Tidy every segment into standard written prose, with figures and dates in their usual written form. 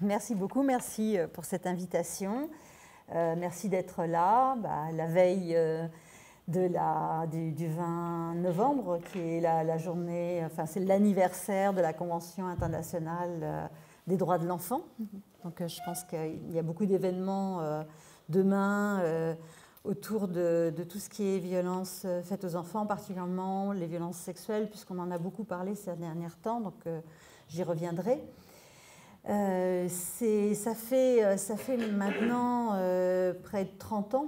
Merci beaucoup, merci pour cette invitation. Merci d'être là, la veille du 20 novembre, qui est la journée, enfin c'est l'anniversaire de la Convention internationale des droits de l'enfant. Donc je pense qu'il y a beaucoup d'événements demain autour de tout ce qui est violence faite aux enfants, particulièrement les violences sexuelles, puisqu'on en a beaucoup parlé ces derniers temps, donc j'y reviendrai. Ça fait maintenant près de 30 ans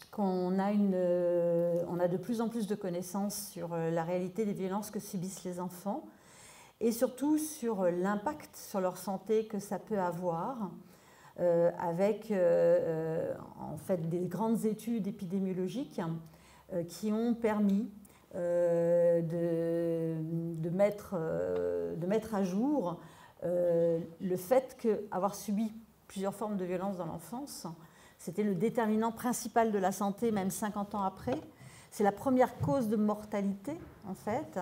qu'on a, on a de plus en plus de connaissances sur la réalité des violences que subissent les enfants et surtout sur l'impact sur leur santé que ça peut avoir avec en fait des grandes études épidémiologiques qui ont permis de mettre à jour le fait qu'avoir subi plusieurs formes de violence dans l'enfance, c'était le déterminant principal de la santé, même 50 ans après. C'est la première cause de mortalité, en fait,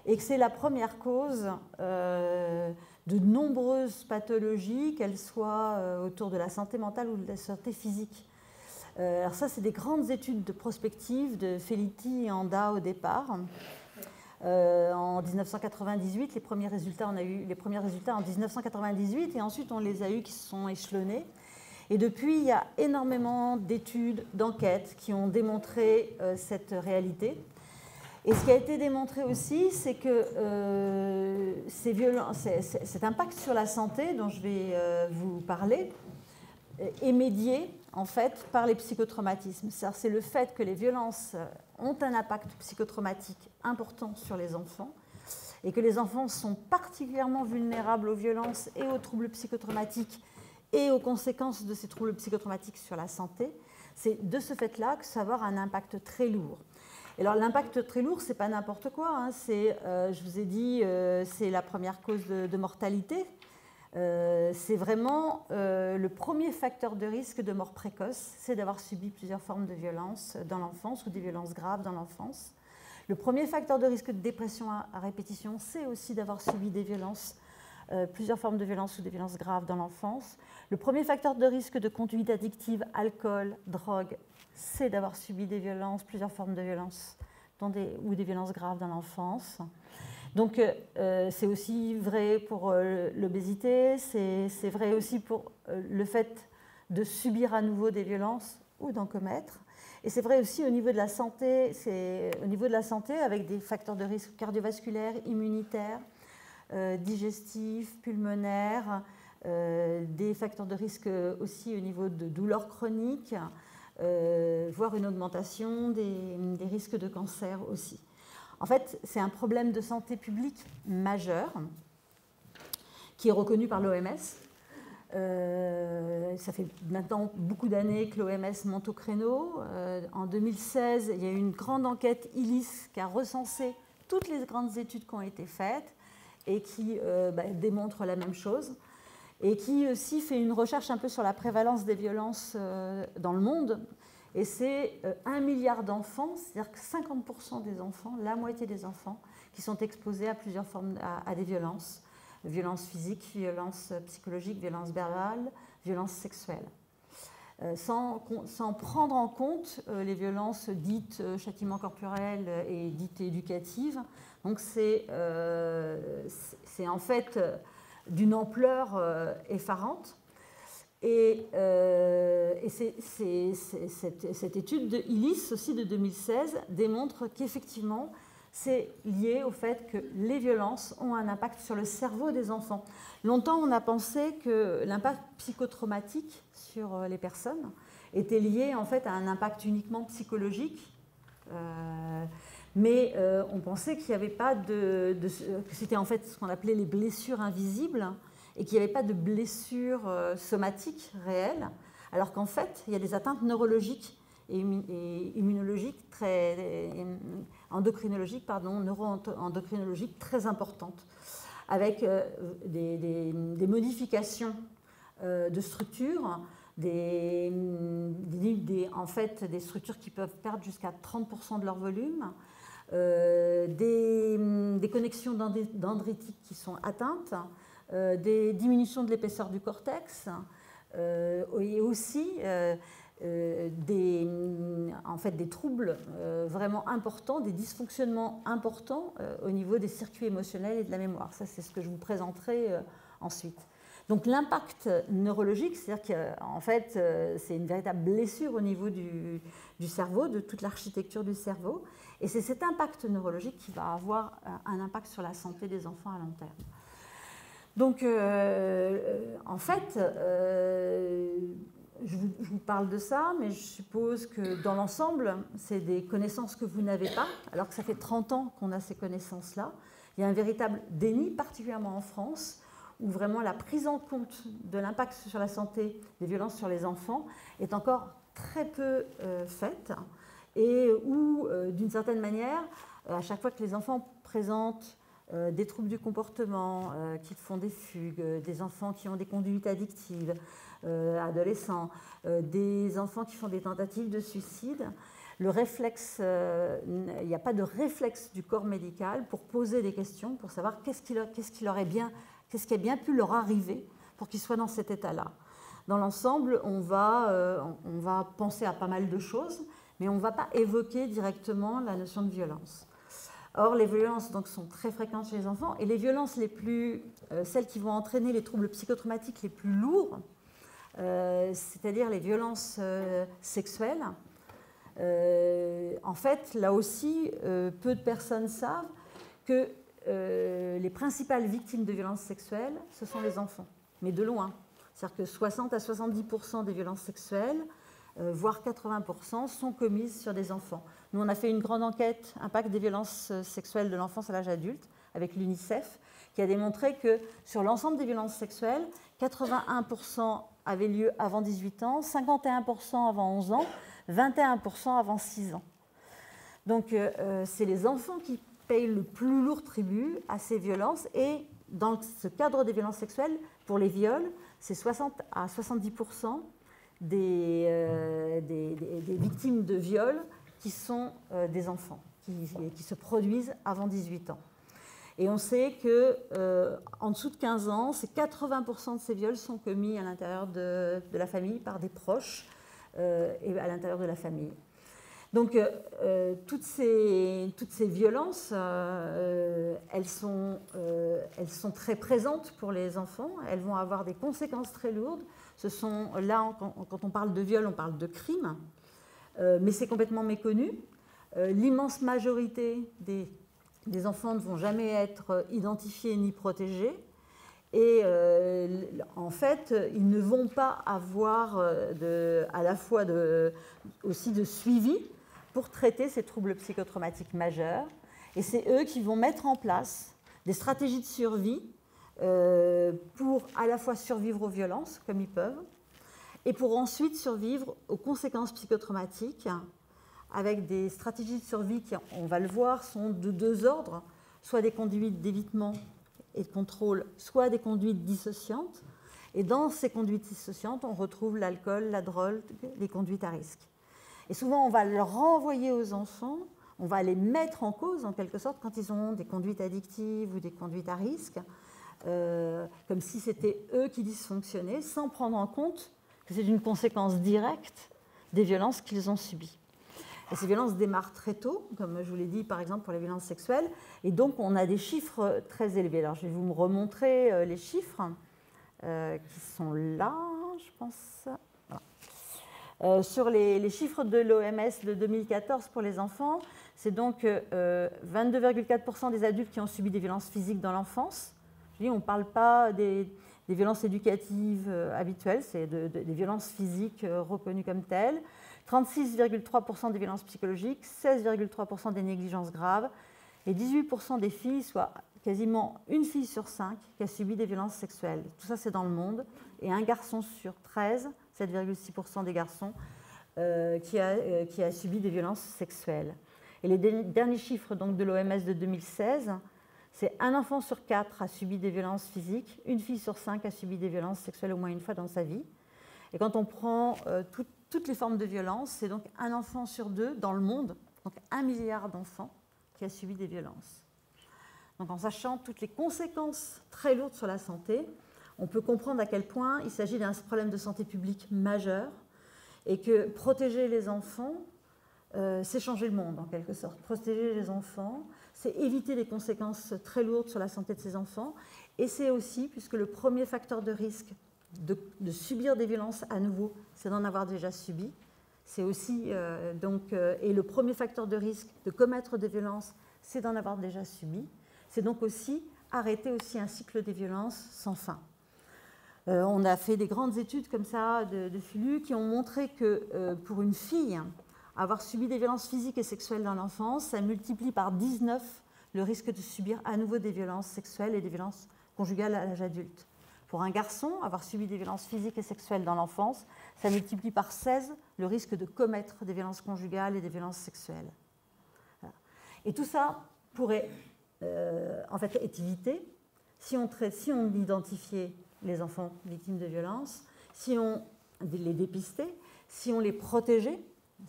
et que c'est la première cause de nombreuses pathologies, qu'elles soient autour de la santé mentale ou de la santé physique. Alors ça, c'est des grandes études de prospective de Felitti et Anda au départ. En 1998, les premiers résultats, on a eu les premiers résultats en 1998 et ensuite on les a eus qui se sont échelonnés. Et depuis, il y a énormément d'études, d'enquêtes qui ont démontré cette réalité. Et ce qui a été démontré aussi, c'est que cet impact sur la santé dont je vais vous parler est médié en fait par les psychotraumatismes. C'est le fait que les violences ont un impact psychotraumatique important sur les enfants et que les enfants sont particulièrement vulnérables aux violences et aux troubles psychotraumatiques et aux conséquences de ces troubles psychotraumatiques sur la santé. C'est de ce fait-là que ça va avoir un impact très lourd. Et alors l'impact très lourd, c'est pas n'importe quoi, hein. Je vous ai dit, c'est la première cause de mortalité. C'est vraiment le premier facteur de risque de mort précoce, c'est d'avoir subi plusieurs formes de violence dans l'enfance ou des violences graves dans l'enfance. Le premier facteur de risque de dépression à répétition, c'est aussi d'avoir subi des violences, plusieurs formes de violences ou des violences graves dans l'enfance. Le premier facteur de risque de conduite addictive, alcool, drogue, c'est d'avoir subi des violences, plusieurs formes de violences ou des violences graves dans l'enfance. Donc c'est aussi vrai pour l'obésité, c'est vrai aussi pour le fait de subir à nouveau des violences ou d'en commettre. Et c'est vrai aussi au niveau de la santé, avec des facteurs de risque cardiovasculaires, immunitaires, digestifs, pulmonaires, des facteurs de risque aussi au niveau de douleurs chroniques, voire une augmentation des risques de cancer aussi. En fait, c'est un problème de santé publique majeur qui est reconnu par l'OMS. Ça fait maintenant beaucoup d'années que l'OMS monte au créneau. En 2016, il y a eu une grande enquête ILIS qui a recensé toutes les grandes études qui ont été faites et qui démontrent la même chose et qui aussi fait une recherche un peu sur la prévalence des violences dans le monde. Et c'est 1 milliard d'enfants, c'est-à-dire que 50% des enfants, la moitié des enfants, qui sont exposés à plusieurs formes, à des violences. Violences physiques, violences psychologiques, violences verbales, violences sexuelles. Sans prendre en compte les violences dites châtiment corporel et dites éducatives. Donc c'est en fait d'une ampleur effarante. Et cette étude de ILIS aussi de 2016 démontre qu'effectivement c'est lié au fait que les violences ont un impact sur le cerveau des enfants. Longtemps on a pensé que l'impact psychotraumatique sur les personnes était lié en fait à un impact uniquement psychologique, mais on pensait qu'il n'y avait pas que c'était en fait ce qu'on appelait les blessures invisibles et qu'il n'y avait pas de blessures somatiques réelles, alors qu'en fait, il y a des atteintes neurologiques et immunologiques, neuroendocrinologiques très importantes, avec des modifications de structures, en fait, des structures qui peuvent perdre jusqu'à 30% de leur volume, des connexions dendritiques qui sont atteintes, des diminutions de l'épaisseur du cortex, et aussi des troubles vraiment importants, des dysfonctionnements importants au niveau des circuits émotionnels et de la mémoire. Ça, c'est ce que je vous présenterai ensuite. Donc l'impact neurologique, c'est-à-dire qu'en fait, c'est une véritable blessure au niveau du cerveau, de toute l'architecture du cerveau, et c'est cet impact neurologique qui va avoir un impact sur la santé des enfants à long terme. Donc, en fait, je vous parle de ça, mais je suppose que dans l'ensemble, c'est des connaissances que vous n'avez pas, alors que ça fait 30 ans qu'on a ces connaissances-là. Il y a un véritable déni, particulièrement en France, où vraiment la prise en compte de l'impact sur la santé des violences sur les enfants est encore très peu faite, et où, d'une certaine manière, à chaque fois que les enfants présentent des troubles du comportement, qui font des fugues, des enfants qui ont des conduites addictives, adolescents, des enfants qui font des tentatives de suicide, le réflexe, il n'y a pas de réflexe du corps médical pour poser des questions, pour savoir qu'est-ce qui a bien pu leur arriver pour qu'ils soient dans cet état-là. Dans l'ensemble, on va penser à pas mal de choses, mais on ne va pas évoquer directement la notion de violence. Or, les violences donc, sont très fréquentes chez les enfants, et les violences celles qui vont entraîner les troubles psychotraumatiques les plus lourds, c'est-à-dire les violences sexuelles, en fait, là aussi, peu de personnes savent que les principales victimes de violences sexuelles, ce sont les enfants, mais de loin. C'est-à-dire que 60 à 70% des violences sexuelles, voire 80%, sont commises sur des enfants. Nous, on a fait une grande enquête impact des violences sexuelles de l'enfance à l'âge adulte avec l'UNICEF, qui a démontré que sur l'ensemble des violences sexuelles, 81% avaient lieu avant 18 ans, 51% avant 11 ans, 21% avant 6 ans. Donc, c'est les enfants qui payent le plus lourd tribut à ces violences, et dans ce cadre des violences sexuelles, pour les viols, c'est 60 à 70% des victimes de viols qui sont des enfants, qui se produisent avant 18 ans. Et on sait qu'en dessous de 15 ans, 80% de ces viols sont commis à l'intérieur de la famille par des proches et à l'intérieur de la famille. Donc, toutes ces violences, elles sont très présentes pour les enfants. Elles vont avoir des conséquences très lourdes. Là, quand on parle de viol, on parle de crime, mais c'est complètement méconnu. L'immense majorité des enfants ne vont jamais être identifiés ni protégés. Et en fait, ils ne vont pas avoir à la fois aussi de suivi pour traiter ces troubles psychotraumatiques majeurs. Et c'est eux qui vont mettre en place des stratégies de survie pour à la fois survivre aux violences, comme ils peuvent, et pour ensuite survivre aux conséquences psychotraumatiques, avec des stratégies de survie qui, on va le voir, sont de deux ordres, soit des conduites d'évitement et de contrôle, soit des conduites dissociantes. Et dans ces conduites dissociantes, on retrouve l'alcool, la drogue, les conduites à risque. Et souvent, on va le renvoyer aux enfants, on va les mettre en cause, en quelque sorte, quand ils ont des conduites addictives ou des conduites à risque, comme si c'était eux qui dysfonctionnaient, sans prendre en compte que c'est une conséquence directe des violences qu'ils ont subies. Et ces violences démarrent très tôt, comme je vous l'ai dit, par exemple, pour les violences sexuelles. Et donc, on a des chiffres très élevés. Alors, je vais vous remontrer les chiffres qui sont là, je pense. Voilà. Sur les chiffres de l'OMS de 2014 pour les enfants, c'est donc 22,4% des adultes qui ont subi des violences physiques dans l'enfance. Je dis, on ne parle pas des violences éducatives habituelles, c'est des violences physiques reconnues comme telles. 36,3% des violences psychologiques, 16,3% des négligences graves et 18% des filles, soit quasiment une fille sur 5, qui a subi des violences sexuelles. Tout ça, c'est dans le monde. Et un garçon sur 13, 7,6% des garçons, qui a subi des violences sexuelles. Et les derniers chiffres donc, de l'OMS de 2016, c'est un enfant sur 4 a subi des violences physiques, une fille sur 5 a subi des violences sexuelles au moins une fois dans sa vie. Et quand on prend toutes les formes de violence, c'est donc un enfant sur 2 dans le monde, donc 1 milliard d'enfants qui a subi des violences. Donc en sachant toutes les conséquences très lourdes sur la santé, on peut comprendre à quel point il s'agit d'un problème de santé publique majeur et que protéger les enfants, c'est changer le monde en quelque sorte. Protéger les enfants, c'est éviter les conséquences très lourdes sur la santé de ces enfants et c'est aussi, puisque le premier facteur de risque de subir des violences à nouveau, c'est d'en avoir déjà subi, c'est aussi, et le premier facteur de risque de commettre des violences, c'est d'en avoir déjà subi, c'est donc aussi arrêter aussi un cycle des violences sans fin. On a fait des grandes études comme ça de Fulu qui ont montré que pour une fille, avoir subi des violences physiques et sexuelles dans l'enfance, ça multiplie par 19 le risque de subir à nouveau des violences sexuelles et des violences conjugales à l'âge adulte. Pour un garçon, avoir subi des violences physiques et sexuelles dans l'enfance, ça multiplie par 16 le risque de commettre des violences conjugales et des violences sexuelles. Voilà. Et tout ça pourrait en fait être évité si on identifiait les enfants victimes de violences, si on les dépistait, si on les protégeait.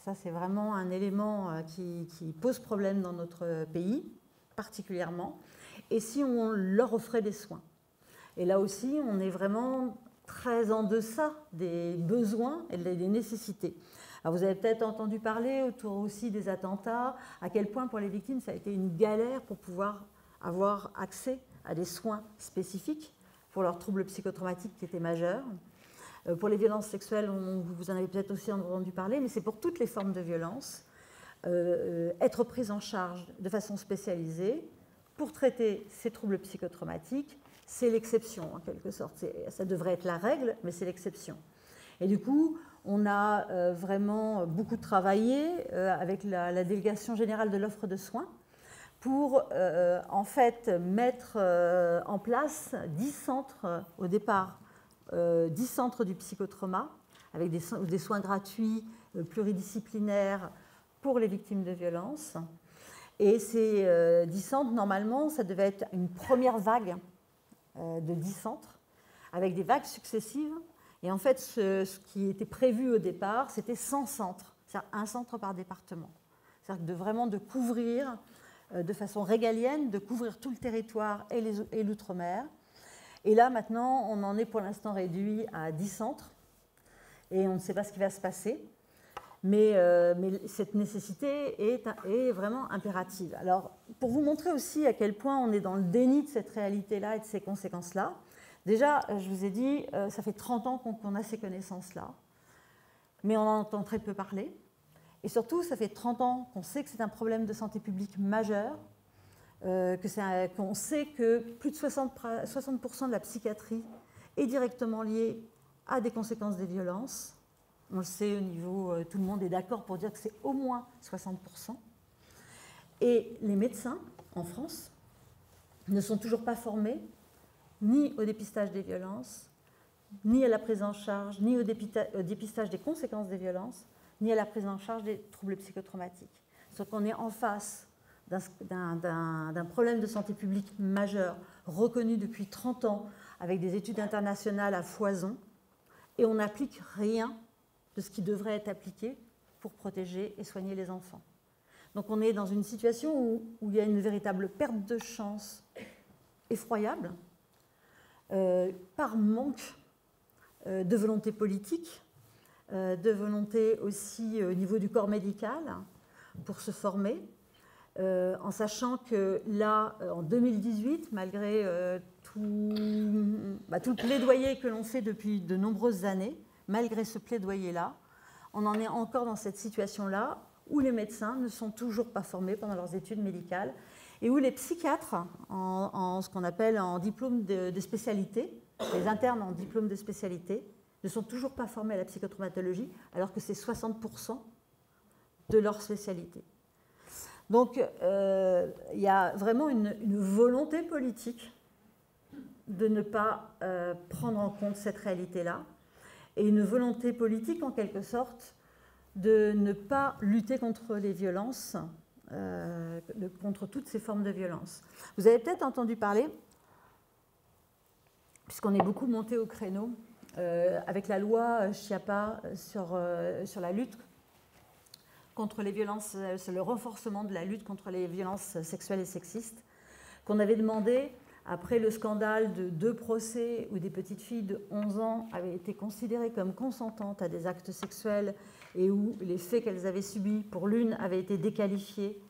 Ça, c'est vraiment un élément qui pose problème dans notre pays, particulièrement, et si on leur offrait des soins. Et là aussi, on est vraiment très en deçà des besoins et des nécessités. Alors vous avez peut-être entendu parler autour aussi des attentats, à quel point pour les victimes, ça a été une galère pour pouvoir avoir accès à des soins spécifiques pour leurs troubles psychotraumatiques qui étaient majeurs. Pour les violences sexuelles, vous en avez peut-être aussi entendu parler, mais c'est pour toutes les formes de violence. Être prise en charge de façon spécialisée pour traiter ces troubles psychotraumatiques, c'est l'exception en quelque sorte. Ça devrait être la règle, mais c'est l'exception. Et du coup, on a vraiment beaucoup travaillé avec la Délégation générale de l'offre de soins pour en fait mettre en place 10 centres au départ, 10 centres du psychotrauma avec des soins gratuits, pluridisciplinaires pour les victimes de violences. Et ces 10 centres, normalement, ça devait être une première vague de 10 centres avec des vagues successives. Et en fait, ce qui était prévu au départ, c'était 100 centres, c'est-à-dire un centre par département. C'est-à-dire vraiment de couvrir de façon régalienne, de couvrir tout le territoire et l'outre-mer. Et là, maintenant, on en est pour l'instant réduit à 10 centres et on ne sait pas ce qui va se passer. Mais cette nécessité est vraiment impérative. Alors, pour vous montrer aussi à quel point on est dans le déni de cette réalité-là et de ces conséquences-là, déjà, je vous ai dit, ça fait 30 ans qu'on a ces connaissances-là, mais on en entend très peu parler. Et surtout, ça fait 30 ans qu'on sait que c'est un problème de santé publique majeur, qu'on sait que plus de 60% de la psychiatrie est directement liée à des conséquences des violences. On le sait au niveau, tout le monde est d'accord pour dire que c'est au moins 60%. Et les médecins, en France, ne sont toujours pas formés ni au dépistage des violences, ni à la prise en charge, ni au dépistage des conséquences des violences, ni à la prise en charge des troubles psychotraumatiques. Donc on est en face d'un problème de santé publique majeur, reconnu depuis 30 ans, avec des études internationales à foison, et on n'applique rien de ce qui devrait être appliqué pour protéger et soigner les enfants. Donc on est dans une situation où il y a une véritable perte de chance effroyable, par manque de volonté politique, de volonté aussi au niveau du corps médical pour se former, en sachant que là, en 2018, malgré tout le plaidoyer que l'on fait depuis de nombreuses années, malgré ce plaidoyer-là, on en est encore dans cette situation-là où les médecins ne sont toujours pas formés pendant leurs études médicales et où les psychiatres, en ce qu'on appelle en diplôme de spécialité, les internes en diplôme de spécialité, ne sont toujours pas formés à la psychotraumatologie, alors que c'est 60% de leur spécialité. Donc, il y a vraiment une volonté politique de ne pas prendre en compte cette réalité-là, et une volonté politique, en quelque sorte, de ne pas lutter contre les violences, contre toutes ces formes de violence. Vous avez peut-être entendu parler, puisqu'on est beaucoup monté au créneau, avec la loi Schiappa sur la lutte contre les violences, sur le renforcement de la lutte contre les violences sexuelles et sexistes, qu'on avait demandé, après le scandale de 2 procès où des petites filles de 11 ans avaient été considérées comme consentantes à des actes sexuels et où les faits qu'elles avaient subis, pour l'une, avaient été déqualifiés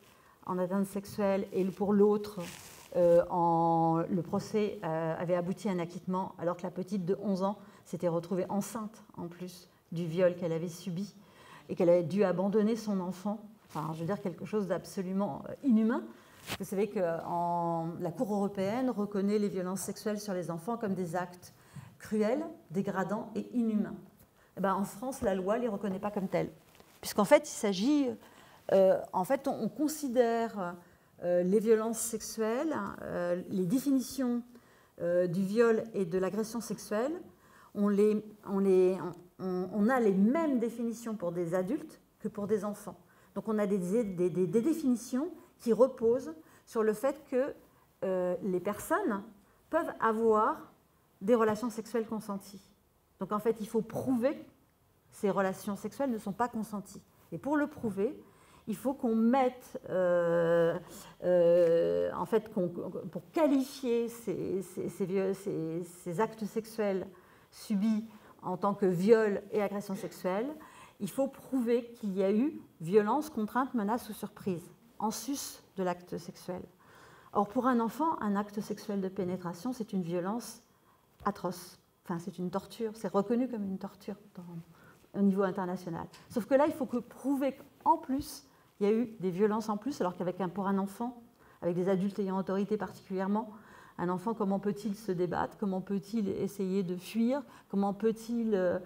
en atteinte sexuelle et pour l'autre, le procès avait abouti à un acquittement, alors que la petite de 11 ans s'était retrouvée enceinte, en plus, du viol qu'elle avait subi et qu'elle avait dû abandonner son enfant. Enfin, je veux dire, quelque chose d'absolument inhumain. Vous savez que la Cour européenne reconnaît les violences sexuelles sur les enfants comme des actes cruels, dégradants et inhumains. Et bien, en France, la loi ne les reconnaît pas comme tels. Puisqu'en fait, il s'agit... on considère les violences sexuelles, les définitions du viol et de l'agression sexuelle, on a les mêmes définitions pour des adultes que pour des enfants. Donc on a des définitions qui reposent sur le fait que les personnes peuvent avoir des relations sexuelles consenties. Donc en fait, il faut prouver que ces relations sexuelles ne sont pas consenties. Et pour le prouver, il faut qu'on mette, pour qualifier ces actes sexuels subis en tant que viol et agression sexuelle, il faut prouver qu'il y a eu violence, contrainte, menace ou surprise, en sus de l'acte sexuel. Or, pour un enfant, un acte sexuel de pénétration, c'est une violence atroce. Enfin, c'est une torture, c'est reconnu comme une torture au niveau international. Sauf que là, il faut prouver qu'en plus, il y a eu des violences en plus, alors pour un enfant, avec des adultes ayant autorité particulièrement, un enfant, comment peut-il se débattre? Comment peut-il essayer de fuir? Comment peut-il...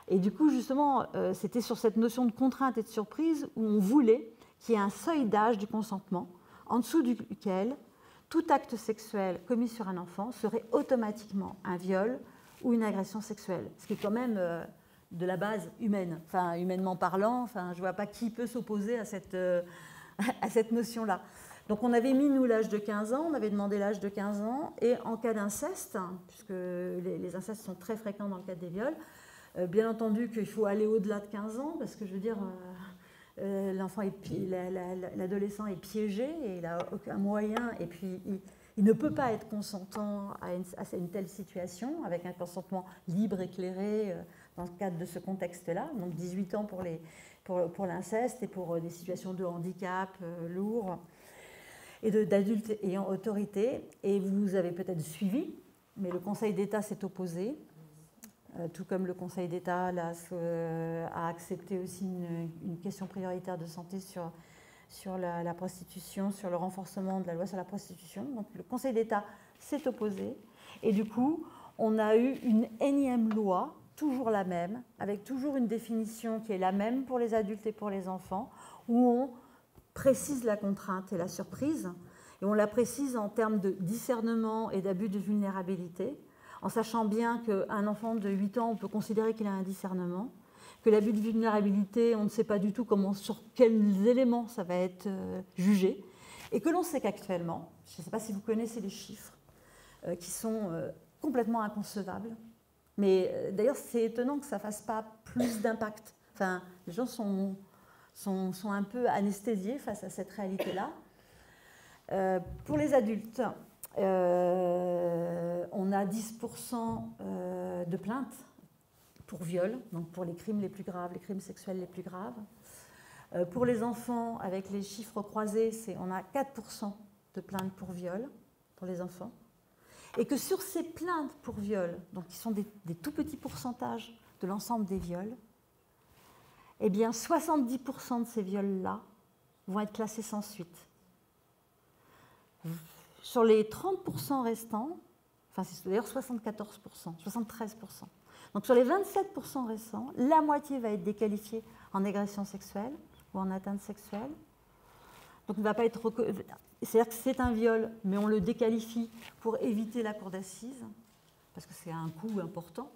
Et du coup, justement, c'était sur cette notion de contrainte et de surprise où on voulait qu'il y ait un seuil d'âge du consentement, en dessous duquel tout acte sexuel commis sur un enfant serait automatiquement un viol ou une agression sexuelle, ce qui est quand même de la base humaine, enfin, humainement parlant, enfin, je ne vois pas qui peut s'opposer à cette notion-là. Donc on avait mis, nous, l'âge de 15 ans, on avait demandé l'âge de 15 ans, et en cas d'inceste, puisque les incestes sont très fréquents dans le cadre des viols, bien entendu qu'il faut aller au-delà de 15 ans, parce que je veux dire, l'adolescent est piégé, et il n'a aucun moyen, et puis il ne peut pas être consentant à une telle situation, avec un consentement libre, éclairé, dans le cadre de ce contexte-là, donc 18 ans pour l'inceste et pour des situations de handicap lourds, et d'adultes ayant autorité. Et vous avez peut-être suivi, mais le Conseil d'État s'est opposé, tout comme le Conseil d'État a accepté aussi une question prioritaire de santé sur la prostitution, sur le renforcement de la loi sur la prostitution. Donc le Conseil d'État s'est opposé, et du coup, on a eu une énième loi, toujours la même, avec toujours une définition qui est la même pour les adultes et pour les enfants, où on précise la contrainte et la surprise, et on la précise en termes de discernement et d'abus de vulnérabilité, en sachant bien qu'un enfant de 8 ans, on peut considérer qu'il a un discernement, que l'abus de vulnérabilité, on ne sait pas du tout sur quels éléments ça va être jugé, et que l'on sait qu'actuellement, je ne sais pas si vous connaissez les chiffres, qui sont complètement inconcevables, mais d'ailleurs c'est étonnant que ça ne fasse pas plus d'impact. Enfin, les gens sont un peu anesthésiés face à cette réalité-là. Pour les adultes, on a 10% de plaintes pour viol, donc pour les crimes les plus graves, les crimes sexuels les plus graves. Pour les enfants, avec les chiffres croisés, on a 4% de plaintes pour viol pour les enfants. Et que sur ces plaintes pour viol, donc qui sont des tout petits pourcentages de l'ensemble des viols, eh bien 70% de ces viols-là vont être classés sans suite. Sur les 30% restants, enfin c'est d'ailleurs 74%, 73%. Donc sur les 27% restants, la moitié va être déqualifiée en agression sexuelle ou en atteinte sexuelle. Donc il ne va pas être c'est-à-dire que c'est un viol, mais on le déqualifie pour éviter la cour d'assises, parce que c'est un coût important.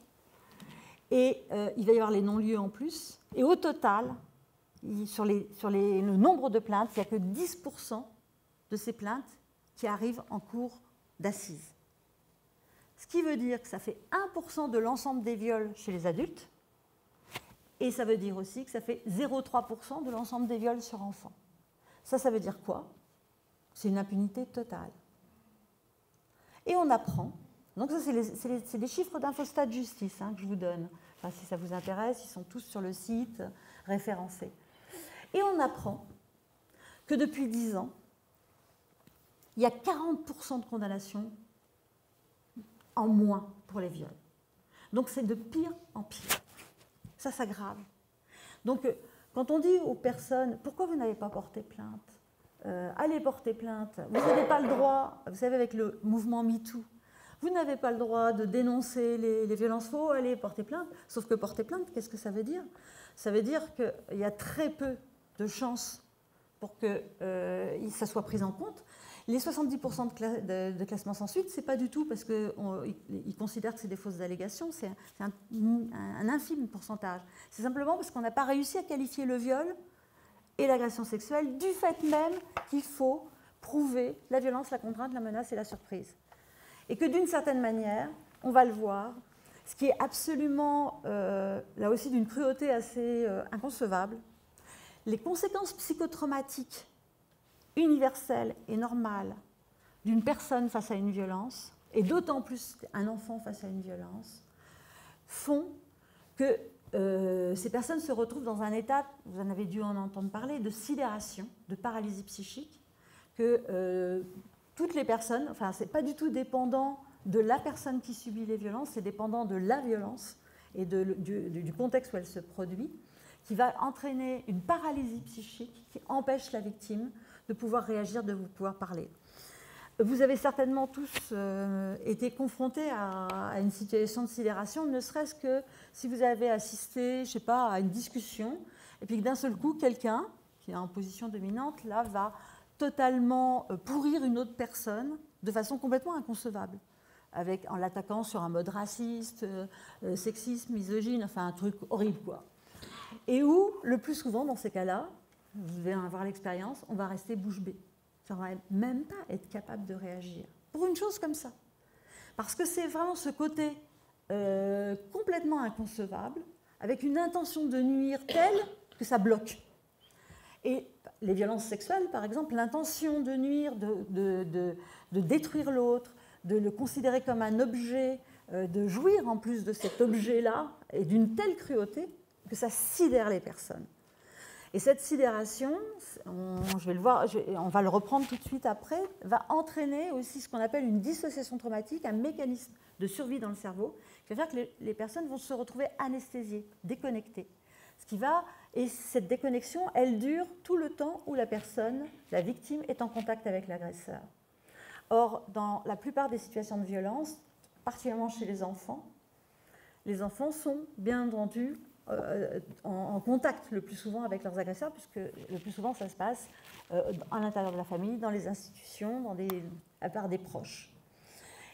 Et il va y avoir les non-lieux en plus. Et au total, le nombre de plaintes, il n'y a que 10% de ces plaintes qui arrivent en cour d'assises. Ce qui veut dire que ça fait 1% de l'ensemble des viols chez les adultes, et ça veut dire aussi que ça fait 0,3% de l'ensemble des viols sur enfants. Ça veut dire quoi? C'est une impunité totale. Et on apprend, donc ça c'est les chiffres d'Infostat Justice que je vous donne, enfin, si ça vous intéresse, ils sont tous sur le site référencés. Et on apprend que depuis 10 ans, il y a 40% de condamnations en moins pour les viols. Donc c'est de pire en pire. Ça s'aggrave. Donc quand on dit aux personnes, pourquoi vous n'avez pas porté plainte, allez porter plainte, vous n'avez pas le droit, vous savez avec le mouvement MeToo, vous n'avez pas le droit de dénoncer les violences, faut aller porter plainte. Sauf que porter plainte, qu'est-ce que ça veut dire? Ça veut dire qu'il y a très peu de chances pour que ça soit pris en compte. Les 70% de classement sans suite, ce n'est pas du tout parce qu'ils considèrent que c'est des fausses allégations, c'est un infime pourcentage. C'est simplement parce qu'on n'a pas réussi à qualifier le viol et l'agression sexuelle du fait même qu'il faut prouver la violence, la contrainte, la menace et la surprise. Et que d'une certaine manière, on va le voir, ce qui est absolument, là aussi, d'une cruauté assez inconcevable, les conséquences psychotraumatiques universelle et normale d'une personne face à une violence, et d'autant plus un enfant face à une violence, font que ces personnes se retrouvent dans un état, vous en avez dû en entendre parler, de sidération, de paralysie psychique, que toutes les personnes, enfin c'est pas du tout dépendant de la personne qui subit les violences, c'est dépendant de la violence et du contexte où elle se produit, qui va entraîner une paralysie psychique qui empêche la victime de pouvoir réagir, de pouvoir parler. Vous avez certainement tous été confrontés à une situation de sidération, ne serait-ce que si vous avez assisté, je ne sais pas, à une discussion, et puis que d'un seul coup, quelqu'un qui est en position dominante, là, va totalement pourrir une autre personne de façon complètement inconcevable, en l'attaquant sur un mode raciste, sexiste, misogyne, enfin un truc horrible, quoi. Et où, le plus souvent, dans ces cas-là, vous devez avoir l'expérience, on va rester bouche bée. On ne va même pas être capable de réagir pour une chose comme ça. Parce que c'est vraiment ce côté complètement inconcevable, avec une intention de nuire telle que ça bloque. Et les violences sexuelles, par exemple, l'intention de nuire, de détruire l'autre, de le considérer comme un objet, de jouir en plus de cet objet-là, et d'une telle cruauté que ça sidère les personnes. Et cette sidération, je vais le voir, on va le reprendre tout de suite après, va entraîner aussi ce qu'on appelle une dissociation traumatique, un mécanisme de survie dans le cerveau, qui va faire que les personnes vont se retrouver anesthésiées, déconnectées. Et cette déconnexion, elle dure tout le temps où la personne, la victime, est en contact avec l'agresseur. Or, dans la plupart des situations de violence, particulièrement chez les enfants sont bien entendu en contact le plus souvent avec leurs agresseurs, puisque le plus souvent ça se passe à l'intérieur de la famille, dans les institutions, à part des proches.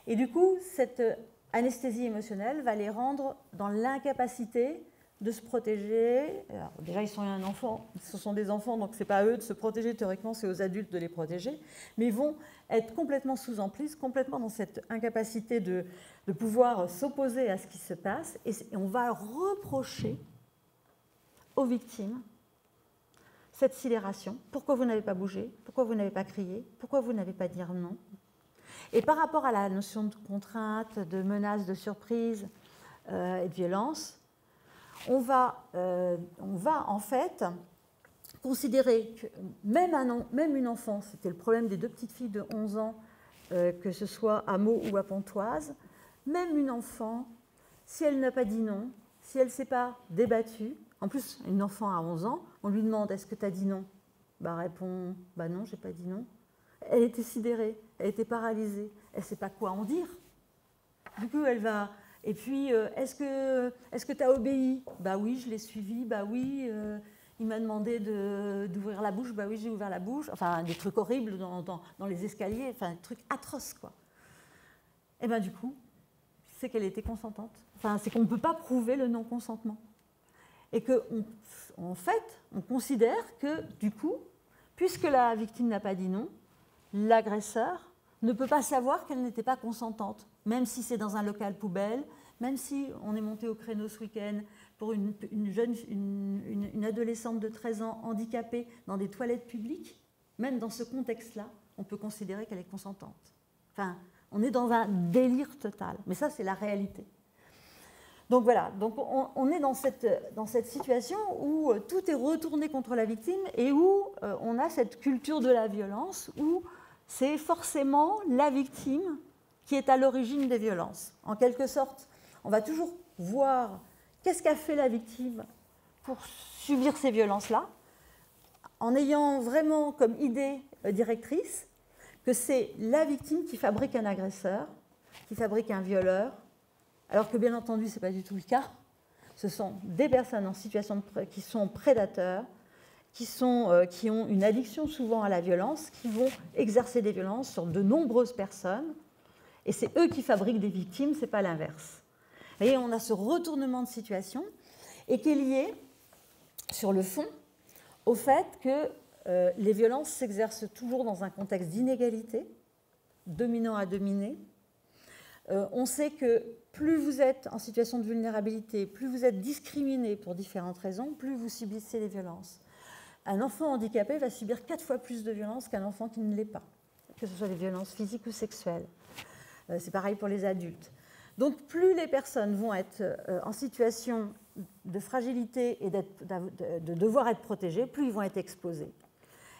Et du coup, cette anesthésie émotionnelle va les rendre dans l'incapacité de se protéger. Alors, déjà, ils sont un enfant, ce sont des enfants, donc ce n'est pas à eux de se protéger, théoriquement, c'est aux adultes de les protéger, mais ils vont être complètement sous emprise, complètement dans cette incapacité de pouvoir s'opposer à ce qui se passe, et on va reprocher aux victimes cette sidération. Pourquoi vous n'avez pas bougé? Pourquoi vous n'avez pas crié? Pourquoi vous n'avez pas dit non? Et par rapport à la notion de contrainte, de menace, de surprise et de violence, on va en fait considérer que même une enfant, c'était le problème des deux petites filles de 11 ans, que ce soit à Meaux ou à Pontoise, même une enfant, si elle n'a pas dit non, si elle ne s'est pas débattue, en plus, une enfant à 11 ans, on lui demande « est-ce que tu as dit non ?» Bah, répond « bah non, je n'ai pas dit non ». Elle était sidérée, elle était paralysée, elle ne sait pas quoi en dire. Du coup, elle va... Et puis, est-ce que tu as obéi? Bah oui, je l'ai suivi, bah oui, il m'a demandé d'ouvrir la bouche, bah oui, j'ai ouvert la bouche. Enfin, des trucs horribles dans les escaliers, enfin, des trucs atroces, quoi. Et bien, du coup, c'est qu'elle était consentante. Enfin, c'est qu'on ne peut pas prouver le non-consentement. Et qu'en fait, on considère que, du coup, puisque la victime n'a pas dit non, l'agresseur ne peut pas savoir qu'elle n'était pas consentante, même si c'est dans un local poubelle, même si on est monté au créneau ce week-end pour une adolescente de 13 ans handicapée dans des toilettes publiques, même dans ce contexte-là, on peut considérer qu'elle est consentante. Enfin, On est dans un délire total. Mais ça, c'est la réalité. Donc voilà, donc on est dans cette situation où tout est retourné contre la victime et où on a cette culture de la violence, où c'est forcément la victime qui est à l'origine des violences. En quelque sorte, on va toujours voir qu'est-ce qu'a fait la victime pour subir ces violences-là, en ayant vraiment comme idée directrice que c'est la victime qui fabrique un agresseur, qui fabrique un violeur, alors que bien entendu, ce n'est pas du tout le cas. Ce sont des personnes en situation qui sont prédateurs, qui ont une addiction souvent à la violence, qui vont exercer des violences sur de nombreuses personnes, et c'est eux qui fabriquent des victimes, ce n'est pas l'inverse. Vous voyez, on a ce retournement de situation, et qui est lié, sur le fond, au fait que les violences s'exercent toujours dans un contexte d'inégalité, dominant à dominé. On sait que plus vous êtes en situation de vulnérabilité, plus vous êtes discriminé pour différentes raisons, plus vous subissez les violences. Un enfant handicapé va subir 4 fois plus de violences qu'un enfant qui ne l'est pas, que ce soit des violences physiques ou sexuelles. C'est pareil pour les adultes. Donc plus les personnes vont être en situation de fragilité et de devoir être protégées, plus ils vont être exposés.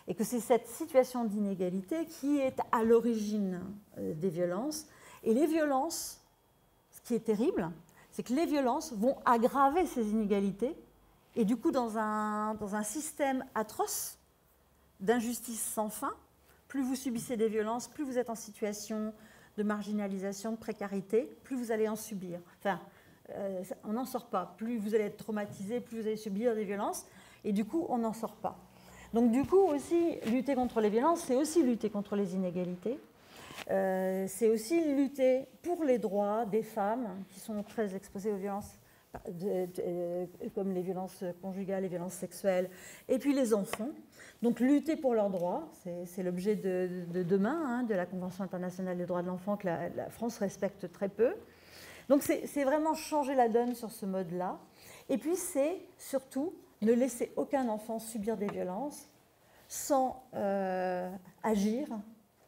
Et que c'est cette situation d'inégalité qui est à l'origine des violences. Et les violences, ce qui est terrible, c'est que les violences vont aggraver ces inégalités et du coup, dans un système atroce d'injustice sans fin, plus vous subissez des violences, plus vous êtes en situation de marginalisation, de précarité, plus vous allez en subir. Enfin, on n'en sort pas. Plus vous allez être traumatisé, plus vous allez subir des violences et du coup, on n'en sort pas. Donc du coup, aussi, lutter contre les violences, c'est aussi lutter contre les inégalités. C'est aussi lutter pour les droits des femmes qui sont très exposées aux violences, comme les violences conjugales, les violences sexuelles, et puis les enfants. Donc lutter pour leurs droits, c'est l'objet de demain, de la Convention internationale des droits de l'enfant que la France respecte très peu. Donc c'est vraiment changer la donne sur ce mode-là. Et puis c'est surtout ne laisser aucun enfant subir des violences sans agir,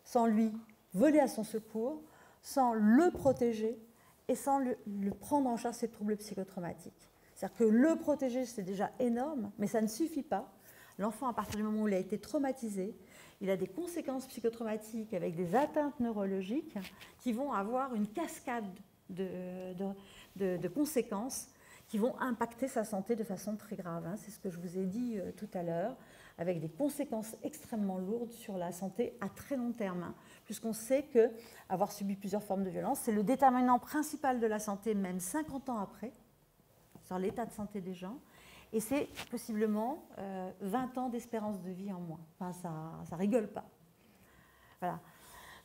sans lui voler à son secours, sans le protéger et sans le prendre en charge ses troubles psychotraumatiques. C'est-à-dire que le protéger, c'est déjà énorme, mais ça ne suffit pas. L'enfant, à partir du moment où il a été traumatisé, il a des conséquences psychotraumatiques avec des atteintes neurologiques qui vont avoir une cascade de conséquences qui vont impacter sa santé de façon très grave. C'est ce que je vous ai dit tout à l'heure, avec des conséquences extrêmement lourdes sur la santé à très long terme, puisqu'on sait qu'avoir subi plusieurs formes de violence, c'est le déterminant principal de la santé, même 50 ans après, sur l'état de santé des gens, et c'est possiblement 20 ans d'espérance de vie en moins. Enfin, ça rigole pas. Voilà.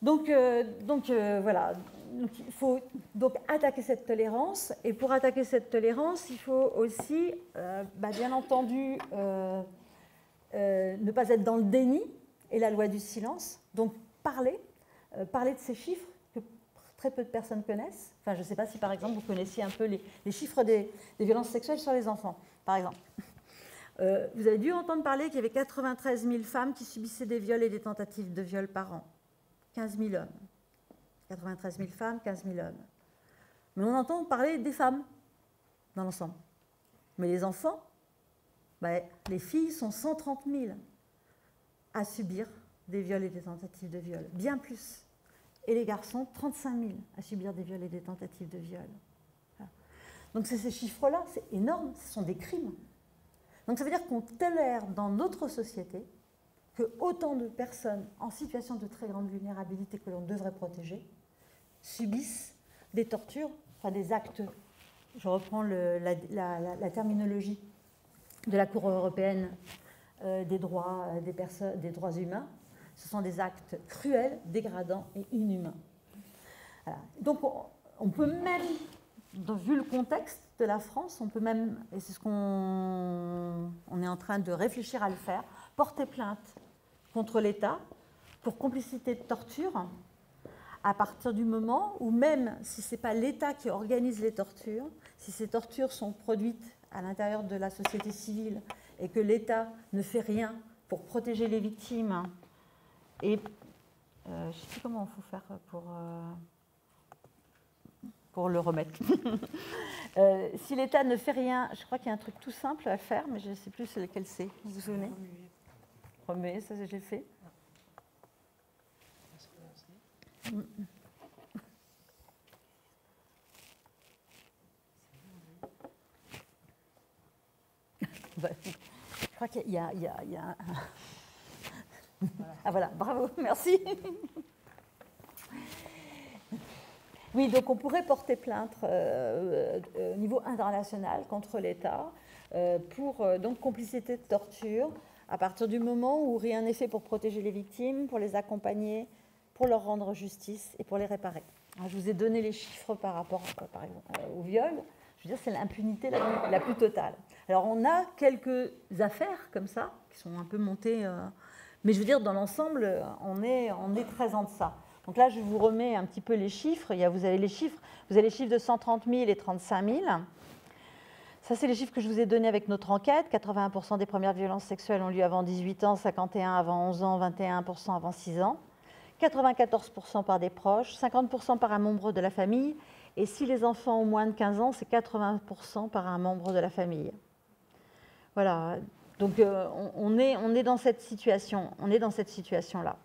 Donc voilà, donc, il faut donc attaquer cette tolérance, et pour attaquer cette tolérance, il faut aussi, bien entendu, ne pas être dans le déni et la loi du silence, donc parler de ces chiffres que très peu de personnes connaissent. Enfin, je ne sais pas si par exemple vous connaissiez un peu les chiffres des violences sexuelles sur les enfants, par exemple. Vous avez dû entendre parler qu'il y avait 93 000 femmes qui subissaient des viols et des tentatives de viol par an. 15 000 hommes. 93 000 femmes, 15 000 hommes. Mais on entend parler des femmes dans l'ensemble. Mais les enfants, les filles sont 130 000 à subir des viols et des tentatives de viol, bien plus. Et les garçons, 35 000 à subir des viols et des tentatives de viol. Voilà. Donc c'est ces chiffres-là, c'est énorme, ce sont des crimes. Donc ça veut dire qu'on tolère dans notre société que autant de personnes en situation de très grande vulnérabilité que l'on devrait protéger subissent des tortures, enfin des actes, je reprends la terminologie de la Cour européenne des droits humains, ce sont des actes cruels, dégradants et inhumains. Voilà. Donc on peut même, vu le contexte de la France, on peut même, et c'est ce qu'on est en train de réfléchir à le faire, porter plainte contre l'État pour complicité de torture à partir du moment où, même si ce n'est pas l'État qui organise les tortures, si ces tortures sont produites à l'intérieur de la société civile et que l'État ne fait rien pour protéger les victimes et ne sais plus comment il faut faire pour le remettre. Si l'État ne fait rien, je crois qu'il y a un truc tout simple à faire, mais je ne sais plus lequel c'est. Vous vous souvenez? Remuer, ça j'ai fait. Je crois qu'il y a un... Ah voilà, bravo, merci. Oui, donc on pourrait porter plainte au niveau international contre l'État pour donc complicité de torture à partir du moment où rien n'est fait pour protéger les victimes, pour les accompagner, pour leur rendre justice et pour les réparer. Alors, je vous ai donné les chiffres par rapport par exemple, au viol. Je veux dire, c'est l'impunité la plus totale. Alors, on a quelques affaires comme ça qui sont un peu montées, mais je veux dire, dans l'ensemble, on est très en deçà. Donc là, je vous remets un petit peu les chiffres. Vous avez les chiffres de 130 000 et 35 000. Ça, c'est les chiffres que je vous ai donnés avec notre enquête. 81% des premières violences sexuelles ont lieu avant 18 ans, 51% avant 11 ans, 21% avant 6 ans. 94% par des proches, 50% par un membre de la famille. Et si les enfants ont moins de 15 ans, c'est 80% par un membre de la famille. Voilà. Donc, on est dans cette situation. On est dans cette situation-là.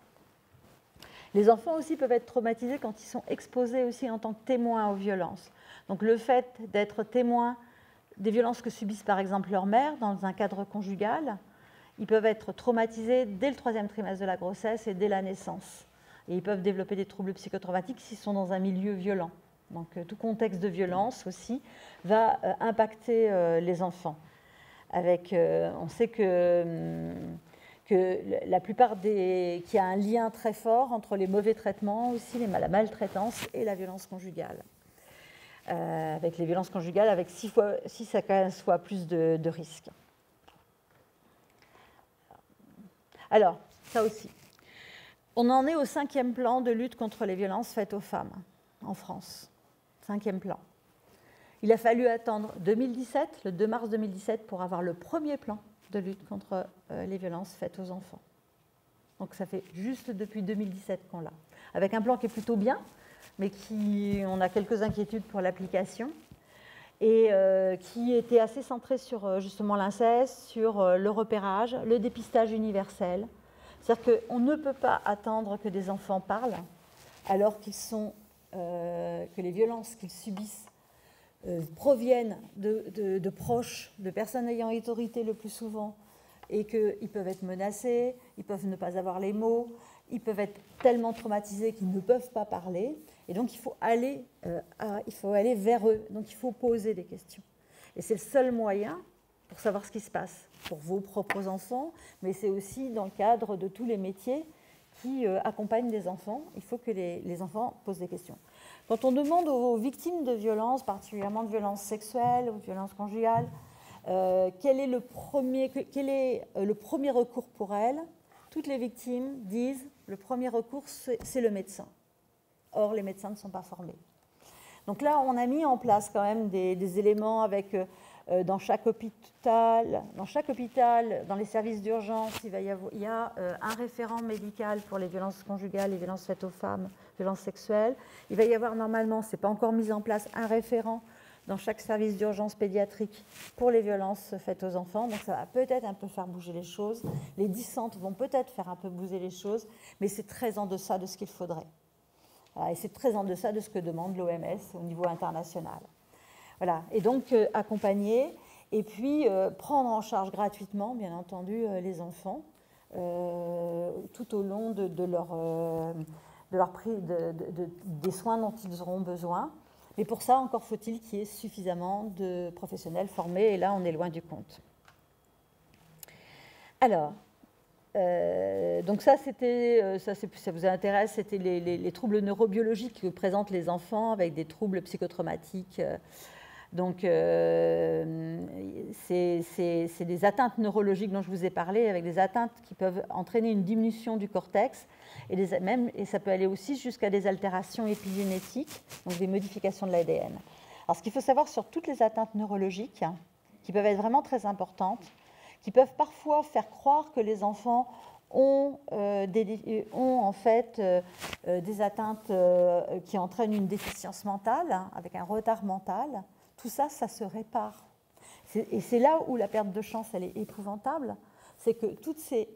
Les enfants aussi peuvent être traumatisés quand ils sont exposés aussi en tant que témoins aux violences. Donc le fait d'être témoin des violences que subissent par exemple leur mère dans un cadre conjugal, ils peuvent être traumatisés dès le 3e trimestre de la grossesse et dès la naissance. Et ils peuvent développer des troubles psychotraumatiques s'ils sont dans un milieu violent. Donc tout contexte de violence aussi va impacter les enfants. On sait que la plupart qu'il y a un lien très fort entre les mauvais traitements aussi, la maltraitance et la violence conjugale. Avec les violences conjugales, avec 6 à 15 fois plus de risques. Alors, ça aussi. On en est au 5e plan de lutte contre les violences faites aux femmes en France. 5e plan. Il a fallu attendre 2017, le 2 mars 2017, pour avoir le premier plan de lutte contre les violences faites aux enfants. Donc ça fait juste depuis 2017 qu'on l'a. Avec un plan qui est plutôt bien, mais on a quelques inquiétudes pour l'application, et qui était assez centré sur justement l'inceste, sur le repérage, le dépistage universel. C'est-à-dire qu'on ne peut pas attendre que des enfants parlent alors que les violences qu'ils subissent proviennent de proches, de personnes ayant autorité le plus souvent, et qu'ils peuvent être menacés, ils peuvent ne pas avoir les mots, ils peuvent être tellement traumatisés qu'ils ne peuvent pas parler, et donc il faut aller vers eux, donc il faut poser des questions. Et c'est le seul moyen pour savoir ce qui se passe pour vos propres enfants, mais c'est aussi dans le cadre de tous les métiers qui accompagnent des enfants, il faut que les enfants posent des questions. Quand on demande aux victimes de violences, particulièrement de violences sexuelles ou de violences conjugales, quel est le premier recours pour elles, toutes les victimes disent le premier recours, c'est le médecin. Or, les médecins ne sont pas formés. Donc là, on a mis en place quand même des éléments avec, dans chaque hôpital, dans les services d'urgence, il y a un référent médical pour les violences conjugales, les violences faites aux femmes, violences sexuelles. Il va y avoir normalement, ce n'est pas encore mis en place, un référent dans chaque service d'urgence pédiatrique pour les violences faites aux enfants. Donc ça va peut-être un peu faire bouger les choses. Les 10 centres vont peut-être faire un peu bouger les choses, mais c'est très en deçà de ce qu'il faudrait. Voilà, et c'est très en deçà de ce que demande l'OMS au niveau international. Voilà. Et donc accompagner et puis prendre en charge gratuitement, bien entendu, les enfants tout au long des soins dont ils auront besoin. Mais pour ça, encore faut-il qu'il y ait suffisamment de professionnels formés, et là, on est loin du compte. Alors, donc ça vous intéresse, c'était les troubles neurobiologiques que présentent les enfants avec des troubles psychotraumatiques. Donc, c'est des atteintes neurologiques dont je vous ai parlé, avec des atteintes qui peuvent entraîner une diminution du cortex, et ça peut aller aussi jusqu'à des altérations épigénétiques, donc des modifications de l'ADN. Alors, ce qu'il faut savoir sur toutes les atteintes neurologiques, qui peuvent être vraiment très importantes, qui peuvent parfois faire croire que les enfants ont en fait des atteintes qui entraînent une déficience mentale, hein, avec un retard mental. Tout ça, ça se répare. Et c'est là où la perte de chance, elle est épouvantable, c'est que toutes ces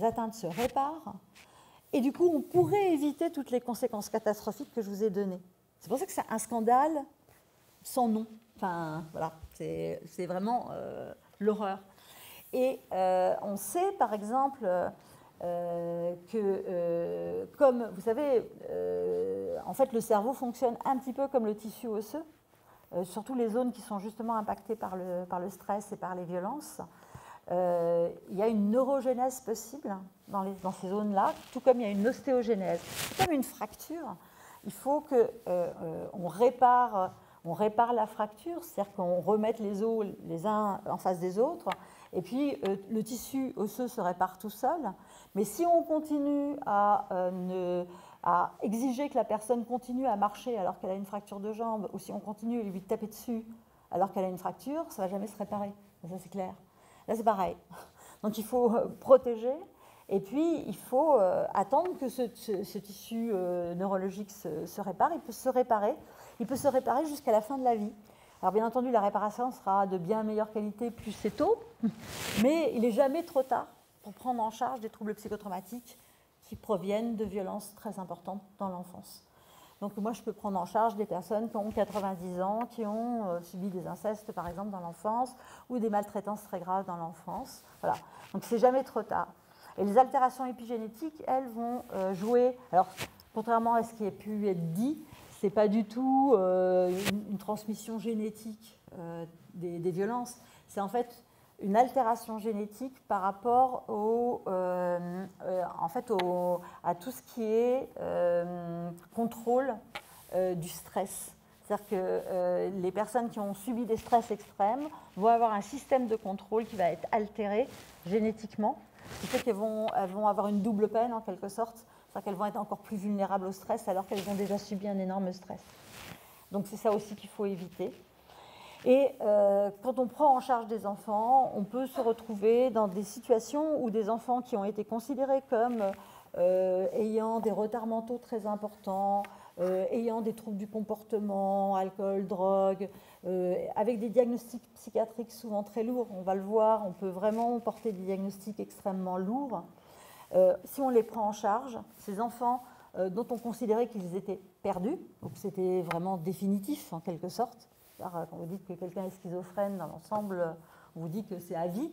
atteintes se réparent, et du coup, on pourrait éviter toutes les conséquences catastrophiques que je vous ai données. C'est pour ça que c'est un scandale sans nom. Enfin, voilà, c'est vraiment l'horreur. Et on sait, par exemple, que, comme vous savez, en fait, le cerveau fonctionne un petit peu comme le tissu osseux, surtout les zones qui sont justement impactées par le stress et par les violences. Il y a une neurogénèse possible dans ces zones-là, tout comme il y a une ostéogénèse. C'est comme une fracture. Il faut qu'on répare la fracture, c'est-à-dire qu'on remette les os les uns en face des autres, et puis le tissu osseux se répare tout seul. Mais si on continue à exiger que la personne continue à marcher alors qu'elle a une fracture de jambe, ou si on continue à lui taper dessus alors qu'elle a une fracture, ça ne va jamais se réparer. Ça, c'est clair. Là, c'est pareil. Donc, il faut protéger, et puis il faut attendre que ce tissu neurologique se répare. Il peut se réparer jusqu'à la fin de la vie. Alors, bien entendu, la réparation sera de bien meilleure qualité plus c'est tôt, mais il n'est jamais trop tard pour prendre en charge des troubles psychotraumatiques qui proviennent de violences très importantes dans l'enfance. Donc moi, je peux prendre en charge des personnes qui ont 90 ans, qui ont subi des incestes, par exemple, dans l'enfance, ou des maltraitances très graves dans l'enfance. Voilà. Donc c'est jamais trop tard. Et les altérations épigénétiques, elles vont jouer... Alors, contrairement à ce qui a pu être dit, ce n'est pas du tout une transmission génétique des violences. C'est en fait une altération génétique par rapport à tout ce qui est contrôle du stress. C'est-à-dire que les personnes qui ont subi des stress extrêmes vont avoir un système de contrôle qui va être altéré génétiquement, ce qui fait qu'elles vont avoir une double peine en quelque sorte, c'est-à-dire qu'elles vont être encore plus vulnérables au stress alors qu'elles ont déjà subi un énorme stress. Donc c'est ça aussi qu'il faut éviter. Et quand on prend en charge des enfants, on peut se retrouver dans des situations où des enfants qui ont été considérés comme ayant des retards mentaux très importants, ayant des troubles du comportement, alcool, drogue, avec des diagnostics psychiatriques souvent très lourds, on va le voir, on peut vraiment porter des diagnostics extrêmement lourds. Si on les prend en charge, ces enfants dont on considérait qu'ils étaient perdus, donc c'était vraiment définitif en quelque sorte, quand vous dites que quelqu'un est schizophrène dans l'ensemble, on vous dit que c'est à vie.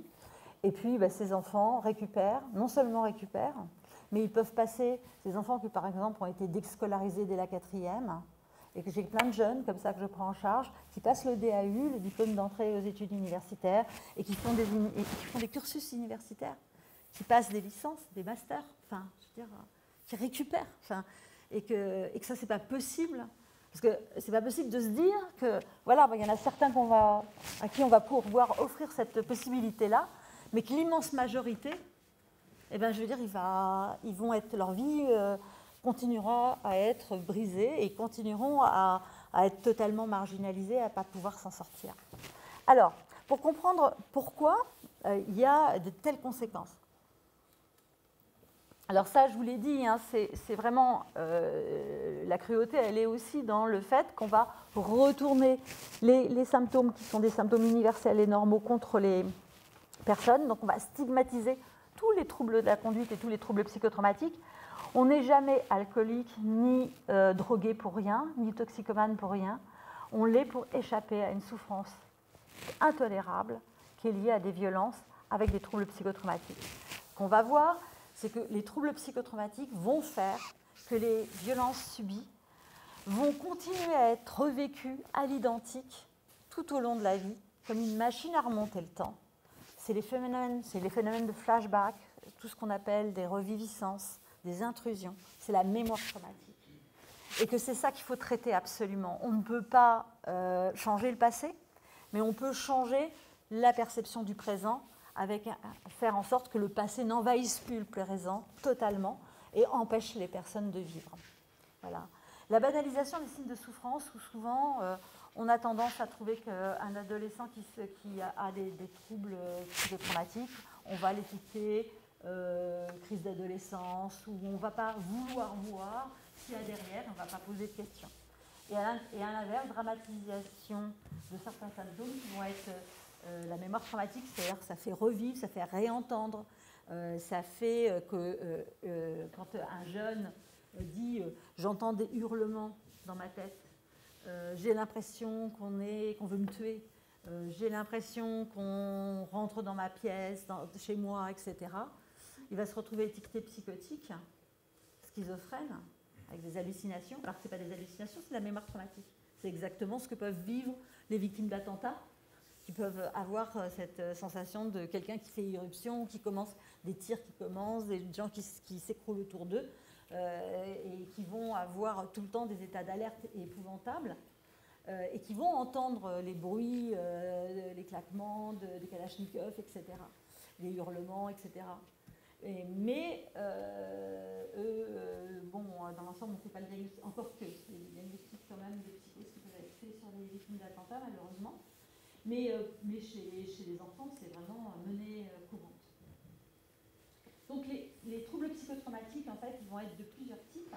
Et puis, ces enfants récupèrent, non seulement récupèrent, mais ils peuvent passer, ces enfants qui, par exemple, ont été déscolarisés dès la 4e, et que j'ai plein de jeunes comme ça que je prends en charge, qui passent le DAU, le diplôme d'entrée aux études universitaires, et qui font des cursus universitaires, qui passent des licences, des masters, enfin, je veux dire, qui récupèrent, enfin, et que ça, c'est pas possible. Parce que ce n'est pas possible de se dire que, voilà, il y en a certains à qui on va pouvoir offrir cette possibilité-là, mais que l'immense majorité, eh ben, je veux dire, leur vie continuera à être brisée et continueront à être totalement marginalisées, à ne pas pouvoir s'en sortir. Alors, pour comprendre pourquoi il y a de telles conséquences. Alors ça, je vous l'ai dit, hein, c'est vraiment la cruauté, elle est aussi dans le fait qu'on va retourner les symptômes qui sont des symptômes universels et normaux contre les personnes. Donc on va stigmatiser tous les troubles de la conduite et tous les troubles psychotraumatiques. On n'est jamais alcoolique, ni drogué pour rien, ni toxicomane pour rien. On l'est pour échapper à une souffrance intolérable qui est liée à des violences avec des troubles psychotraumatiques. Ce qu'on va voir, c'est que les troubles psychotraumatiques vont faire que les violences subies vont continuer à être revécues à l'identique tout au long de la vie, comme une machine à remonter le temps. C'est les phénomènes de flashback, tout ce qu'on appelle des reviviscences, des intrusions, c'est la mémoire traumatique. Et que c'est ça qu'il faut traiter absolument. On ne peut pas changer le passé, mais on peut changer la perception du présent, avec faire en sorte que le passé n'envahisse plus le présent totalement et empêche les personnes de vivre. Voilà. La banalisation des signes de souffrance, où souvent on a tendance à trouver qu'un adolescent qui a des troubles psychotraumatiques, on va l'étiqueter crise d'adolescence, où on ne va pas vouloir voir ce qu'il y a derrière, on ne va pas poser de questions. Et à l'inverse, dramatisation de certains symptômes qui vont être la mémoire traumatique, c'est-à-dire que ça fait revivre, ça fait réentendre, ça fait que quand un jeune dit j'entends des hurlements dans ma tête, j'ai l'impression qu'on veut me tuer, j'ai l'impression qu'on rentre dans ma pièce, chez moi, etc. Il va se retrouver étiqueté psychotique, schizophrène, avec des hallucinations, alors que ce n'est pas des hallucinations, c'est la mémoire traumatique. C'est exactement ce que peuvent vivre les victimes d'attentats, qui peuvent avoir cette sensation de quelqu'un qui fait irruption, qui commence, des tirs qui commencent, des gens qui s'écroulent autour d'eux, et qui vont avoir tout le temps des états d'alerte épouvantables, et qui vont entendre les bruits, les claquements des kalachnikovs, etc., les hurlements, etc. Mais eux, bon, dans l'ensemble, on ne fait pas le diagnostic, encore que les diagnostics quand même de psychose qui peuvent être faits sur les victimes d'attentats, malheureusement. Mais chez les enfants, c'est vraiment menée courante. Donc les troubles psychotraumatiques, en fait, ils vont être de plusieurs types.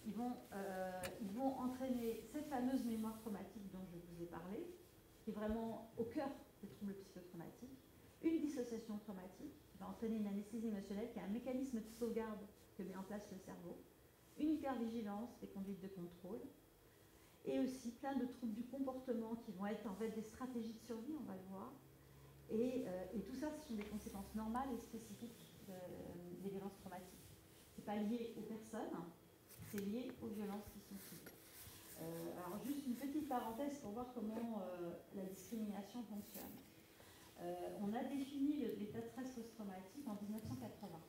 Ils vont entraîner cette fameuse mémoire traumatique dont je vous ai parlé, qui est vraiment au cœur des troubles psychotraumatiques, une dissociation traumatique, qui va entraîner une anesthésie émotionnelle, qui est un mécanisme de sauvegarde que met en place le cerveau, une hypervigilance, des conduites de contrôle, et aussi plein de troubles du comportement qui vont être en fait des stratégies de survie, on va le voir. Et tout ça, ce sont des conséquences normales et spécifiques des violences traumatiques. Ce n'est pas lié aux personnes, c'est lié aux violences qui sont subies. Alors juste une petite parenthèse pour voir comment la discrimination fonctionne. On a défini l'état de stress post-traumatique en 1980.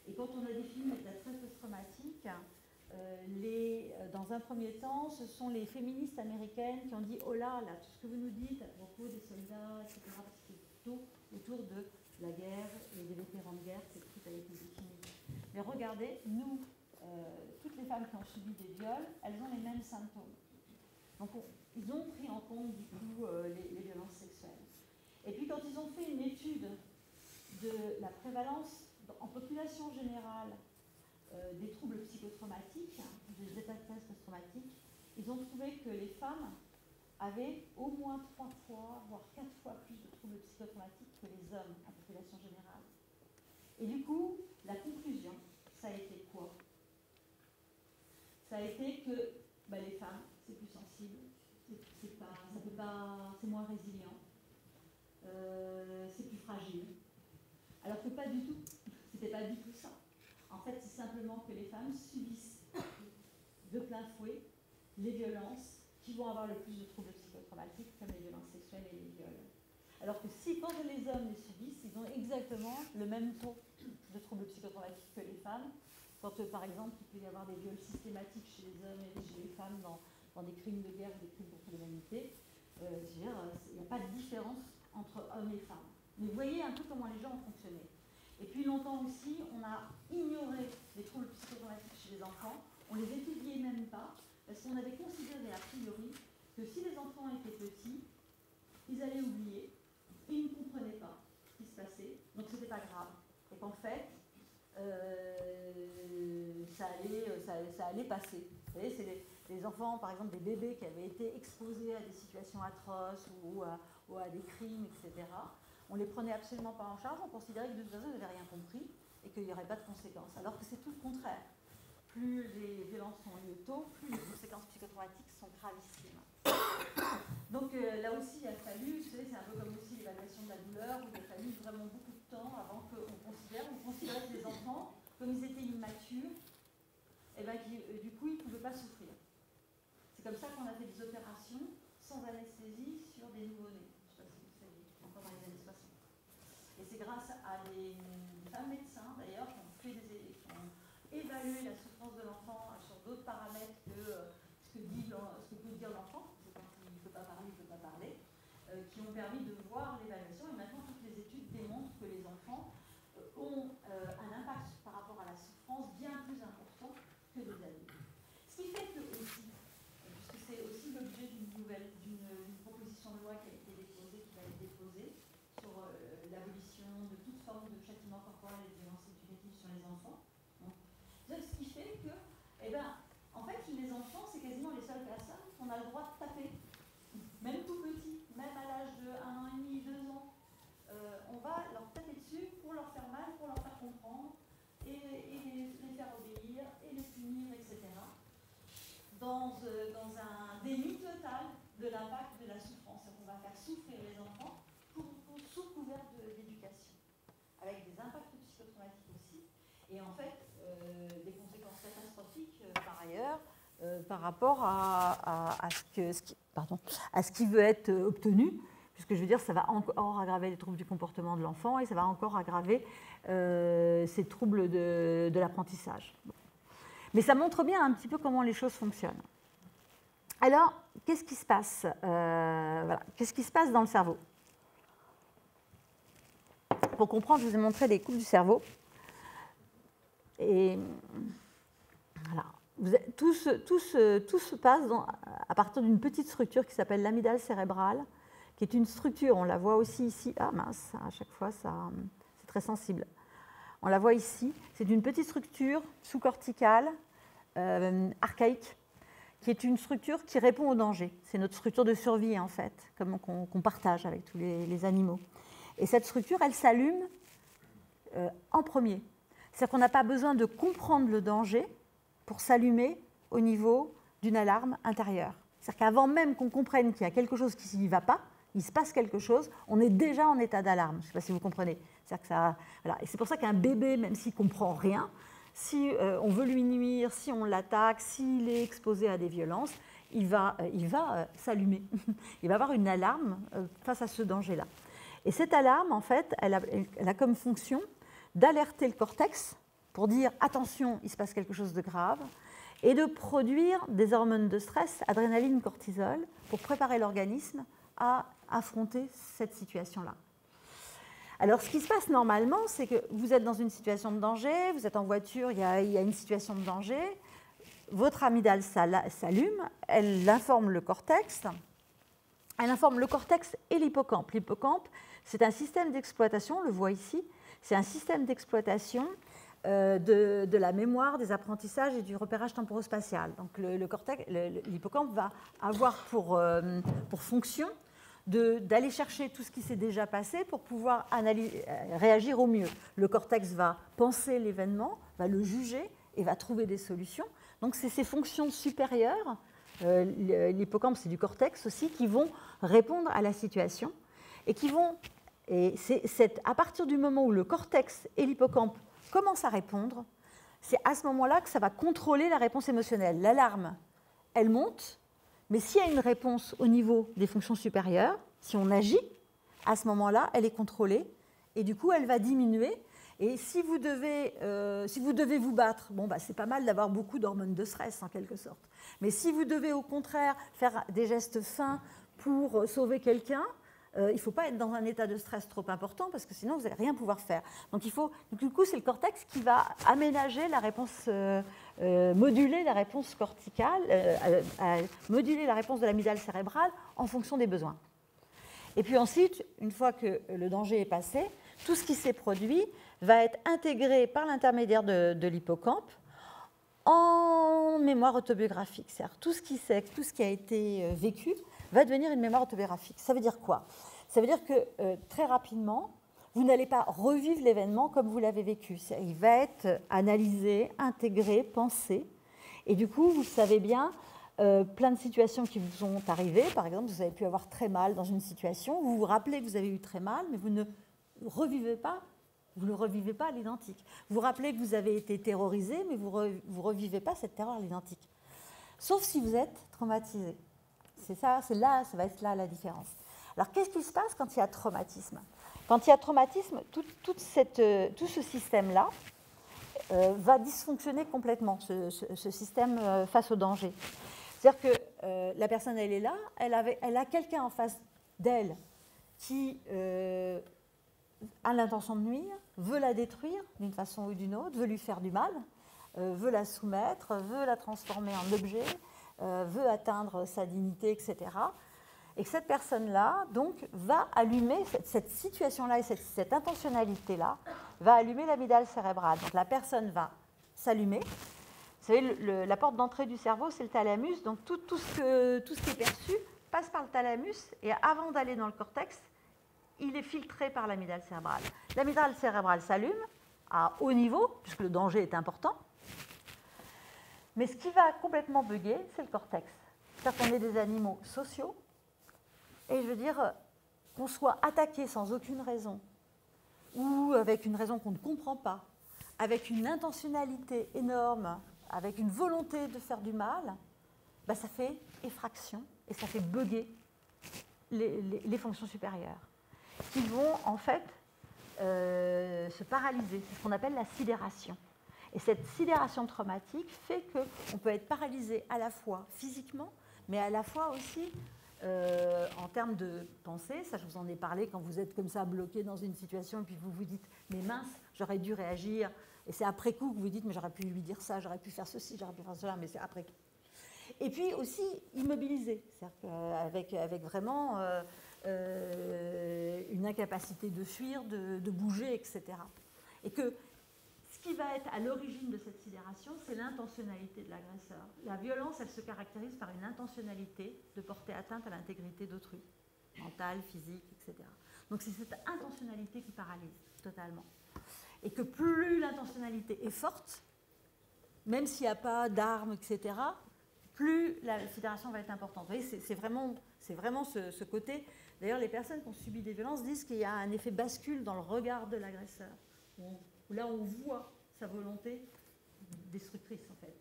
Et quand on a défini l'état de stress post-traumatique, dans un premier temps, ce sont les féministes américaines qui ont dit « Oh là, là, tout ce que vous nous dites à propos des soldats, etc. », parce que c'est plutôt autour de la guerre et des vétérans de guerre que tout a été défini. Mais regardez, nous, toutes les femmes qui ont subi des viols, elles ont les mêmes symptômes. Donc ils ont pris en compte du coup les violences sexuelles. Et puis quand ils ont fait une étude de la prévalence en population générale des troubles psychotraumatiques, des états de stress post-traumatiques, ils ont trouvé que les femmes avaient au moins 3 fois, voire 4 fois plus de troubles psychotraumatiques que les hommes en population générale. Et du coup, la conclusion, ça a été quoi? Ça a été que les femmes, c'est plus sensible, c'est moins résilient, c'est plus fragile. Alors que pas du tout, c'était pas du tout ça. En fait, c'est simplement que les femmes subissent de plein fouet les violences qui vont avoir le plus de troubles psychotraumatiques, comme les violences sexuelles et les viols. Alors que quand les hommes les subissent, ils ont exactement le même taux de troubles psychotraumatiques que les femmes. Quand, par exemple, il peut y avoir des viols systématiques chez les hommes et chez les femmes dans des crimes de guerre, des crimes contre l'humanité, il n'y a pas de différence entre hommes et femmes. Mais vous voyez un peu comment les gens ont fonctionné. Et puis longtemps aussi, on a ignoré les troubles psychotraumatiques chez les enfants, on ne les étudiait même pas, parce qu'on avait considéré a priori que si les enfants étaient petits, ils allaient oublier, ils ne comprenaient pas ce qui se passait, donc ce n'était pas grave. Et qu'en fait, ça allait passer. Vous voyez, c'est les enfants, par exemple des bébés qui avaient été exposés à des situations atroces ou à des crimes, etc. On ne les prenait absolument pas en charge, on considérait que de toute façon, ils n'avaient rien compris et qu'il n'y aurait pas de conséquences. Alors que c'est tout le contraire. Plus les violences sont liées tôt, plus les conséquences psychotraumatiques sont gravissimes. Donc là aussi, il a fallu, vous savez, c'est un peu comme aussi l'évaluation de la douleur, où il a fallu vraiment beaucoup de temps avant qu'on considérait que les enfants, comme ils étaient immatures, et du coup, ils ne pouvaient pas souffrir. C'est comme ça qu'on a fait des opérations sans anesthésie sur des nouveau-nés. Je ne sais pas si vous savez, encore dans les années 60. Et c'est grâce à des femmes médecins, d'ailleurs, qui ont évalué la souffrance de l'enfant sur d'autres paramètres que ce que peut dire l'enfant, parce que quand il ne peut pas parler, il ne peut pas parler, qui ont permis de voir l'évaluation. Et maintenant, toutes les études démontrent que les enfants ont un impact par rapport à la souffrance bien plus important que les adultes. Ce qui fait que aussi, puisque c'est aussi l'objet d'une proposition de loi qui va être déposée sur l'abolition de toute forme de châtiment corporel et de violence éducative sur les enfants. Donc, ce qui fait que, eh ben, en fait, les enfants, c'est quasiment les seules personnes qu'on a le droit de taper. Même tout petit, même à l'âge de 1 an et demi, 2 ans, on va leur taper dessus pour leur faire mal, pour leur faire comprendre, et les faire obéir, et les punir, etc. Dans un déni total de l'impact de la souffrance. On va faire souffrir les enfants sous couvert d'éducation, avec des impacts psychotraumatiques aussi, et en fait des conséquences catastrophiques par ailleurs par rapport à ce qui veut être obtenu, puisque je veux dire ça va encore aggraver les troubles du comportement de l'enfant et ça va encore aggraver ces troubles de l'apprentissage. Mais ça montre bien un petit peu comment les choses fonctionnent. Alors, qu'est-ce qui se passe voilà. Qu'est-ce qui se passe dans le cerveau? Pour comprendre, je vous ai montré des coupes du cerveau. Et voilà. Tout se passe à partir d'une petite structure qui s'appelle l'amygdale cérébrale, qui est une structure, on la voit aussi ici. Ah mince, à chaque fois, c'est très sensible. On la voit ici. C'est une petite structure sous-corticale, archaïque, qui est une structure qui répond au danger. C'est notre structure de survie, en fait, qu'on partage avec tous les animaux. Et cette structure, elle s'allume en premier. C'est-à-dire qu'on n'a pas besoin de comprendre le danger pour s'allumer au niveau d'une alarme intérieure. C'est-à-dire qu'avant même qu'on comprenne qu'il y a quelque chose qui n'y va pas, il se passe quelque chose, on est déjà en état d'alarme. Je ne sais pas si vous comprenez. C'est-à-dire que voilà. Et c'est pour ça qu'un bébé, même s'il ne comprend rien, si on veut lui nuire, si on l'attaque, s'il est exposé à des violences, il va s'allumer. Il va avoir une alarme face à ce danger-là. Et cette alarme, en fait, elle a comme fonction d'alerter le cortex pour dire « attention, il se passe quelque chose de grave » et de produire des hormones de stress, adrénaline, cortisol, pour préparer l'organisme à affronter cette situation-là. Alors, ce qui se passe normalement, c'est que vous êtes dans une situation de danger, vous êtes en voiture, il y a une situation de danger, votre amygdale s'allume, elle informe le cortex, et l'hippocampe. L'hippocampe, c'est un système d'exploitation, on le voit ici, c'est un système d'exploitation de la mémoire, des apprentissages et du repérage temporospatial. Donc l'hippocampe va avoir pour fonction d'aller chercher tout ce qui s'est déjà passé pour pouvoir réagir au mieux. Le cortex va penser l'événement, va le juger et va trouver des solutions. Donc c'est ces fonctions supérieures, l'hippocampe c'est du cortex aussi, qui vont répondre à la situation et c'est à partir du moment où le cortex et l'hippocampe commencent à répondre, c'est à ce moment-là que ça va contrôler la réponse émotionnelle. L'alarme, elle monte, mais s'il y a une réponse au niveau des fonctions supérieures, si on agit, à ce moment-là, elle est contrôlée et du coup, elle va diminuer. Et si vous devez vous battre, bon, c'est pas mal d'avoir beaucoup d'hormones de stress en quelque sorte. Mais si vous devez au contraire faire des gestes fins pour sauver quelqu'un, il ne faut pas être dans un état de stress trop important parce que sinon vous n'allez rien pouvoir faire. Donc du coup, c'est le cortex qui va aménager la réponse, moduler la réponse corticale, moduler la réponse de l'amygdale cérébrale en fonction des besoins. Et puis ensuite, une fois que le danger est passé, tout ce qui s'est produit va être intégré par l'intermédiaire de l'hippocampe en mémoire autobiographique. C'est-à-dire tout ce qui a été vécu va devenir une mémoire autobiographique. Ça veut dire quoi? Ça veut dire que très rapidement, vous n'allez pas revivre l'événement comme vous l'avez vécu. Il va être analysé, intégré, pensé. Et du coup, vous savez bien, plein de situations qui vous sont arrivées. Par exemple, vous avez pu avoir très mal dans une situation. Vous vous rappelez que vous avez eu très mal, mais vous ne revivez pas. Vous ne le revivez pas à l'identique. Vous vous rappelez que vous avez été terrorisé, mais vous ne revivez pas cette terreur à l'identique. Sauf si vous êtes traumatisé. Ça va être là la différence. Alors, qu'est-ce qui se passe quand il y a traumatisme? Quand il y a traumatisme, tout ce système-là va dysfonctionner complètement, ce système face au danger. C'est-à-dire que la personne, elle est là, elle a quelqu'un en face d'elle qui a l'intention de nuire, veut la détruire d'une façon ou d'une autre, veut lui faire du mal, veut la soumettre, veut la transformer en objet, veut atteindre sa dignité, etc. Et que cette personne-là, donc, va allumer, cette situation-là et cette intentionnalité-là, va allumer l'amygdale cérébrale. Donc la personne va s'allumer. Vous savez, la porte d'entrée du cerveau, c'est le thalamus. Donc tout ce qui est perçu passe par le thalamus et avant d'aller dans le cortex, il est filtré par l'amygdale cérébrale. L'amygdale cérébrale s'allume à haut niveau, puisque le danger est important. Mais ce qui va complètement bugger, c'est le cortex. C'est-à-dire qu'on est des animaux sociaux. Et je veux dire, qu'on soit attaqué sans aucune raison, ou avec une raison qu'on ne comprend pas, avec une intentionnalité énorme, avec une volonté de faire du mal, bah ça fait effraction et ça fait bugger les fonctions supérieures, qui vont en fait se paralyser. C'est ce qu'on appelle la sidération. Et cette sidération traumatique fait qu'on peut être paralysé à la fois physiquement, mais à la fois aussi en termes de pensée. Ça, je vous en ai parlé quand vous êtes comme ça bloqué dans une situation et puis vous vous dites « mais mince, j'aurais dû réagir ». Et c'est après coup que vous dites « mais j'aurais pu lui dire ça, j'aurais pu faire ceci, j'aurais pu faire cela », mais c'est après coup. Et puis aussi immobilisé, c'est-à-dire avec vraiment une incapacité de fuir, de bouger, etc. Et que ce qui va être à l'origine de cette sidération, c'est l'intentionnalité de l'agresseur. La violence, elle se caractérise par une intentionnalité de porter atteinte à l'intégrité d'autrui, mentale, physique, etc. Donc c'est cette intentionnalité qui paralyse totalement. Et que plus l'intentionnalité est forte, même s'il n'y a pas d'armes, etc., plus la sidération va être importante. Vous voyez, c'est vraiment ce côté. D'ailleurs, les personnes qui ont subi des violences disent qu'il y a un effet bascule dans le regard de l'agresseur. Là, on voit sa volonté destructrice, en fait.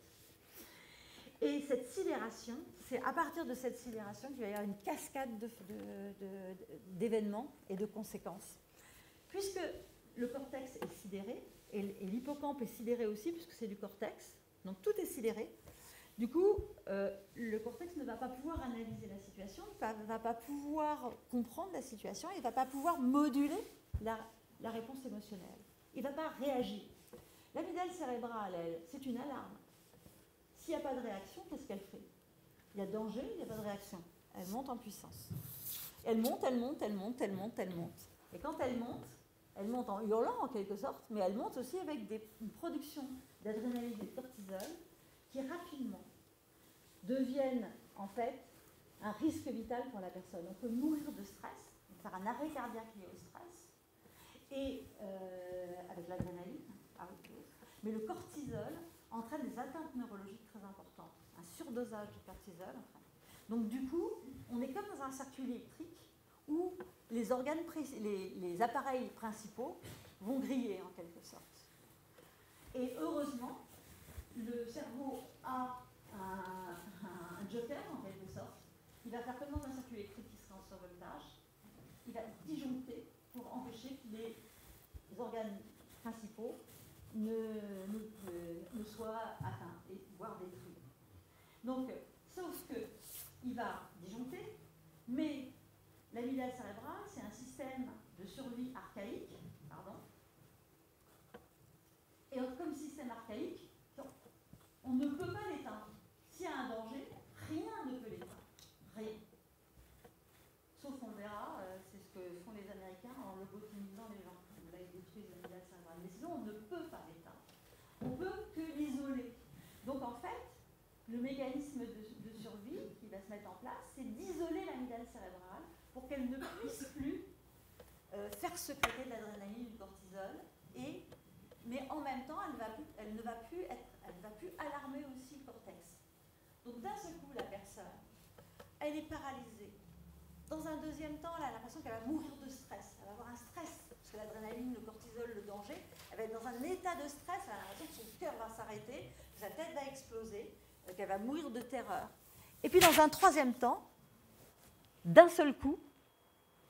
Et cette sidération, c'est à partir de cette sidération qu'il va y avoir une cascade d'événements et de conséquences. Puisque le cortex est sidéré, et l'hippocampe est sidéré aussi, puisque c'est du cortex, donc tout est sidéré. Du coup, le cortex ne va pas pouvoir analyser la situation, ne va pas pouvoir comprendre la situation, il ne va pas pouvoir moduler la réponse émotionnelle. Il ne va pas réagir. L'amygdale cérébrale, elle, c'est une alarme. S'il n'y a pas de réaction, qu'est-ce qu'elle fait? Il y a danger, il n'y a pas de réaction. Elle monte en puissance. Elle monte, elle monte, elle monte, elle monte, elle monte. Et quand elle monte en hurlant en quelque sorte, mais elle monte aussi avec une production d'adrénaline et de cortisol qui rapidement deviennent en fait un risque vital pour la personne. On peut mourir de stress, faire un arrêt cardiaque lié au stress, et avec l'adrénaline, mais le cortisol entraîne des atteintes neurologiques très importantes, un surdosage de cortisol. Donc du coup, on est comme dans un circuit électrique où les appareils principaux vont griller en quelque sorte. Et heureusement, le cerveau a un joker en quelque sorte. Il va faire comme dans un circuit électrique qui sera en survoltage. Il va disjoncter pour empêcher que les organes principaux ne soient atteints, voire détruits. Donc, sauf qu'il va disjoncter, mais l'amygdale cérébrale, c'est un système de survie archaïque, et comme système archaïque, on ne peut pas l'éteindre. S'il y a un danger, rien ne peut l'éteindre. Rien. Sauf qu'on le verra, c'est ce que font les Américains en lobotomisant les gens. Là, ils détruisent l'amygdale cérébrale. Mais sinon, on ne peut pas l'éteindre. On ne peut que l'isoler. Donc, en fait, le mécanisme de survie qui va se mettre en place, c'est d'isoler l'amygdale cérébrale pour qu'elle ne puisse plus faire sécréter de l'adrénaline et du cortisol. Mais en même temps, elle ne va plus alarmer aussi le cortex. Donc d'un seul coup, la personne, elle est paralysée. Dans un deuxième temps, elle a l'impression qu'elle va mourir de stress. Elle va avoir un stress, parce que l'adrénaline, le cortisol, le danger, elle va être dans un état de stress, elle a l'impression que son cœur va s'arrêter, que sa tête va exploser, qu'elle va mourir de terreur. Et puis dans un troisième temps, d'un seul coup,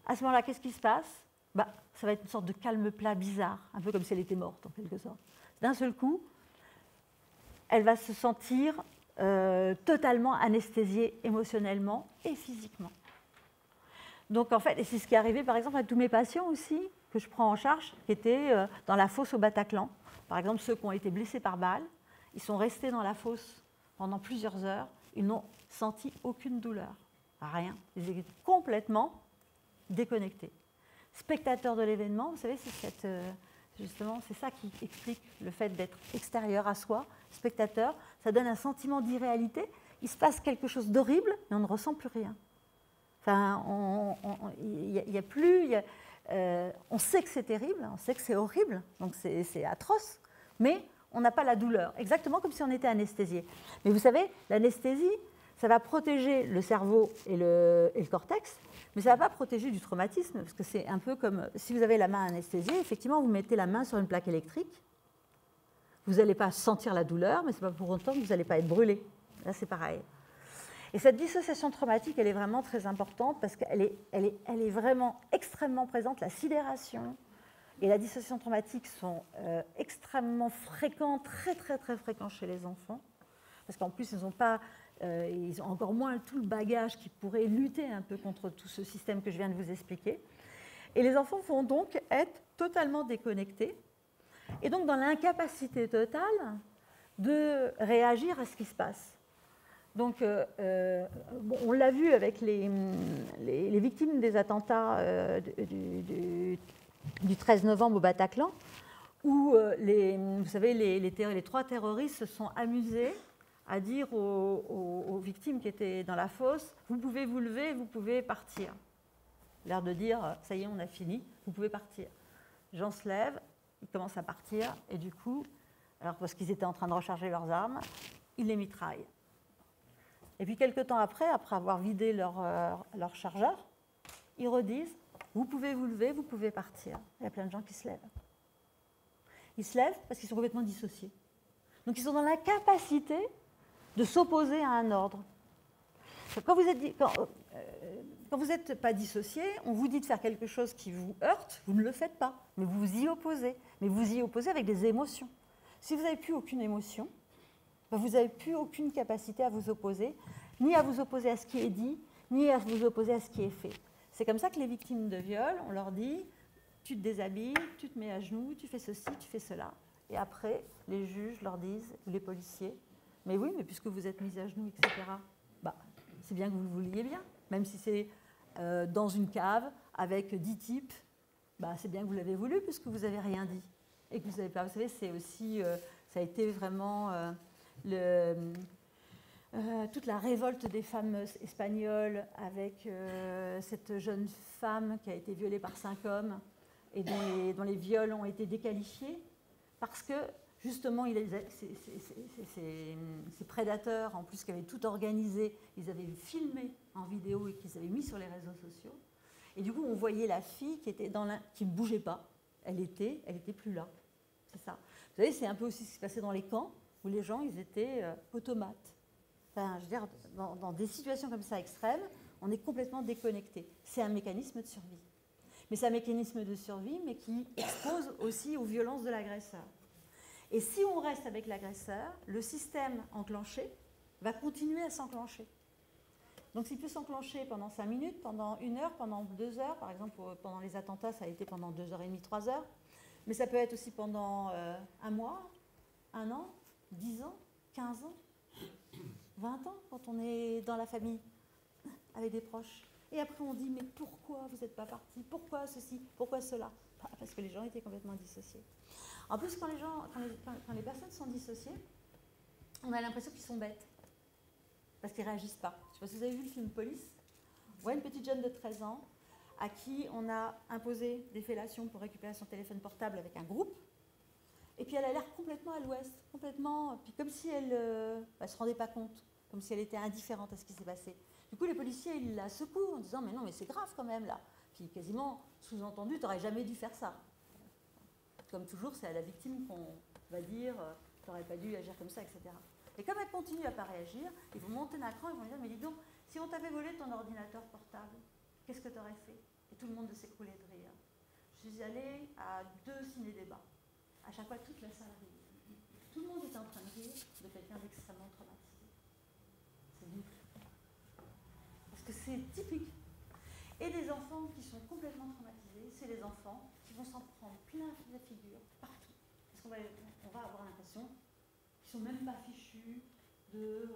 à ce moment-là, qu'est-ce qui se passe? Ça va être une sorte de calme plat bizarre, un peu comme si elle était morte en quelque sorte. D'un seul coup, elle va se sentir totalement anesthésiée émotionnellement et physiquement. Donc en fait, et c'est ce qui est arrivé par exemple à tous mes patients aussi, que je prends en charge, qui étaient dans la fosse au Bataclan. Par exemple, ceux qui ont été blessés par balle, ils sont restés dans la fosse pendant plusieurs heures, ils n'ont senti aucune douleur. Rien. Ils étaient complètement déconnectés. Spectateurs de l'événement, vous savez, justement, c'est ça qui explique le fait d'être extérieur à soi, spectateur, ça donne un sentiment d'irréalité. Il se passe quelque chose d'horrible, mais on ne ressent plus rien. Enfin, y a plus, on sait que c'est terrible, on sait que c'est horrible, donc c'est atroce, mais on n'a pas la douleur, exactement comme si on était anesthésié. Mais vous savez, l'anesthésie, ça va protéger le cerveau et le cortex, mais ça ne va pas protéger du traumatisme, parce que c'est un peu comme si vous avez la main anesthésiée, effectivement, vous mettez la main sur une plaque électrique, vous n'allez pas sentir la douleur, mais ce n'est pas pour autant que vous n'allez pas être brûlé. Là, c'est pareil. Et cette dissociation traumatique, elle est vraiment très importante parce qu'elle est vraiment extrêmement présente. La sidération et la dissociation traumatique sont extrêmement fréquents, très très très fréquents chez les enfants, parce qu'en plus ils ont encore moins tout le bagage qui pourrait lutter un peu contre tout ce système que je viens de vous expliquer. Et les enfants vont donc être totalement déconnectés et donc dans l'incapacité totale de réagir à ce qui se passe. Donc, on l'a vu avec les victimes des attentats du 13 novembre au Bataclan, où vous savez, les trois terroristes se sont amusés à dire aux victimes qui étaient dans la fosse « Vous pouvez vous lever, vous pouvez partir ». L'air de dire « Ça y est, on a fini, vous pouvez partir ». Les gens se lèvent, ils commencent à partir, et du coup, alors parce qu'ils étaient en train de recharger leurs armes, ils les mitraillent. Et puis, quelques temps après avoir vidé leur chargeur, ils redisent « Vous pouvez vous lever, vous pouvez partir ». Il y a plein de gens qui se lèvent. Ils se lèvent parce qu'ils sont complètement dissociés. Donc, ils sont dans l'incapacité de s'opposer à un ordre. Quand vous n'êtes pas dissocié, on vous dit de faire quelque chose qui vous heurte, vous ne le faites pas, mais vous vous y opposez. Mais vous y opposez avec des émotions. Si vous n'avez plus aucune émotion, vous n'avez plus aucune capacité à vous opposer, ni à vous opposer à ce qui est dit, ni à vous opposer à ce qui est fait. C'est comme ça que les victimes de viol, on leur dit « tu te déshabilles, tu te mets à genoux, tu fais ceci, tu fais cela ». Et après, les juges leur disent, ou les policiers, « mais oui, mais puisque vous êtes mis à genoux, etc., c'est bien que vous le vouliez bien, même si c'est dans une cave avec 10 types, c'est bien que vous l'avez voulu puisque vous n'avez rien dit. » Et que vous n'avez pas, vous savez, c'est aussi, ça a été vraiment... toute la révolte des femmes espagnoles avec cette jeune femme qui a été violée par 5 hommes et dont les viols ont été déqualifiés parce que justement ces prédateurs, en plus qui avaient tout organisé, ils avaient filmé en vidéo et qu'ils avaient mis sur les réseaux sociaux. Et du coup, on voyait la fille qui ne bougeait pas. Elle était plus là. C'est ça. Vous savez, c'est un peu aussi ce qui se passait dans les camps, où les gens, ils étaient automates. Enfin, je veux dire, dans des situations comme ça extrêmes, on est complètement déconnecté. C'est un mécanisme de survie. Mais c'est un mécanisme de survie, mais qui expose aussi aux violences de l'agresseur. Et si on reste avec l'agresseur, le système enclenché va continuer à s'enclencher. Donc, il peut s'enclencher pendant 5 minutes, pendant 1 heure, pendant 2 heures. Par exemple, pendant les attentats, ça a été pendant 2h30, 3 heures. Mais ça peut être aussi pendant 1 mois, 1 an, 10 ans, 15 ans, 20 ans, quand on est dans la famille, avec des proches. Et après, on dit, mais pourquoi vous n'êtes pas parti? Pourquoi ceci? Pourquoi cela? Parce que les gens étaient complètement dissociés. En plus, quand les personnes sont dissociées, on a l'impression qu'ils sont bêtes. Parce qu'ils ne réagissent pas. Je ne sais pas si vous avez vu le film Police. On voit une petite jeune de 13 ans à qui on a imposé des fellations pour récupérer son téléphone portable avec un groupe. Et puis elle a l'air complètement à l'ouest, complètement, puis comme si elle ne se rendait pas compte, comme si elle était indifférente à ce qui s'est passé. Du coup, les policiers, ils la secouent en disant « mais non, mais c'est grave quand même là ». Puis quasiment sous-entendu, tu n'aurais jamais dû faire ça. Comme toujours, c'est à la victime qu'on va dire « tu n'aurais pas dû agir comme ça, etc. » Et comme elle continue à ne pas réagir, ils vont monter d'un cran, ils vont lui dire « mais dis donc, si on t'avait volé ton ordinateur portable, qu'est-ce que tu aurais fait ?» Et tout le monde s'écroulait de rire. Je suis allée à 2 ciné-débats. À chaque fois, toute la salle riait. Tout le monde était en train de rire de quelqu'un d'extrêmement traumatisé. C'est nul. Parce que c'est typique. Et les enfants qui sont complètement traumatisés, c'est les enfants qui vont s'en prendre plein la figure, partout. Parce qu'on va avoir l'impression qu'ils ne sont même pas fichus de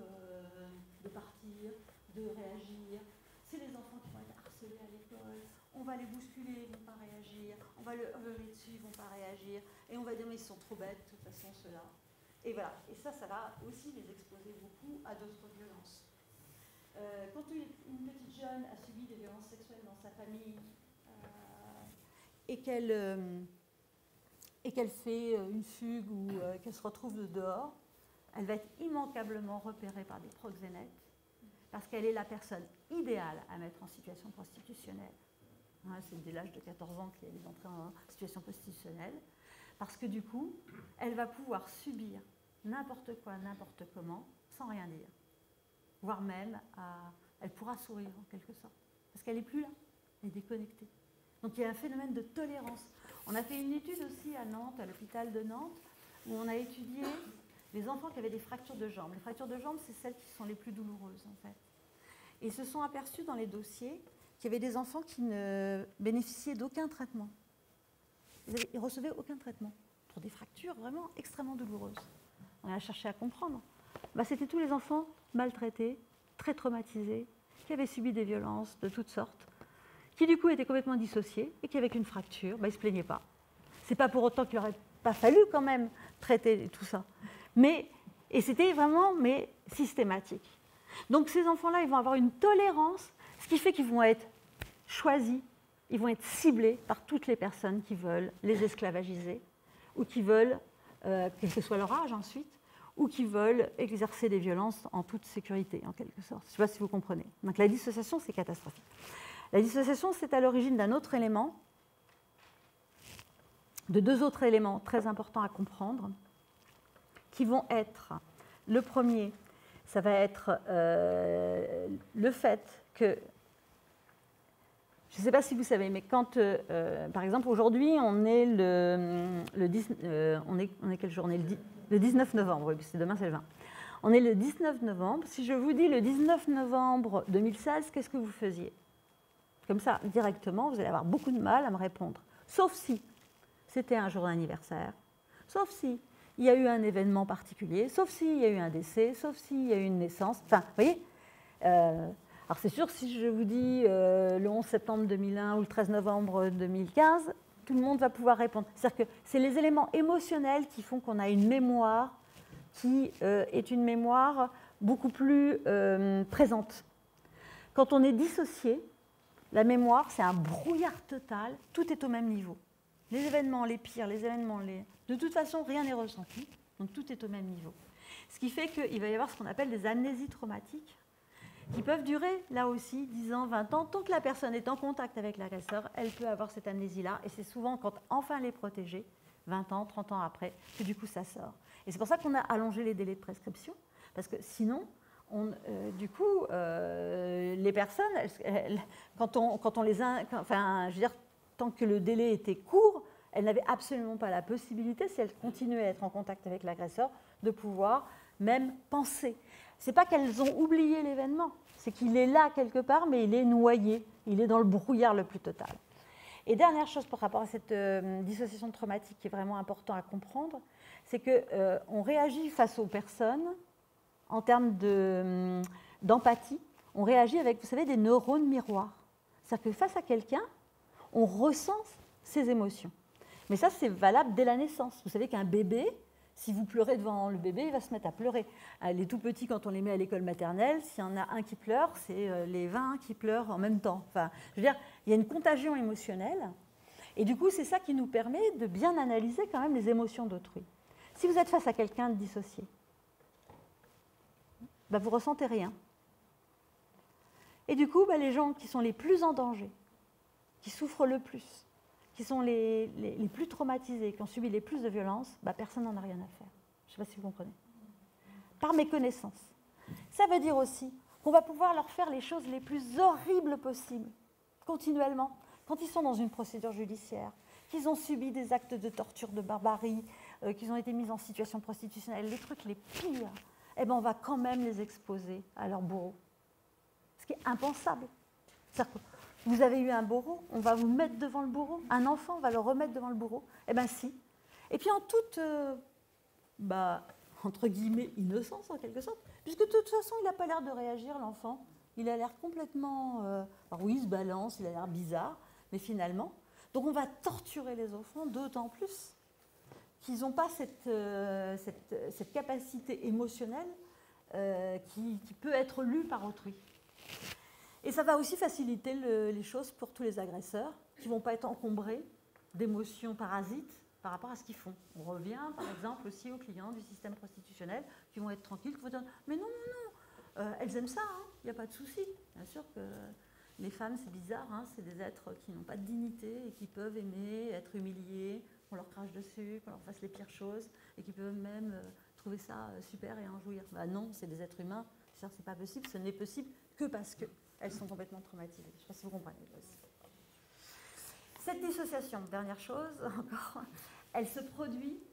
partir, de réagir, harceler à l'école, on va les bousculer, ils ne vont pas réagir, on va leur hurler dessus, ils ne vont pas réagir, et on va dire mais ils sont trop bêtes, de toute façon, ceux-là. Et voilà, et ça va aussi les exposer beaucoup à d'autres violences. Quand une petite jeune a subi des violences sexuelles dans sa famille et qu'elle fait une fugue ou qu'elle se retrouve dehors, elle va être immanquablement repérée par des proxénètes parce qu'elle est la personne idéale à mettre en situation prostitutionnelle. Hein, c'est dès l'âge de 14 ans qu'elle est entrée en situation prostitutionnelle, parce que du coup, elle va pouvoir subir n'importe quoi, n'importe comment, sans rien dire. Voire même, elle pourra sourire en quelque sorte, parce qu'elle n'est plus là, elle est déconnectée. Donc il y a un phénomène de tolérance. On a fait une étude aussi à Nantes, à l'hôpital de Nantes, où on a étudié les enfants qui avaient des fractures de jambes. Les fractures de jambes, c'est celles qui sont les plus douloureuses, en fait. Et ils se sont aperçus dans les dossiers qu'il y avait des enfants qui ne bénéficiaient d'aucun traitement. Ils ne recevaient aucun traitement pour des fractures vraiment extrêmement douloureuses. On a cherché à comprendre. C'était tous les enfants maltraités, très traumatisés, qui avaient subi des violences de toutes sortes, qui du coup étaient complètement dissociés et qui avec une fracture, ils ne se plaignaient pas. Ce n'est pas pour autant qu'il n'aurait pas fallu quand même traiter tout ça. Et c'était vraiment systématique. Donc ces enfants-là, ils vont avoir une tolérance, ce qui fait qu'ils vont être choisis, ils vont être ciblés par toutes les personnes qui veulent les esclavagiser ou qui veulent, quel que soit leur âge ensuite, ou qui veulent exercer des violences en toute sécurité, en quelque sorte. Je ne sais pas si vous comprenez. Donc la dissociation, c'est catastrophique. La dissociation, c'est à l'origine d'un autre élément, de deux autres éléments très importants à comprendre, qui vont être, le premier, ça va être le fait que, je ne sais pas si vous savez, mais quand, par exemple, aujourd'hui, on est on est quelle journée ? Le 19 novembre, oui, puisque demain c'est le 20. On est le 19 novembre. Si je vous dis le 19 novembre 2016, qu'est-ce que vous faisiez ? Comme ça, directement, vous allez avoir beaucoup de mal à me répondre. Sauf si c'était un jour d'anniversaire, sauf si il y a eu un événement particulier, sauf s'il y a eu un décès, sauf s'il y a eu une naissance. Enfin, vous voyez, alors c'est sûr, si je vous dis le 11 septembre 2001 ou le 13 novembre 2015, tout le monde va pouvoir répondre. C'est-à-dire que c'est les éléments émotionnels qui font qu'on a une mémoire qui est une mémoire beaucoup plus présente. Quand on est dissocié, la mémoire, c'est un brouillard total, tout est au même niveau. Les événements, les pires, les événements, de toute façon, rien n'est ressenti, donc tout est au même niveau. Ce qui fait qu'il va y avoir ce qu'on appelle des amnésies traumatiques, qui peuvent durer, là aussi, 10 ans, 20 ans. Tant que la personne est en contact avec l'agresseur, elle peut avoir cette amnésie-là. Et c'est souvent quand enfin elle est protégée, 20 ans, 30 ans après, que du coup ça sort. Et c'est pour ça qu'on a allongé les délais de prescription, parce que sinon, les personnes, quand on les enfin, je veux dire, tant que le délai était court, elles n'avaient absolument pas la possibilité, si elles continuaient à être en contact avec l'agresseur, de pouvoir même penser. Ce n'est pas qu'elles ont oublié l'événement, c'est qu'il est là quelque part, mais il est noyé, il est dans le brouillard le plus total. Et dernière chose par rapport à cette dissociation traumatique qui est vraiment important à comprendre, c'est qu'on réagit face aux personnes en termes d'empathie, on réagit avec, vous savez, des neurones miroirs. C'est-à-dire que face à quelqu'un, on ressent ses émotions. Mais ça, c'est valable dès la naissance. Vous savez qu'un bébé, si vous pleurez devant le bébé, il va se mettre à pleurer. Les tout petits, quand on les met à l'école maternelle, s'il y en a un qui pleure, c'est les 20 qui pleurent en même temps. Enfin, je veux dire, il y a une contagion émotionnelle. Et du coup, c'est ça qui nous permet de bien analyser quand même les émotions d'autrui. Si vous êtes face à quelqu'un de dissocié, vous ne ressentez rien. Et du coup, les gens qui sont les plus en danger, qui souffrent le plus, qui sont les plus traumatisés, qui ont subi les plus de violences, personne n'en a rien à faire. Je ne sais pas si vous comprenez. Par méconnaissance. Ça veut dire aussi qu'on va pouvoir leur faire les choses les plus horribles possibles, continuellement, quand ils sont dans une procédure judiciaire, qu'ils ont subi des actes de torture, de barbarie, qu'ils ont été mis en situation prostitutionnelle, les trucs les pires, on va quand même les exposer à leur bourreau. Ce qui est impensable. C'est-à-dire que vous avez eu un bourreau, on va vous mettre devant le bourreau. Un enfant, on va le remettre devant le bourreau. Si. Et puis en toute, entre guillemets, innocence en quelque sorte, puisque de toute façon, il n'a pas l'air de réagir, l'enfant. Il a l'air complètement... alors oui, il se balance, il a l'air bizarre, mais finalement... Donc on va torturer les enfants d'autant plus qu'ils n'ont pas cette capacité émotionnelle qui peut être lue par autrui. Et ça va aussi faciliter les choses pour tous les agresseurs qui ne vont pas être encombrés d'émotions parasites par rapport à ce qu'ils font. On revient par exemple aussi aux clients du système prostitutionnel qui vont être tranquilles, qui vont dire « mais non, non, non, elles aiment ça, il n'y a pas de souci ». Bien sûr que les femmes, c'est bizarre, c'est des êtres qui n'ont pas de dignité et qui peuvent aimer être humiliés, qu'on leur crache dessus, qu'on leur fasse les pires choses et qui peuvent même trouver ça super et en jouir. Bah non, c'est des êtres humains, c'est pas possible, ce n'est possible que parce qu'elles sont complètement traumatisées. Je ne sais pas si vous comprenez aussi. Cette dissociation, dernière chose encore, elle se produit,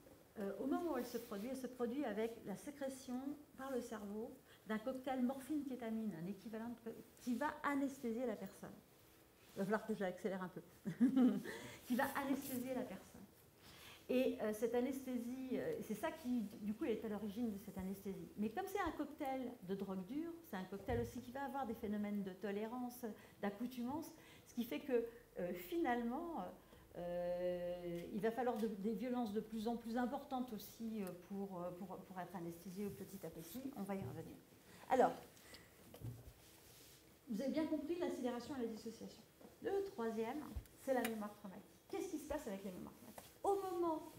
au moment où elle se produit avec la sécrétion par le cerveau d'un cocktail morphine-kétamine, un équivalent qui va anesthésier la personne. Il va falloir que j'accélère un peu. Qui va anesthésier la personne. Et cette anesthésie, c'est ça qui, du coup, est à l'origine de cette anesthésie. Mais comme c'est un cocktail de drogue dure, c'est un cocktail aussi qui va avoir des phénomènes de tolérance, d'accoutumance, ce qui fait que finalement, il va falloir des violences de plus en plus importantes aussi pour être anesthésié petit à petit. On va y revenir. Alors, vous avez bien compris l'accélération et la dissociation. Le troisième, c'est la mémoire traumatique. Qu'est-ce qui se passe avec les mémoires traumatiques? Au moment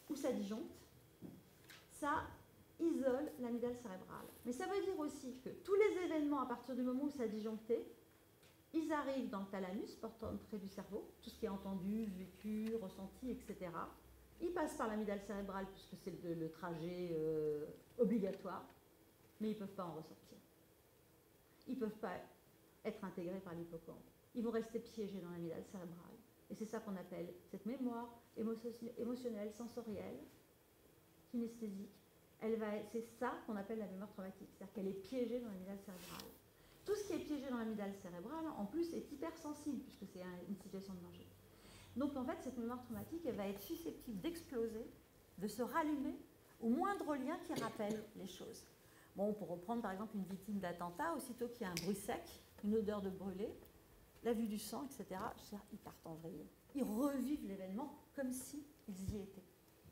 où ça disjoncte, ça isole l'amygdale cérébrale. Mais ça veut dire aussi que tous les événements, à partir du moment où ça a disjoncté, ils arrivent dans le thalamus, porte d'entrée du cerveau, tout ce qui est entendu, vécu, ressenti, etc. Ils passent par l'amygdale cérébrale, puisque c'est le trajet obligatoire, mais ils ne peuvent pas en ressortir. Ils ne peuvent pas être intégrés par l'hippocampe. Ils vont rester piégés dans l'amygdale cérébrale. Et c'est ça qu'on appelle cette mémoire émotionnelle, sensorielle, kinesthésique. C'est ça qu'on appelle la mémoire traumatique, c'est-à-dire qu'elle est piégée dans l'amygdale cérébrale. Tout ce qui est piégé dans l'amygdale cérébrale, en plus, est hypersensible, puisque c'est une situation de danger. Donc, en fait, cette mémoire traumatique, elle va être susceptible d'exploser, de se rallumer au moindre lien qui rappelle les choses. Bon, pour reprendre, par exemple, une victime d'attentat, aussitôt qu'il y a un bruit sec, une odeur de brûlé, la vue du sang, etc., ils partent en vrille. Ils revivent l'événement comme s'ils y étaient.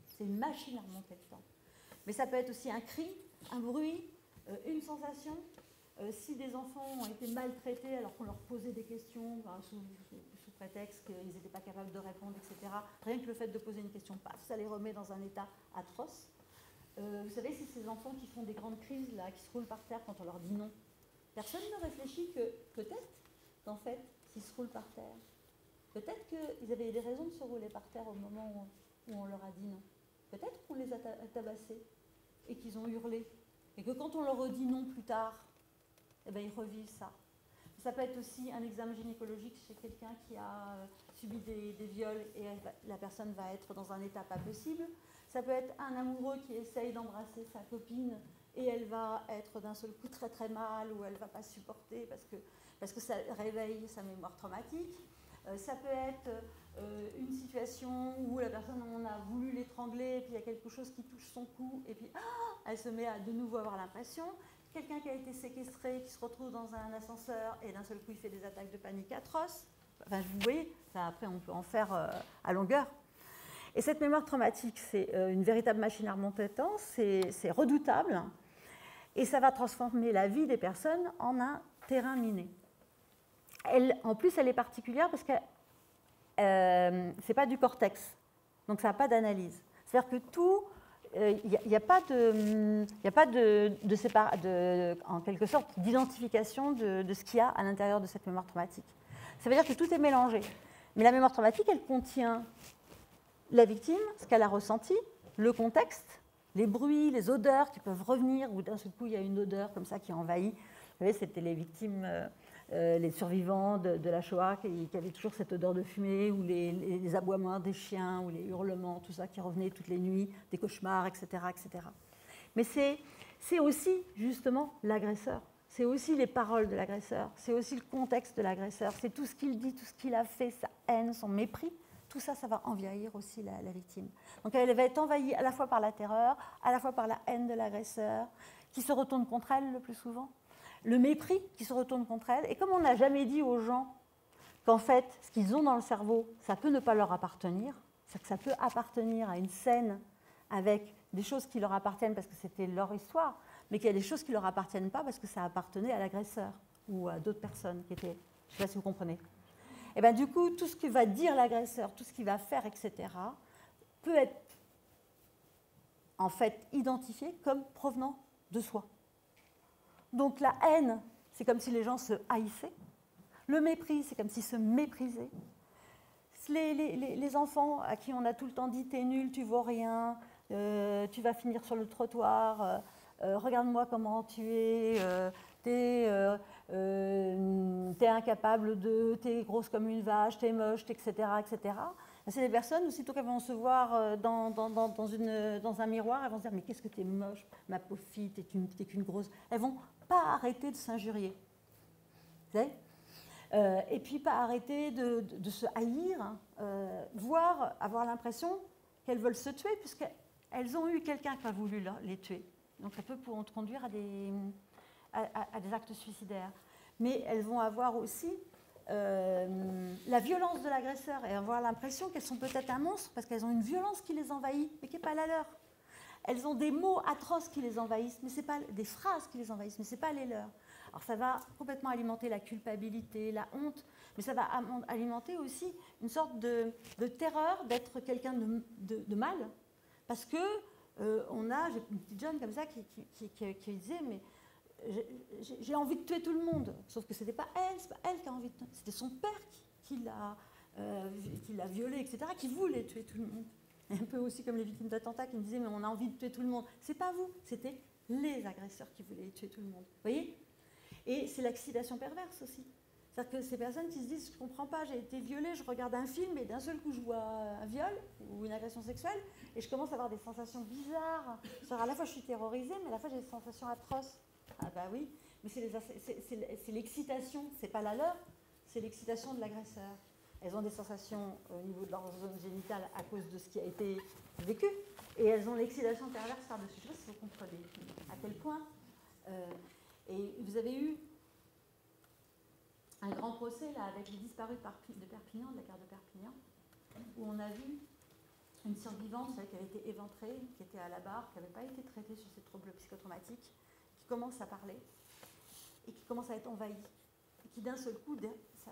C'est une machine à remonter le temps. Mais ça peut être aussi un cri, un bruit, une sensation. Si des enfants ont été maltraités alors qu'on leur posait des questions sous prétexte qu'ils n'étaient pas capables de répondre, etc., rien que le fait de poser une question, paf, ça les remet dans un état atroce. Vous savez, c'est ces enfants qui font des grandes crises, là, qui se roulent par terre quand on leur dit non. Personne ne réfléchit que peut-être qu'en fait, s'ils se roulent par terre, peut-être qu'ils avaient des raisons de se rouler par terre au moment où on leur a dit non. Peut-être qu'on les a tabassés et qu'ils ont hurlé. Et que quand on leur redit non plus tard, eh bien, ils revivent ça. Ça peut être aussi un examen gynécologique chez quelqu'un qui a subi des viols et la personne va être dans un état pas possible. Ça peut être un amoureux qui essaye d'embrasser sa copine et elle va être d'un seul coup très très mal ou elle ne va pas supporter parce que ça réveille sa mémoire traumatique. Ça peut être une situation où la personne, on a voulu l'étrangler et puis il y a quelque chose qui touche son cou et puis elle se met à de nouveau avoir l'impression. Quelqu'un qui a été séquestré, qui se retrouve dans un ascenseur et d'un seul coup il fait des attaques de panique atroces. Enfin, vous voyez, ça, après on peut en faire à longueur. Et cette mémoire traumatique, c'est une véritable machine à remonter le temps, c'est redoutable et ça va transformer la vie des personnes en un terrain miné. En plus, elle est particulière parce que ce n'est pas du cortex, donc ça n'a pas d'analyse. C'est-à-dire que tout, il n'y a pas en quelque sorte d'identification de ce qu'il y a à l'intérieur de cette mémoire traumatique. Ça veut dire que tout est mélangé. Mais la mémoire traumatique, elle contient la victime, ce qu'elle a ressenti, le contexte, les bruits, les odeurs qui peuvent revenir, ou d'un seul coup il y a une odeur comme ça qui envahit. Vous savez, c'était les victimes, les survivants de la Shoah qui avaient toujours cette odeur de fumée, ou les aboiements des chiens, ou les hurlements, tout ça qui revenait toutes les nuits, des cauchemars, etc. etc. Mais c'est aussi justement l'agresseur. C'est aussi les paroles de l'agresseur, c'est aussi le contexte de l'agresseur, c'est tout ce qu'il dit, tout ce qu'il a fait, sa haine, son mépris. Tout ça, ça va envahir aussi la victime. Donc elle va être envahie à la fois par la terreur, à la fois par la haine de l'agresseur, qui se retourne contre elle le plus souvent. le mépris qui se retourne contre elles. Et comme on n'a jamais dit aux gens qu'en fait, ce qu'ils ont dans le cerveau, ça peut ne pas leur appartenir, c'est-à-dire que ça peut appartenir à une scène avec des choses qui leur appartiennent parce que c'était leur histoire, mais qu'il y a des choses qui ne leur appartiennent pas parce que ça appartenait à l'agresseur ou à d'autres personnes qui étaient... Je ne sais pas si vous comprenez. Et bien du coup, tout ce que va dire l'agresseur, tout ce qu'il va faire, etc., peut être en fait identifié comme provenant de soi. Donc la haine, c'est comme si les gens se haïssaient. Le mépris, c'est comme s'ils se méprisaient. Les enfants à qui on a tout le temps dit « t'es nul, tu vaux rien, tu vas finir sur le trottoir, regarde-moi comment tu es, t'es incapable de, t'es grosse comme une vache, t'es moche, etc. etc. » C'est des personnes, aussitôt qu'elles vont se voir dans un miroir, elles vont se dire « mais qu'est-ce que t'es moche, ma pauvre fille, t'es qu'une grosse... » Elles ne vont pas arrêter de s'injurier. Vous savez ? Et puis pas arrêter de se haïr, voire avoir l'impression qu'elles veulent se tuer, puisqu'elles ont eu quelqu'un qui a voulu les tuer. Donc ça peut conduire à des actes suicidaires. Mais elles vont avoir aussi la violence de l'agresseur et avoir l'impression qu'elles sont peut-être un monstre, parce qu'elles ont une violence qui les envahit, mais qui n'est pas la leur. Elles ont des mots atroces qui les envahissent, mais c'est pas des phrases qui les envahissent, mais ce n'est pas les leurs. Alors ça va complètement alimenter la culpabilité, la honte, mais ça va alimenter aussi une sorte de terreur d'être quelqu'un de mal, parce que j'ai une petite jeune comme ça qui disait, mais j'ai envie de tuer tout le monde, sauf que ce n'était pas elle qui a envie de tuer, c'était son père qui l'a violée, etc., qui voulait tuer tout le monde. Et un peu aussi comme les victimes d'attentats qui me disaient, mais on a envie de tuer tout le monde. C'est pas vous, c'était les agresseurs qui voulaient tuer tout le monde. Vous voyez ? Et c'est l'excitation perverse aussi. C'est-à-dire que ces personnes qui se disent, je ne comprends pas, j'ai été violée, je regarde un film et d'un seul coup je vois un viol ou une agression sexuelle et je commence à avoir des sensations bizarres. C'est-à-dire à la fois je suis terrorisée, mais à la fois j'ai des sensations atroces. Ah bah oui, mais c'est l'excitation, c'est pas la leur, c'est l'excitation de l'agresseur. Elles ont des sensations au niveau de leur zone génitale à cause de ce qui a été vécu et elles ont l'excitation perverse par-dessus. Je ne sais pas si vous comprenez à quel point... Et vous avez eu un grand procès là, avec les disparus de Perpignan, de la gare de Perpignan, où on a vu une survivante qui avait été éventrée, qui était à la barre, qui n'avait pas été traitée sur ses troubles psychotraumatiques, qui commence à parler et qui commence à être envahie. Et qui d'un seul coup, ça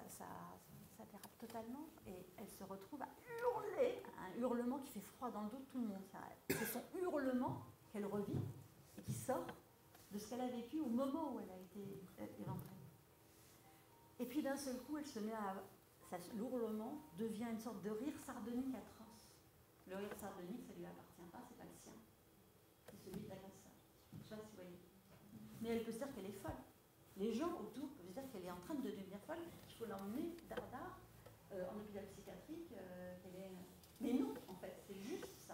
dérape totalement et elle se retrouve à hurler, un hurlement qui fait froid dans le dos de tout le monde. C'est son hurlement qu'elle revit et qui sort de ce qu'elle a vécu au moment où elle a été éventrée. Et puis d'un seul coup, elle se met à... L'hurlement devient une sorte de rire sardonique atroce. Le rire sardonique, ça ne lui appartient pas, c'est pas le sien. C'est celui de l'agresseur. Je ne sais pas si vous voyez. Mais elle peut se dire qu'elle est folle. Les gens autour peuvent se dire qu'elle est en train de devenir folle, qu'il faut l'emmener dardard en hôpital psychiatrique. Mais non, en fait, c'est juste ça.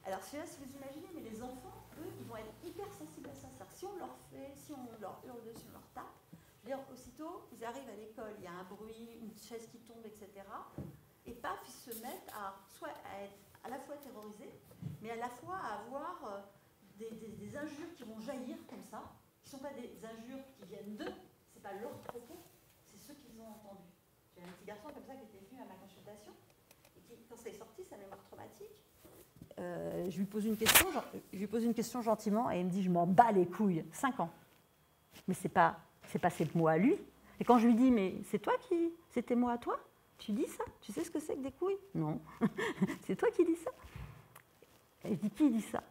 Alors, je ne sais pas si vous imaginez, mais les enfants, eux, ils vont être hyper sensibles à ça. Si on leur hurle dessus, on leur tape, je veux dire, aussitôt, ils arrivent à l'école, il y a un bruit, une chaise qui tombe, etc. Et paf, ils se mettent soit à être à la fois terrorisés, mais à la fois à avoir des injures qui vont jaillir comme ça, qui ne sont pas des injures qui viennent d'eux, ce n'est pas leurs propos, c'est ceux qu'ils ont entendus. J'ai un petit garçon comme ça qui était venu à ma consultation, et qui, quand ça est sorti, sa mémoire traumatique, je lui pose une question gentiment et il me dit « je m'en bats les couilles », 5 ans. Mais c'est pas ses mots à lui. Et quand je lui dis « mais c'est tes mots à toi ? Tu dis ça ? Tu sais ce que c'est que des couilles ? Non. C'est toi qui dis ça ? » Et je dis « qui dit ça ? »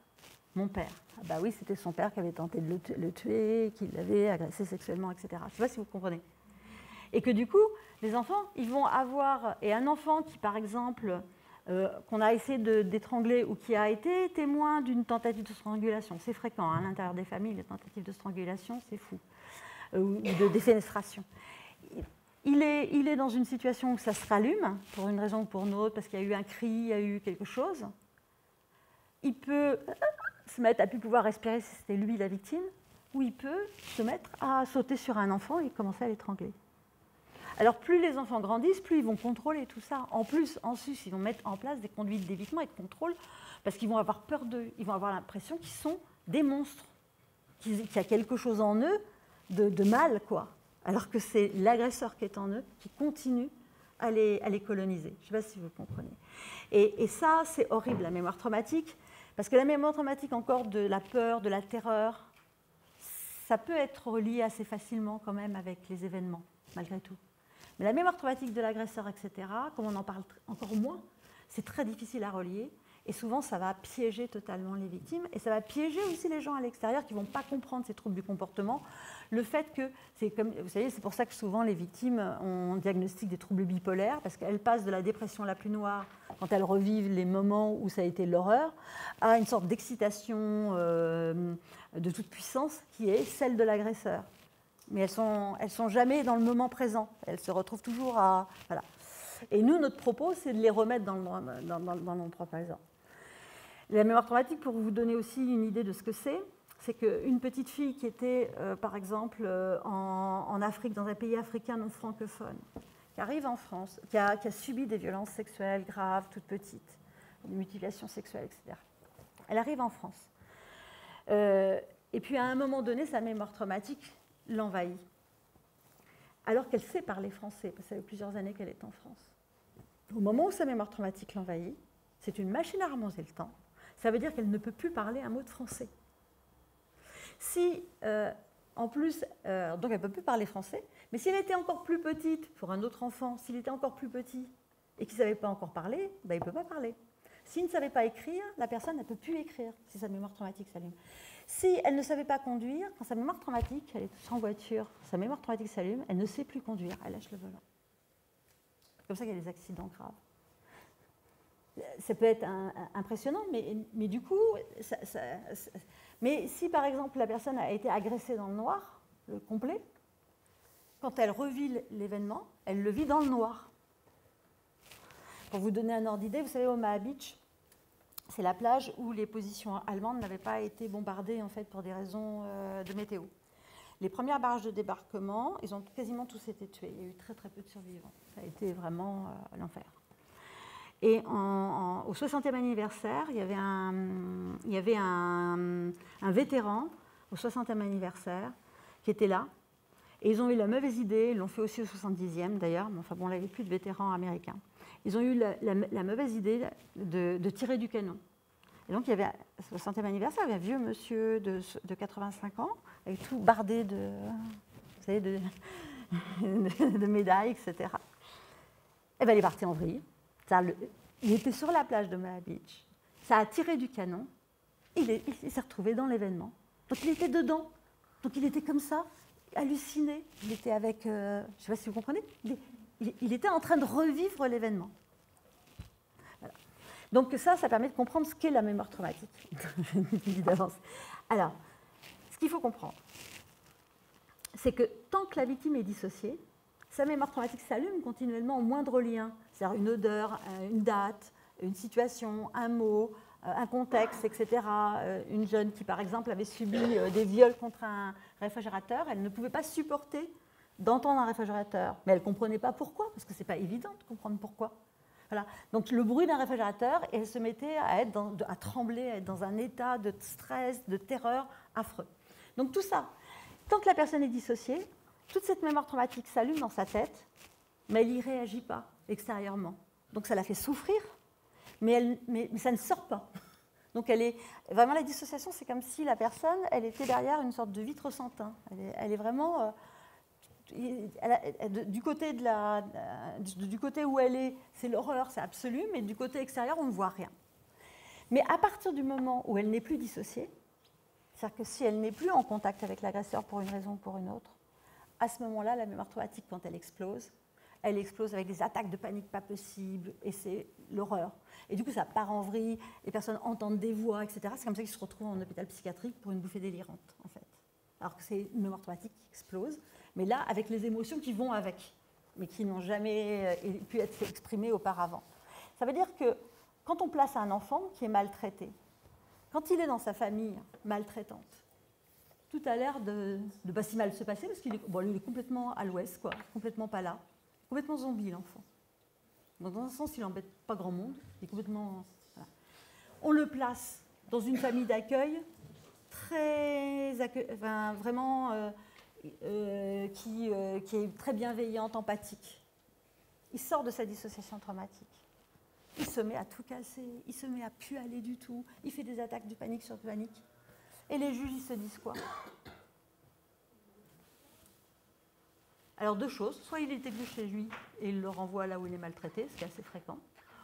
Mon père. Ah bah oui, c'était son père qui avait tenté de le tuer, qui l'avait agressé sexuellement, etc. Je ne sais pas si vous comprenez. Et que du coup, les enfants, ils vont avoir... Et un enfant qui, par exemple... qu'on a essayé d'étrangler ou qui a été témoin d'une tentative de strangulation. C'est fréquent, hein, à l'intérieur des familles, les tentatives de strangulation, c'est fou, ou de défenestration. Il est dans une situation où ça se rallume, pour une raison ou pour une autre, parce qu'il y a eu un cri, il y a eu quelque chose. Il peut se mettre à ne plus pouvoir respirer si c'était lui la victime, ou il peut se mettre à sauter sur un enfant et commencer à l'étrangler. Alors, plus les enfants grandissent, plus ils vont contrôler tout ça. En plus, ils vont mettre en place des conduites d'évitement et de contrôle parce qu'ils vont avoir peur d'eux. Ils vont avoir l'impression qu'ils sont des monstres, qu'il y a quelque chose en eux de mal, quoi. Alors que c'est l'agresseur qui est en eux qui continue à les coloniser. Je ne sais pas si vous comprenez. Et ça, c'est horrible, la mémoire traumatique, parce que la mémoire traumatique, encore de la peur, de la terreur, ça peut être relié assez facilement quand même avec les événements, malgré tout. Mais la mémoire traumatique de l'agresseur, etc., comme on en parle encore moins, c'est très difficile à relier. Et souvent, ça va piéger totalement les victimes. Et ça va piéger aussi les gens à l'extérieur qui ne vont pas comprendre ces troubles du comportement. Le fait que, vous savez, c'est pour ça que souvent les victimes ont diagnostic des troubles bipolaires, parce qu'elles passent de la dépression la plus noire, quand elles revivent les moments où ça a été l'horreur, à une sorte d'excitation de toute puissance qui est celle de l'agresseur. Mais elles sont jamais dans le moment présent. Elles se retrouvent toujours à... Voilà. Et nous, notre propos, c'est de les remettre dans le moment présent. La mémoire traumatique, pour vous donner aussi une idée de ce que c'est qu'une petite fille qui était, par exemple, en Afrique, dans un pays africain non francophone, qui arrive en France, qui a subi des violences sexuelles graves, toute petite, des mutilations sexuelles, etc. Elle arrive en France. Et puis, à un moment donné, sa mémoire traumatique l'envahit. Alors qu'elle sait parler français, parce que ça fait plusieurs années qu'elle est en France. Au moment où sa mémoire traumatique l'envahit, c'est une machine à remonter le temps. Ça veut dire qu'elle ne peut plus parler un mot de français. Si, en plus, donc elle ne peut plus parler français, mais si elle était encore plus petite, pour un autre enfant, s'il était encore plus petit et qu'il ne savait pas encore parler, ben, il ne peut pas parler. S'il ne savait pas écrire, la personne ne peut plus écrire si sa mémoire traumatique s'allume. Si elle ne savait pas conduire, quand sa mémoire traumatique, elle est sans voiture, sa mémoire traumatique s'allume, elle ne sait plus conduire, elle lâche le volant. C'est comme ça qu'il y a des accidents graves. Ça peut être impressionnant, mais du coup, mais si par exemple la personne a été agressée dans le noir, le complet, quand elle revit l'événement, elle le vit dans le noir. Pour vous donner un ordre d'idée, vous savez, Omaha Beach, c'est la plage où les positions allemandes n'avaient pas été bombardées en fait, pour des raisons de météo. Les premières barrages de débarquement, ils ont quasiment tous été tués. Il y a eu très très peu de survivants. Ça a été vraiment l'enfer. Et au 60e anniversaire, il y avait un vétéran au 60e anniversaire qui était là. Et ils ont eu la mauvaise idée, ils l'ont fait aussi au 70e d'ailleurs, mais enfin bon, là il n'y avait plus de vétérans américains. Ils ont eu la mauvaise idée de tirer du canon. Et donc il y avait, au 60e anniversaire, il y avait un vieux monsieur de 85 ans, avec tout bardé vous savez, de médailles, etc. Et bien il est parti en vrille. Il était sur la plage de Omaha Beach. Ça a tiré du canon. Il s'est retrouvé dans l'événement. Donc il était dedans. Donc il était comme ça, halluciné. Il était avec... je ne sais pas si vous comprenez. Il était en train de revivre l'événement. Voilà. Donc ça permet de comprendre ce qu'est la mémoire traumatique. d'avance. Alors, ce qu'il faut comprendre, c'est que tant que la victime est dissociée, sa mémoire traumatique s'allume continuellement au moindre lien, c'est-à-dire une odeur, une date, une situation, un mot, un contexte, etc. Une jeune qui, par exemple, avait subi des viols contre un réfrigérateur, elle ne pouvait pas supporter d'entendre un réfrigérateur, mais elle ne comprenait pas pourquoi, parce que ce n'est pas évident de comprendre pourquoi. Voilà. Donc le bruit d'un réfrigérateur, et elle se mettait à trembler, à être dans un état de stress, de terreur affreux. Donc tout ça, tant que la personne est dissociée, toute cette mémoire traumatique s'allume dans sa tête, mais elle n'y réagit pas extérieurement. Donc ça la fait souffrir, mais ça ne sort pas. Donc vraiment la dissociation, c'est comme si la personne, elle était derrière une sorte de vitre sans teint. Elle est vraiment... du côté où elle est, c'est l'horreur, c'est absolu, mais du côté extérieur, on ne voit rien. Mais à partir du moment où elle n'est plus dissociée, c'est-à-dire que si elle n'est plus en contact avec l'agresseur pour une raison ou pour une autre, à ce moment-là, la mémoire traumatique, quand elle explose avec des attaques de panique pas possibles, et c'est l'horreur. Et du coup, ça part en vrille, les personnes entendent des voix, etc. C'est comme ça qu'ils se retrouvent en hôpital psychiatrique pour une bouffée délirante, en fait. Alors que c'est une mémoire traumatique qui explose, mais là, avec les émotions qui vont avec, mais qui n'ont jamais pu être exprimées auparavant. Ça veut dire que quand on place un enfant qui est maltraité, quand il est dans sa famille maltraitante, tout a l'air de pas si mal se passer, parce qu'il est, il est complètement à l'ouest, quoi, complètement pas là, complètement zombie, l'enfant. Donc, dans un sens, il n'embête pas grand monde, il est complètement... Voilà. On le place dans une famille d'accueil, vraiment qui est très bienveillante, empathique. Il sort de sa dissociation traumatique. Il se met à tout casser, il se met à plus aller du tout, il fait des attaques de panique sur panique. Et les juges, ils se disent quoi? Alors deux choses, soit il est aigu chez lui et il le renvoie là où il est maltraité, ce qui est assez fréquent,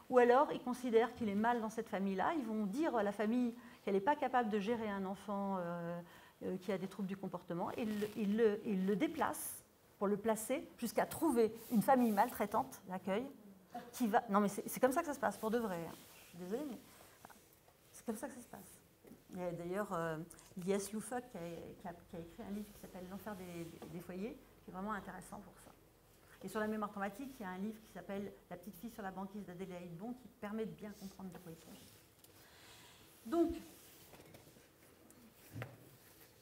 ou alors ils considèrent qu'il est mal dans cette famille-là, ils vont dire à la famille qu'elle n'est pas capable de gérer un enfant qui a des troubles du comportement, et ils le déplacent pour le placer jusqu'à trouver une famille maltraitante d'accueil qui va... Non mais c'est comme ça que ça se passe, pour de vrai. Hein. Je suis désolée, mais c'est comme ça que ça se passe. Il y a d'ailleurs Lies Loufoque qui a écrit un livre qui s'appelle L'enfer des foyers, qui est vraiment intéressant pour ça. Et sur la mémoire traumatique, il y a un livre qui s'appelle La petite fille sur la banquise d'Adélaïde Bon, qui permet de bien comprendre de quoi il s'agit. Donc,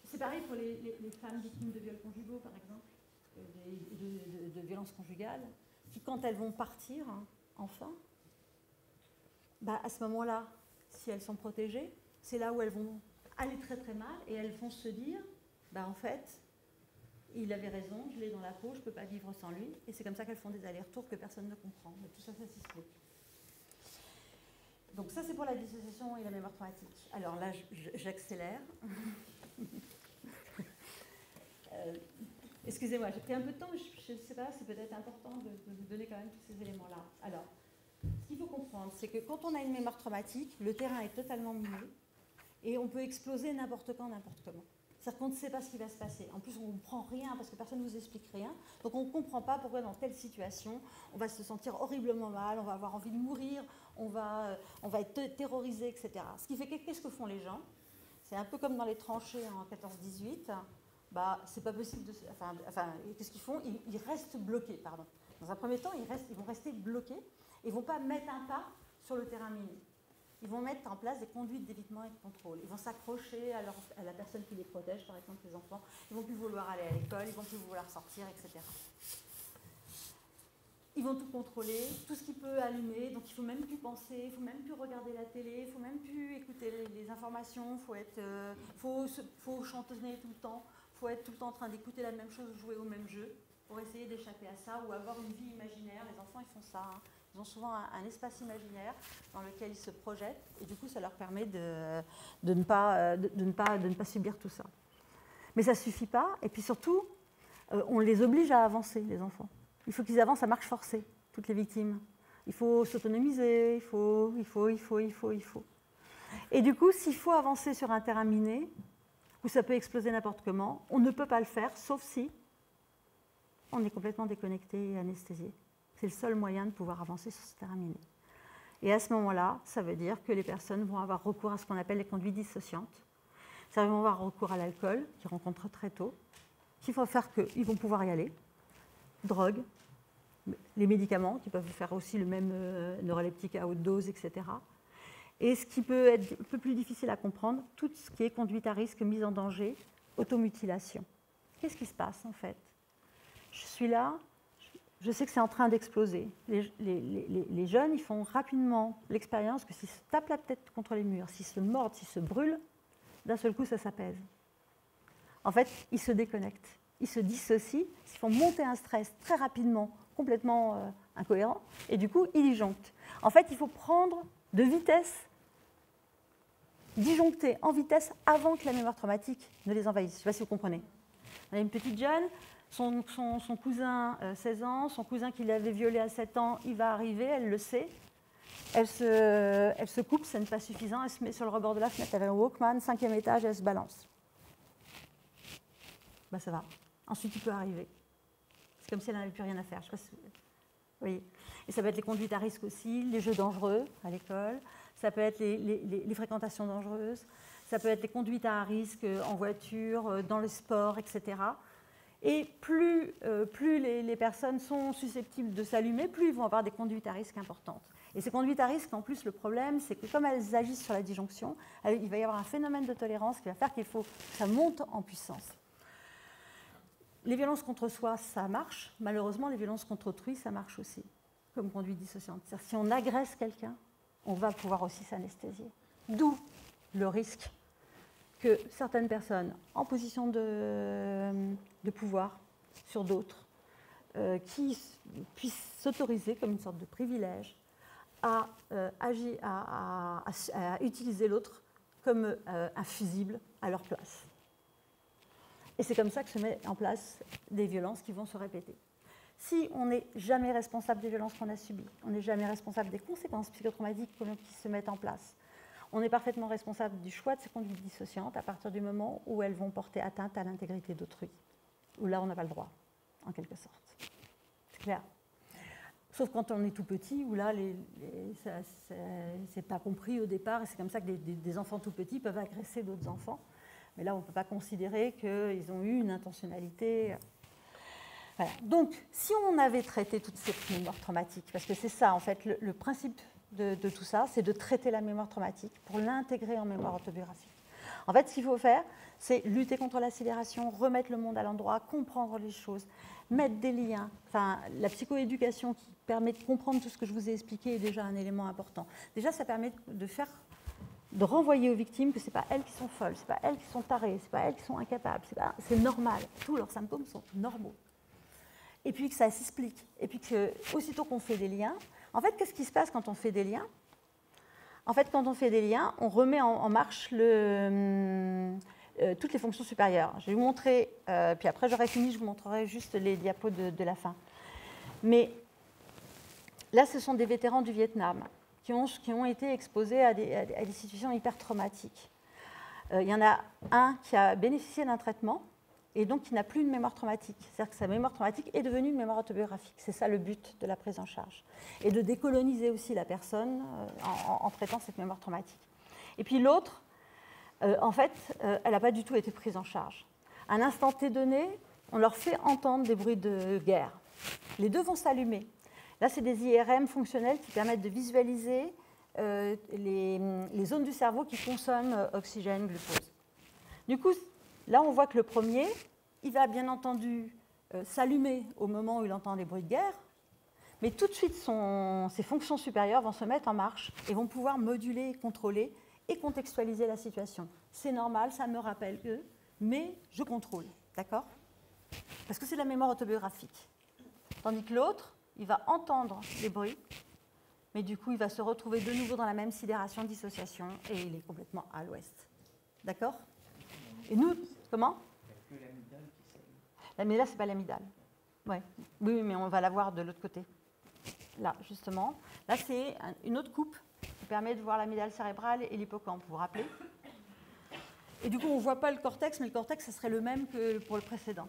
c'est pareil pour les femmes victimes de viols conjugaux, par exemple, de violences conjugales, qui, quand elles vont partir, hein, enfin, bah, à ce moment-là, si elles sont protégées, c'est là où elles vont aller très très mal et elles vont se dire, bah, en fait, il avait raison, je l'ai dans la peau, je ne peux pas vivre sans lui. Et c'est comme ça qu'elles font des allers-retours que personne ne comprend. Mais tout ça, ça s'explique. Donc ça, c'est pour la dissociation et la mémoire traumatique. Alors là, j'accélère. Excusez-moi, j'ai pris un peu de temps, mais je ne sais pas, c'est peut-être important de vous donner quand même tous ces éléments-là. Alors, ce qu'il faut comprendre, c'est que quand on a une mémoire traumatique, le terrain est totalement miné et on peut exploser n'importe quand, n'importe comment. C'est-à-dire qu'on ne sait pas ce qui va se passer. En plus, on ne comprend rien parce que personne ne vous explique rien. Donc on ne comprend pas pourquoi dans telle situation, on va se sentir horriblement mal, on va avoir envie de mourir, on va être terrorisé, etc. Ce qui fait qu'est-ce que font les gens? C'est un peu comme dans les tranchées en 14-18. Bah, c'est pas possible de... qu'est-ce qu'ils font? Ils restent bloqués, pardon. Dans un premier temps, ils vont rester bloqués et ne vont pas mettre un pas sur le terrain miné. Ils vont mettre en place des conduites d'évitement et de contrôle. Ils vont s'accrocher à la personne qui les protège, par exemple les enfants. Ils ne vont plus vouloir aller à l'école, ils ne vont plus vouloir sortir, etc. Ils vont tout contrôler, tout ce qui peut allumer, donc il ne faut même plus penser, il ne faut même plus regarder la télé, il ne faut même plus écouter les informations, faut chantonner tout le temps, il faut être tout le temps en train d'écouter la même chose, jouer au même jeu, pour essayer d'échapper à ça, ou avoir une vie imaginaire. Les enfants, ils font ça, hein. Ils ont souvent un espace imaginaire dans lequel ils se projettent, et du coup, ça leur permet de ne pas subir tout ça. Mais ça ne suffit pas, et puis surtout, on les oblige à avancer, les enfants. Il faut qu'ils avancent à marche forcée, toutes les victimes. Il faut s'autonomiser, il faut. Et du coup, s'il faut avancer sur un terrain miné, où ça peut exploser n'importe comment, on ne peut pas le faire, sauf si on est complètement déconnecté et anesthésié. C'est le seul moyen de pouvoir avancer sur ce terrain miné. Et à ce moment-là, ça veut dire que les personnes vont avoir recours à ce qu'on appelle les conduites dissociantes. Ça vont avoir recours à l'alcool, qu'ils rencontrent très tôt, qui va faire qu'ils vont pouvoir y aller, drogue, les médicaments, qui peuvent faire aussi le même neuroleptique à haute dose, etc. Et ce qui peut être un peu plus difficile à comprendre, tout ce qui est conduite à risque, mise en danger, automutilation. Qu'est-ce qui se passe en fait? Je suis là, je sais que c'est en train d'exploser. Les jeunes, ils font rapidement l'expérience que s'ils se tapent la tête contre les murs, s'ils se mordent, s'ils se brûlent, d'un seul coup, ça s'apaise. En fait, ils se déconnectent, ils se dissocient, ils font monter un stress très rapidement, complètement incohérent, et du coup, ils disjonctent. En fait, il faut prendre de vitesse, disjoncter en vitesse avant que la mémoire traumatique ne les envahisse. Je ne sais pas si vous comprenez. On a une petite jeune, son cousin, 16 ans, son cousin qui l'avait violée à 7 ans, il va arriver, elle le sait. Elle se coupe, ce n'est pas suffisant, elle se met sur le rebord de la fenêtre, elle avait un Walkman, 5e étage, elle se balance. Ben, ça va. Ensuite, il peut arriver. C'est comme si elle n'avait plus rien à faire. Je sais pas si... Oui. Et ça peut être les conduites à risque aussi, les jeux dangereux à l'école, ça peut être les fréquentations dangereuses, ça peut être les conduites à risque en voiture, dans le sport, etc. Et plus les personnes sont susceptibles de s'allumer, plus ils vont avoir des conduites à risque importantes. Et ces conduites à risque, en plus, le problème, c'est que comme elles agissent sur la disjonction, il va y avoir un phénomène de tolérance qui va faire qu'il faut que ça monte en puissance. Les violences contre soi, ça marche. Malheureusement, les violences contre autrui, ça marche aussi, comme conduite dissociante. C'est-à-dire, si on agresse quelqu'un, on va pouvoir aussi s'anesthésier. D'où le risque que certaines personnes en position de pouvoir sur d'autres, qui puissent s'autoriser comme une sorte de privilège à utiliser l'autre comme un fusible à leur place. Et c'est comme ça que se met en place des violences qui vont se répéter. Si on n'est jamais responsable des violences qu'on a subies, on n'est jamais responsable des conséquences psychotraumatiques qui se mettent en place, on est parfaitement responsable du choix de ces conduites dissociantes à partir du moment où elles vont porter atteinte à l'intégrité d'autrui, où là on n'a pas le droit, en quelque sorte. C'est clair. Sauf quand on est tout petit, où là, c'est pas compris au départ, et c'est comme ça que des enfants tout petits peuvent agresser d'autres enfants. Mais là, on ne peut pas considérer qu'ils ont eu une intentionnalité. Voilà. Donc, si on avait traité toutes ces mémoires traumatiques, parce que c'est ça, en fait, le principe de tout ça, c'est de traiter la mémoire traumatique pour l'intégrer en mémoire autobiographique. En fait, ce qu'il faut faire, c'est lutter contre la sidération, remettre le monde à l'endroit, comprendre les choses, mettre des liens. Enfin, la psychoéducation qui permet de comprendre tout ce que je vous ai expliqué est déjà un élément important. Déjà, ça permet de renvoyer aux victimes que ce n'est pas elles qui sont folles, ce n'est pas elles qui sont tarées, ce n'est pas elles qui sont incapables, c'est normal. Tous leurs symptômes sont normaux. Et puis que ça s'explique. Et puis que, aussitôt qu'on fait des liens, en fait, qu'est-ce qui se passe quand on fait des liens? En fait, quand on fait des liens, on remet en marche toutes les fonctions supérieures. Je vais vous montrer, puis après j'aurai fini, je vous montrerai juste les diapos de la fin. Mais là, ce sont des vétérans du Vietnam qui ont été exposés à des situations hyper traumatiques. Il y en a un qui a bénéficié d'un traitement et donc qui n'a plus une mémoire traumatique. C'est-à-dire que sa mémoire traumatique est devenue une mémoire autobiographique. C'est ça le but de la prise en charge. Et de décoloniser aussi la personne en traitant cette mémoire traumatique. Et puis l'autre, en fait, elle n'a pas du tout été prise en charge. À un instant T donné, on leur fait entendre des bruits de guerre. Les deux vont s'allumer. Là, c'est des IRM fonctionnels qui permettent de visualiser les zones du cerveau qui consomment oxygène, glucose. Du coup, là, on voit que le premier, il va bien entendu s'allumer au moment où il entend les bruits de guerre, mais tout de suite, ses fonctions supérieures vont se mettre en marche et vont pouvoir moduler, contrôler et contextualiser la situation. C'est normal, ça me rappelle eux, mais je contrôle, d'accord? Parce que c'est la mémoire autobiographique. Tandis que l'autre, il va entendre les bruits, mais du coup, il va se retrouver de nouveau dans la même sidération, dissociation, et il est complètement à l'ouest. D'accord? Et nous, comment? Il n'y a que l'amygdale qui s'allume. L'amygdale, ce n'est pas l'amygdale. Ouais. Oui, mais on va la voir de l'autre côté. Là, justement. Là, c'est une autre coupe qui permet de voir l'amygdale cérébrale et l'hippocampe, vous vous rappelez? Et du coup, on ne voit pas le cortex, mais le cortex, ce serait le même que pour le précédent.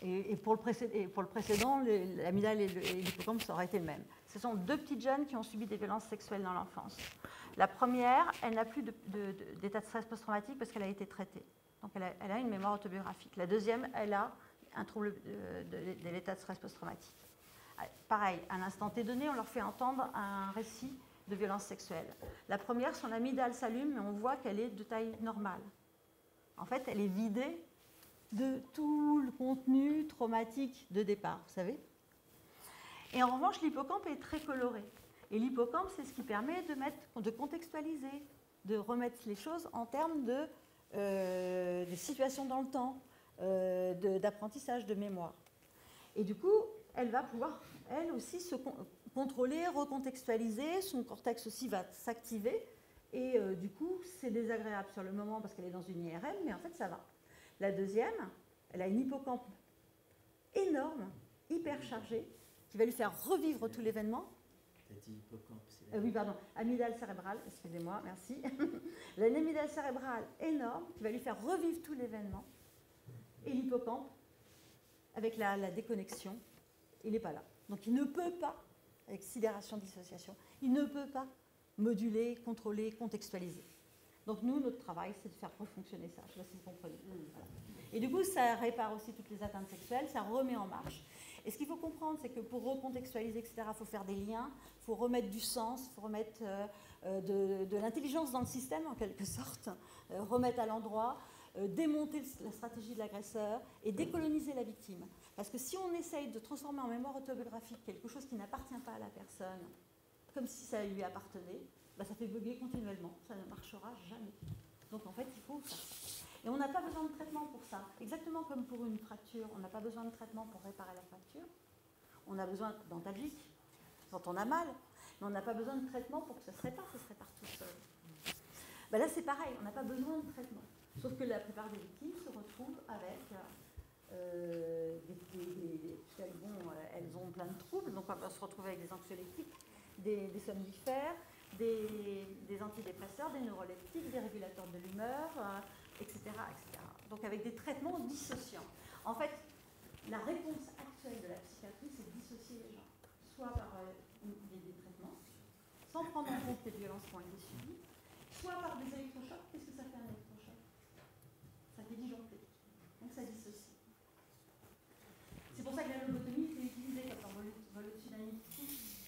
Et pour le précédent, l'amygdale et l'hippocampe, ça aurait été le même. Ce sont deux petites jeunes qui ont subi des violences sexuelles dans l'enfance. La première, elle n'a plus d'état de stress post-traumatique parce qu'elle a été traitée. Donc elle a une mémoire autobiographique. La deuxième, elle a un trouble de l'état de stress post-traumatique. Pareil, à un instant T donné, on leur fait entendre un récit de violence sexuelle. La première, son amygdale s'allume, mais on voit qu'elle est de taille normale. En fait, elle est vidée de tout le contenu traumatique de départ, vous savez. Et en revanche, l'hippocampe est très coloré. Et l'hippocampe, c'est ce qui permet de contextualiser, de remettre les choses en termes de situations dans le temps, d'apprentissage, de mémoire. Et du coup, elle va pouvoir, elle aussi, se contrôler, recontextualiser, son cortex aussi va s'activer, et du coup, c'est désagréable sur le moment parce qu'elle est dans une IRM, mais en fait, ça va. La deuxième, elle a une hippocampe énorme, hyper chargée, qui va lui faire revivre tout l'événement. Tu as dit hippocampe, c'est oui, pardon, amygdale cérébrale, excusez-moi, merci. Elle a une amygdale cérébrale énorme qui va lui faire revivre tout l'événement. Et l'hippocampe, avec la déconnexion, il n'est pas là. Donc il ne peut pas, avec sidération, dissociation, il ne peut pas moduler, contrôler, contextualiser. Donc nous, notre travail, c'est de faire refonctionner ça. Je ne sais pas si vous comprenez. Voilà. Et du coup, ça répare aussi toutes les atteintes sexuelles, ça remet en marche. Et ce qu'il faut comprendre, c'est que pour recontextualiser, etc., il faut faire des liens, il faut remettre du sens, il faut remettre de l'intelligence dans le système, en quelque sorte, remettre à l'endroit, démonter la stratégie de l'agresseur et décoloniser la victime. Parce que si on essaye de transformer en mémoire autobiographique quelque chose qui n'appartient pas à la personne, comme si ça lui appartenait, bah ça fait bugger continuellement, ça ne marchera jamais. Donc en fait, il faut ça. Et on n'a pas besoin de traitement pour ça. Exactement comme pour une fracture, on n'a pas besoin de traitement pour réparer la fracture. On a besoin d'antalgique quand on a mal, mais on n'a pas besoin de traitement pour que ça se répare tout seul. Ben là, c'est pareil, on n'a pas besoin de traitement. Sauf que la plupart des victimes se retrouvent avec elles ont plein de troubles, donc on va se retrouver avec des anxiolytiques, des somnifères, des antidépresseurs, des neuroleptiques, des régulateurs de l'humeur, etc., etc. Donc avec des traitements dissociants. En fait, la réponse actuelle de la psychiatrie, c'est de dissocier les gens, soit par des traitements, sans prendre en compte les violences qui ont été subies, soit par des électrochocs. Qu'est-ce que ça fait un électrochoc? Ça fait disjoncter. Donc ça dissocie. C'est pour ça que la lobotomie est utilisée comme volotsunamie.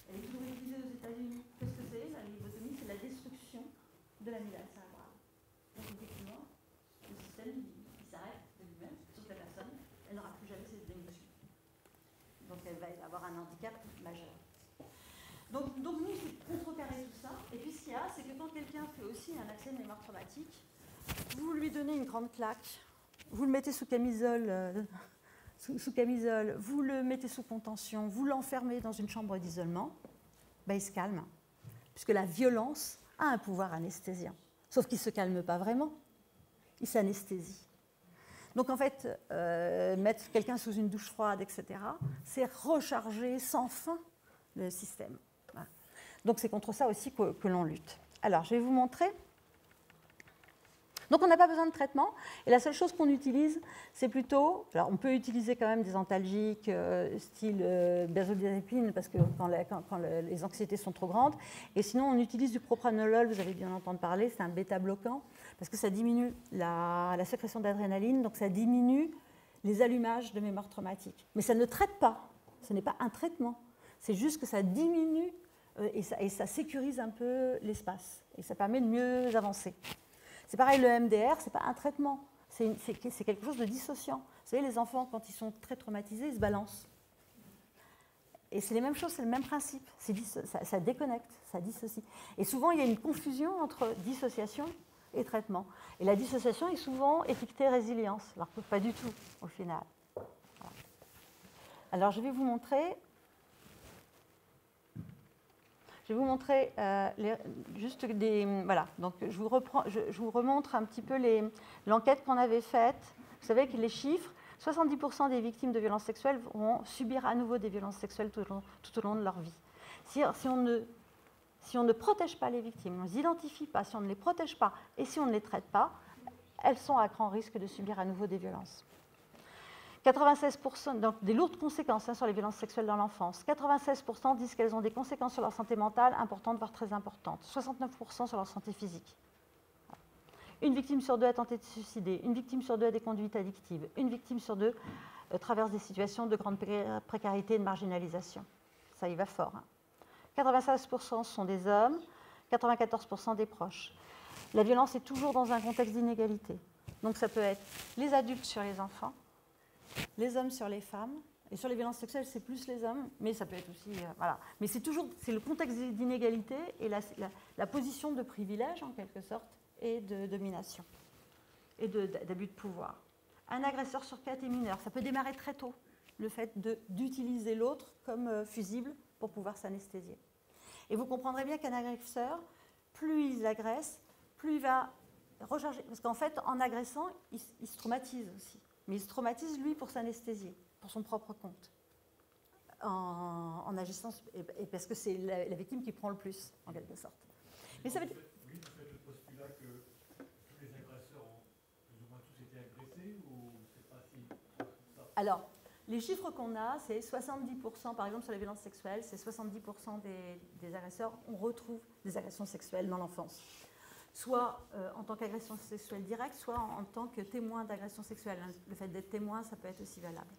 Elle est toujours utilisée aux États-Unis. Qu'est-ce que c'est? La lobotomie, c'est la destruction de l'amygdale cérébrale. Donc effectivement, le système il s'arrête de lui-même, sauf que la personne, elle n'aura plus jamais ses émotions. Donc elle va avoir un handicap majeur. Donc nous, c'est contrecarrer tout ça. Et puis ce qu'il y a, c'est que quand quelqu'un fait aussi un accès de mémoire traumatique, vous lui donnez une grande claque, vous le mettez sous camisole, vous le mettez sous contention, vous l'enfermez dans une chambre d'isolement, ben il se calme. Puisque la violence a un pouvoir anesthésiant. Sauf qu'il ne se calme pas vraiment, il s'anesthésie. Donc en fait, mettre quelqu'un sous une douche froide, etc., c'est recharger sans fin le système. Voilà. Donc c'est contre ça aussi que l'on lutte. Alors je vais vous montrer. Donc on n'a pas besoin de traitement, et la seule chose qu'on utilise, c'est plutôt, alors on peut utiliser quand même des antalgiques style benzodiazépine, parce que quand les anxiétés sont trop grandes, et sinon on utilise du propranolol, vous avez bien entendu parler, c'est un bêta-bloquant, parce que ça diminue la sécrétion d'adrénaline, donc ça diminue les allumages de mémoire traumatique. Mais ça ne traite pas, ce n'est pas un traitement, c'est juste que ça diminue et ça sécurise un peu l'espace, et ça permet de mieux avancer. C'est pareil, le MDR, ce n'est pas un traitement, c'est quelque chose de dissociant. Vous savez, les enfants, quand ils sont très traumatisés, ils se balancent. Et c'est les mêmes choses, c'est le même principe. Ça déconnecte, ça dissocie. Et souvent, il y a une confusion entre dissociation et traitement. Et la dissociation est souvent étiquetée résilience, alors que pas du tout, au final. Voilà. Alors, je vais vous montrer... Je vais vous montrer juste des... Voilà, donc je vous remontre un petit peu l'enquête qu'on avait faite. Vous savez que les chiffres, 70% des victimes de violences sexuelles vont subir à nouveau des violences sexuelles tout au long de leur vie. Si on ne protège pas les victimes, on ne les identifie pas, si on ne les protège pas et si on ne les traite pas, elles sont à grand risque de subir à nouveau des violences. 96%, donc des lourdes conséquences sur les violences sexuelles dans l'enfance. 96% disent qu'elles ont des conséquences sur leur santé mentale importantes, voire très importantes. 69% sur leur santé physique. Une victime sur deux a tenté de se suicider. Une victime sur deux a des conduites addictives. Une victime sur deux traverse des situations de grande précarité et de marginalisation. Ça y va fort. 96% sont des hommes, 94% des proches. La violence est toujours dans un contexte d'inégalité. Donc ça peut être les adultes sur les enfants, les hommes sur les femmes, et sur les violences sexuelles, c'est plus les hommes, mais ça peut être aussi... voilà. Mais c'est le contexte d'inégalité et la position de privilège, en quelque sorte, et de domination, et d'abus de pouvoir. Un agresseur sur 4 est mineur. Ça peut démarrer très tôt, le fait d'utiliser l'autre comme fusible pour pouvoir s'anesthésier. Et vous comprendrez bien qu'un agresseur, plus il agresse, plus il va recharger. Parce qu'en fait, en agressant, il se traumatise aussi. Mais il se traumatise, lui, pour s'anesthésier, pour son propre compte, en agissant, et parce que c'est la victime qui prend le plus, en quelque sorte. Mais ça veut dire... Oui, vous faites le postulat que tous les agresseurs ont plus ou moins tous été agressés, ou c'est pas si... Alors, les chiffres qu'on a, c'est 70%, par exemple, sur les violences sexuelles, c'est 70% des agresseurs, on retrouve des agressions sexuelles dans l'enfance. Soit en tant qu'agression sexuelle directe, soit en tant que témoin d'agression sexuelle. Le fait d'être témoin, ça peut être aussi valable.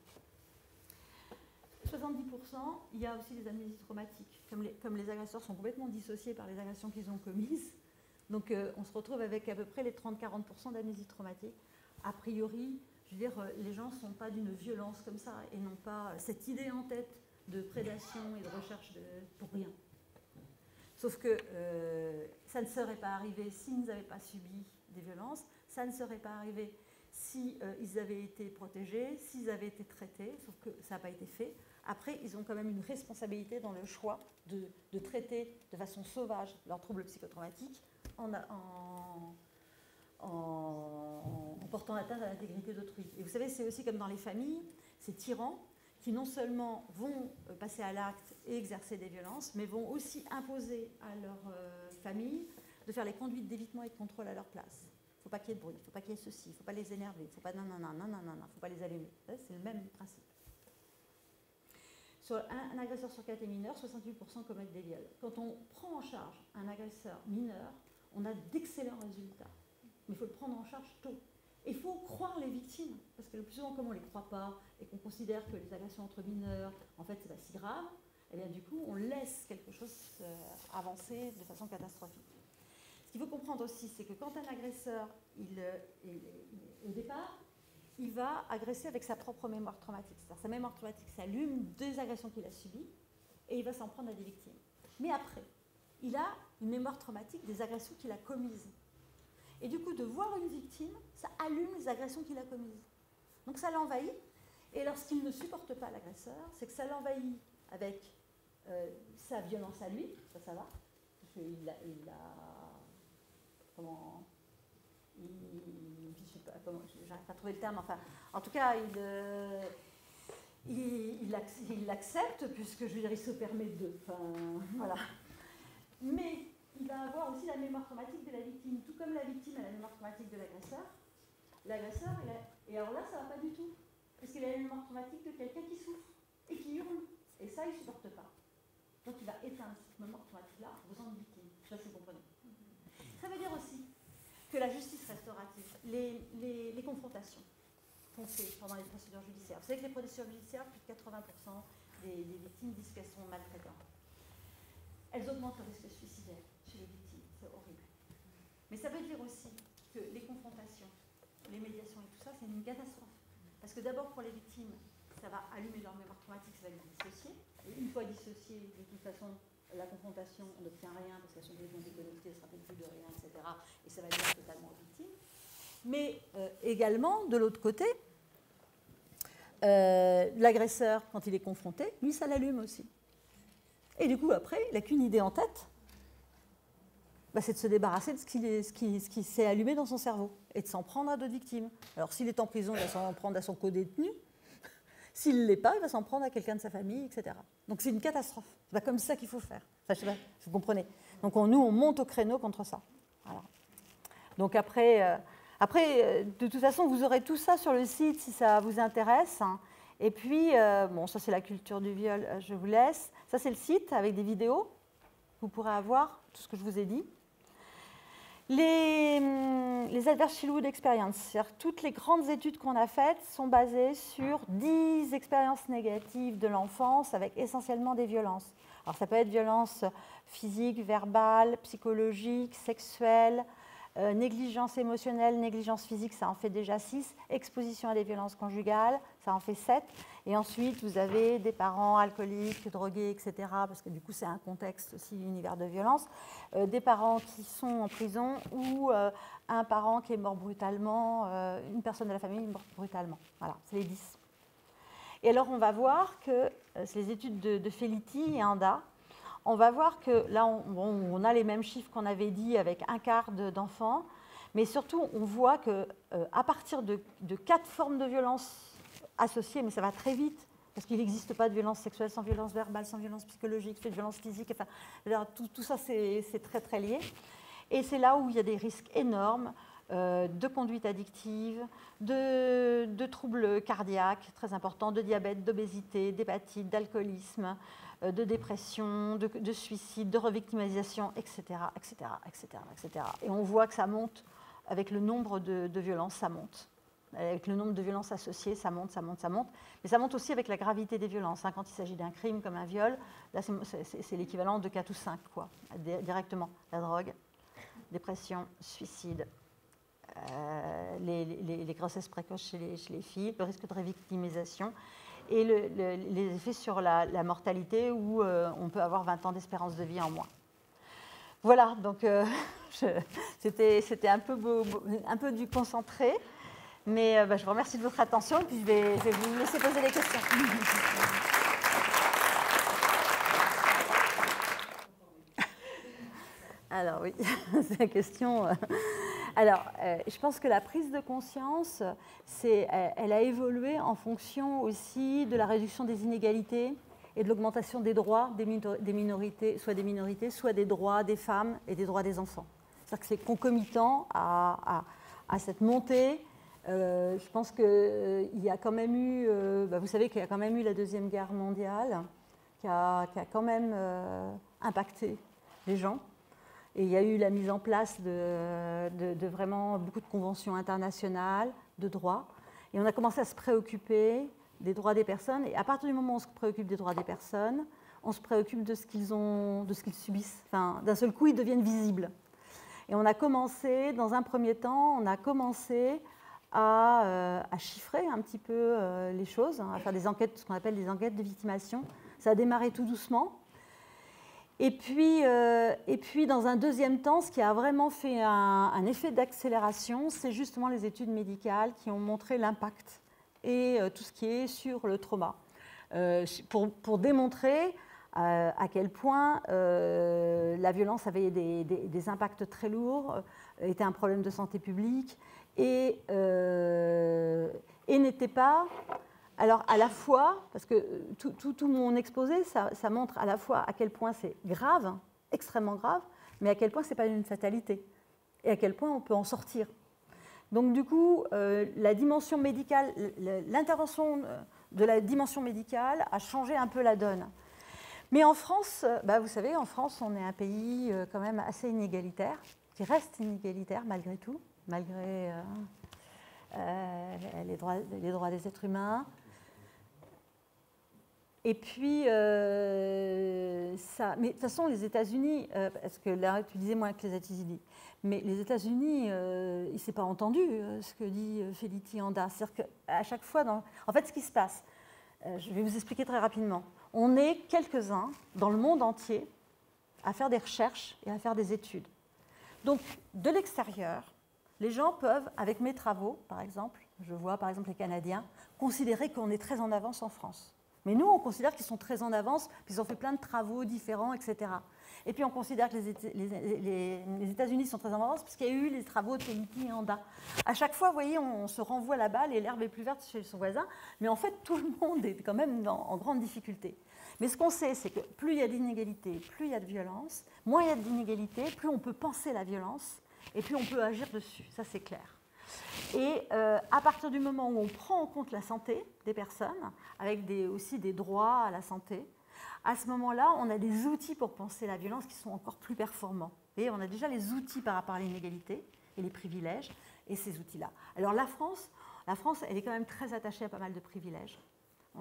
70%, il y a aussi des amnésies traumatiques. Comme les agresseurs sont complètement dissociés par les agressions qu'ils ont commises, donc on se retrouve avec à peu près les 30-40% d'amnésie traumatique. A priori, je veux dire, les gens ne sont pas d'une violence comme ça et n'ont pas cette idée en tête de prédation et de recherche pour rien. Sauf que ça ne serait pas arrivé s'ils n'avaient pas subi des violences. Ça ne serait pas arrivé si ils avaient été protégés, s'ils avaient été traités, sauf que ça n'a pas été fait. Après, ils ont quand même une responsabilité dans le choix de traiter de façon sauvage leurs troubles psychotraumatiques en portant atteinte à l'intégrité d'autrui. Et vous savez, c'est aussi comme dans les familles, ces tyrans qui non seulement vont passer à l'acte et exercer des violences, mais vont aussi imposer à leur famille de faire les conduites d'évitement et de contrôle à leur place. Il ne faut pas qu'il y ait de bruit, il ne faut pas qu'il y ait ceci, il ne faut pas les énerver, il ne faut pas nanana, il ne faut pas les allumer. C'est le même principe. Sur un agresseur sur 4 est mineur, 68% commettent des viols. Quand on prend en charge un agresseur mineur, on a d'excellents résultats. Mais il faut le prendre en charge tôt. Et il faut croire les victimes, parce que le plus souvent, comme on ne les croit pas et qu'on considère que les agressions entre mineurs, en fait, c'est pas si grave, et bien du coup, on laisse quelque chose avancer de façon catastrophique. Ce qu'il faut comprendre aussi, c'est que quand un agresseur, au départ, il va agresser avec sa propre mémoire traumatique. C'est-à-dire sa mémoire traumatique s'allume des agressions qu'il a subies et il va s'en prendre à des victimes. Mais après, il a une mémoire traumatique des agressions qu'il a commises. Et du coup, de voir une victime, ça allume les agressions qu'il a commises. Donc ça l'envahit. Et lorsqu'il ne supporte pas l'agresseur, c'est que ça l'envahit avec sa violence à lui, ça va, parce qu'il j'arrive pas à trouver le terme, enfin, en tout cas, il l'accepte, puisque je veux dire, il se permet de. Enfin, voilà. Mais il va avoir aussi la mémoire traumatique de la victime, tout comme la victime a la mémoire traumatique de l'agresseur. L'agresseur, et alors là, ça va pas du tout, parce qu'il a la mémoire traumatique de quelqu'un qui souffre et qui hurle. Et ça, il ne supporte pas. Donc il va éteindre cette mémoire traumatique-là en faisant une victime. Je sais pas si vous comprenez. Ça veut dire aussi que la justice restaurative, les confrontations qu'on fait pendant les procédures judiciaires, vous savez que les procédures judiciaires, plus de 80% des victimes disent qu'elles sont maltraitantes. Elles augmentent le risque suicidaire chez les victimes, c'est horrible. Mais ça veut dire aussi que les confrontations, les médiations et tout ça, c'est une catastrophe. Parce que d'abord pour les victimes, ça va allumer leur mémoire traumatique, ça va les dissocier. Et une fois dissociées, de toute façon, la confrontation, on n'obtient rien parce qu'elles sont complètement déconnectées, elles ne se rappellent plus de rien, etc. Et ça va être totalement aux victimes. Mais également, de l'autre côté, l'agresseur, quand il est confronté, lui, ça l'allume aussi. Et du coup, après, il n'a qu'une idée en tête, c'est de se débarrasser de ce qui s'est allumé dans son cerveau et de s'en prendre à d'autres victimes. Alors, s'il est en prison, il va s'en prendre à son co-détenu. S'il ne l'est pas, il va s'en prendre à quelqu'un de sa famille, etc. Donc, c'est une catastrophe. C'est pas comme ça qu'il faut faire. Enfin, je sais pas, vous comprenez. Donc, nous, on monte au créneau contre ça. Voilà. Donc, après, de toute façon, vous aurez tout ça sur le site si ça vous intéresse. Et puis, ça, c'est la culture du viol, je vous laisse. Ça, c'est le site avec des vidéos. Vous pourrez avoir tout ce que je vous ai dit. Les Adverse Childhood Experience, c'est-à-dire toutes les grandes études qu'on a faites sont basées sur 10 expériences négatives de l'enfance avec essentiellement des violences. Alors ça peut être violence physique, verbale, psychologique, sexuelle, négligence émotionnelle, négligence physique, ça en fait déjà 6, exposition à des violences conjugales, ça en fait 7. Et ensuite, vous avez des parents alcooliques, drogués, etc., parce que du coup, c'est un contexte aussi, univers de violence, des parents qui sont en prison ou un parent qui est mort brutalement, une personne de la famille est morte brutalement. Voilà, c'est les 10. Et alors, on va voir que, c'est les études de Felitti et Anda, on va voir que là, on a les mêmes chiffres qu'on avait dit avec un quart d'enfants, mais surtout, on voit qu'à partir de 4 formes de violence associées, mais ça va très vite, parce qu'il n'existe pas de violence sexuelle sans violence verbale, sans violence psychologique, de violence physique, enfin, tout ça, c'est très, très lié. Et c'est là où il y a des risques énormes de conduite addictive, de troubles cardiaques, très importants, de diabète, d'obésité, d'hépatite, d'alcoolisme, de dépression, de suicide, de revictimisation, etc., etc., etc., etc. Et on voit que ça monte avec le nombre de violences, ça monte. Avec le nombre de violences associées, ça monte, ça monte, ça monte. Mais ça monte aussi avec la gravité des violences. Quand il s'agit d'un crime comme un viol, là, c'est l'équivalent de 4 ou 5, quoi, directement. La drogue, dépression, suicide, les grossesses précoces chez les filles, le risque de revictimisation et les effets sur la mortalité où on peut avoir 20 ans d'espérance de vie en moins. Voilà, donc C'était un peu du concentré. Mais je vous remercie de votre attention. Puis je vais vous laisser poser des questions. Alors oui, c'est la question. Alors, je pense que la prise de conscience, elle a évolué en fonction aussi de la réduction des inégalités et de l'augmentation des droits des minorités, soit des droits des femmes et des droits des enfants. C'est-à-dire que c'est concomitant à cette montée. Je pense qu'il y a quand même eu, vous savez qu'il y a quand même eu la Deuxième Guerre mondiale qui a quand même impacté les gens. Et il y a eu la mise en place de vraiment beaucoup de conventions internationales, de droits. Et on a commencé à se préoccuper des droits des personnes. Et à partir du moment où on se préoccupe des droits des personnes, on se préoccupe de ce qu'ils subissent. Enfin, d'un seul coup, ils deviennent visibles. Et on a commencé, dans un premier temps, à chiffrer un petit peu les choses, à faire des enquêtes, ce qu'on appelle des enquêtes de victimation. Ça a démarré tout doucement. Et puis, dans un deuxième temps, ce qui a vraiment fait un effet d'accélération, c'est justement les études médicales qui ont montré l'impact et tout ce qui est sur le trauma. Pour démontrer à quel point la violence avait des impacts très lourds, était un problème de santé publique et n'était pas... Alors, à la fois, parce que tout mon exposé, ça montre à la fois à quel point c'est grave, extrêmement grave, mais à quel point ce n'est pas une fatalité, et à quel point on peut en sortir. Donc, du coup, la dimension médicale, l'intervention de la dimension médicale a changé un peu la donne. Mais en France, vous savez, en France, on est un pays quand même assez inégalitaire, qui reste inégalitaire malgré tout, malgré les droits des êtres humains. Et puis, mais de toute façon, les États-Unis, parce que là, tu disais moins que les États-Unis, mais les États-Unis, il ne s'est pas entendu ce que dit Felitti Anda. C'est-à-dire qu'à chaque fois, en fait, ce qui se passe, je vais vous expliquer très rapidement. On est quelques-uns dans le monde entier à faire des recherches et à faire des études. Donc, de l'extérieur, les gens peuvent, avec mes travaux, par exemple, je vois par exemple les Canadiens, considérer qu'on est très en avance en France. Mais nous, on considère qu'ils sont très en avance, qu'ils ont fait plein de travaux différents, etc. Et puis, on considère que les États-Unis sont très en avance parce qu'il y a eu les travaux de Felitti et Anda. À chaque fois, vous voyez, on se renvoie la balle et l'herbe est plus verte chez son voisin. Mais en fait, tout le monde est quand même en grande difficulté. Mais ce qu'on sait, c'est que plus il y a d'inégalités, plus il y a de violence. Moins il y a d'inégalités, plus on peut penser la violence et plus on peut agir dessus. Ça, c'est clair. Et à partir du moment où on prend en compte la santé des personnes, avec aussi des droits à la santé, à ce moment-là, on a des outils pour penser la violence qui sont encore plus performants. Et on a déjà les outils par rapport à l'inégalité et les privilèges, et ces outils-là. Alors la France, elle est quand même très attachée à pas mal de privilèges.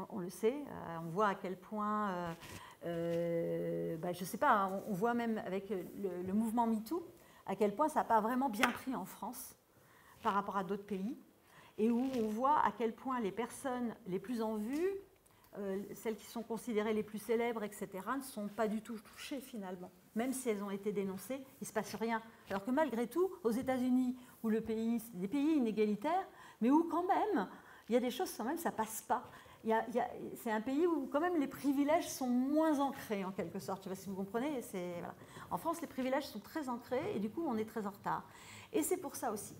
On le sait, on voit à quel point, je ne sais pas, on voit même avec le mouvement MeToo, à quel point ça n'a pas vraiment bien pris en France par rapport à d'autres pays, et où on voit à quel point les personnes les plus en vue, celles qui sont considérées les plus célèbres, etc., ne sont pas du tout touchées finalement. Même si elles ont été dénoncées, il ne se passe rien. Alors que malgré tout, aux États-Unis, où le pays, c'est des pays inégalitaires, mais où quand même, il y a des choses quand même, ça ne passe pas. C'est un pays où quand même les privilèges sont moins ancrés en quelque sorte. Je ne sais pas si vous comprenez. Voilà. En France, les privilèges sont très ancrés et du coup, on est très en retard. Et c'est pour ça aussi.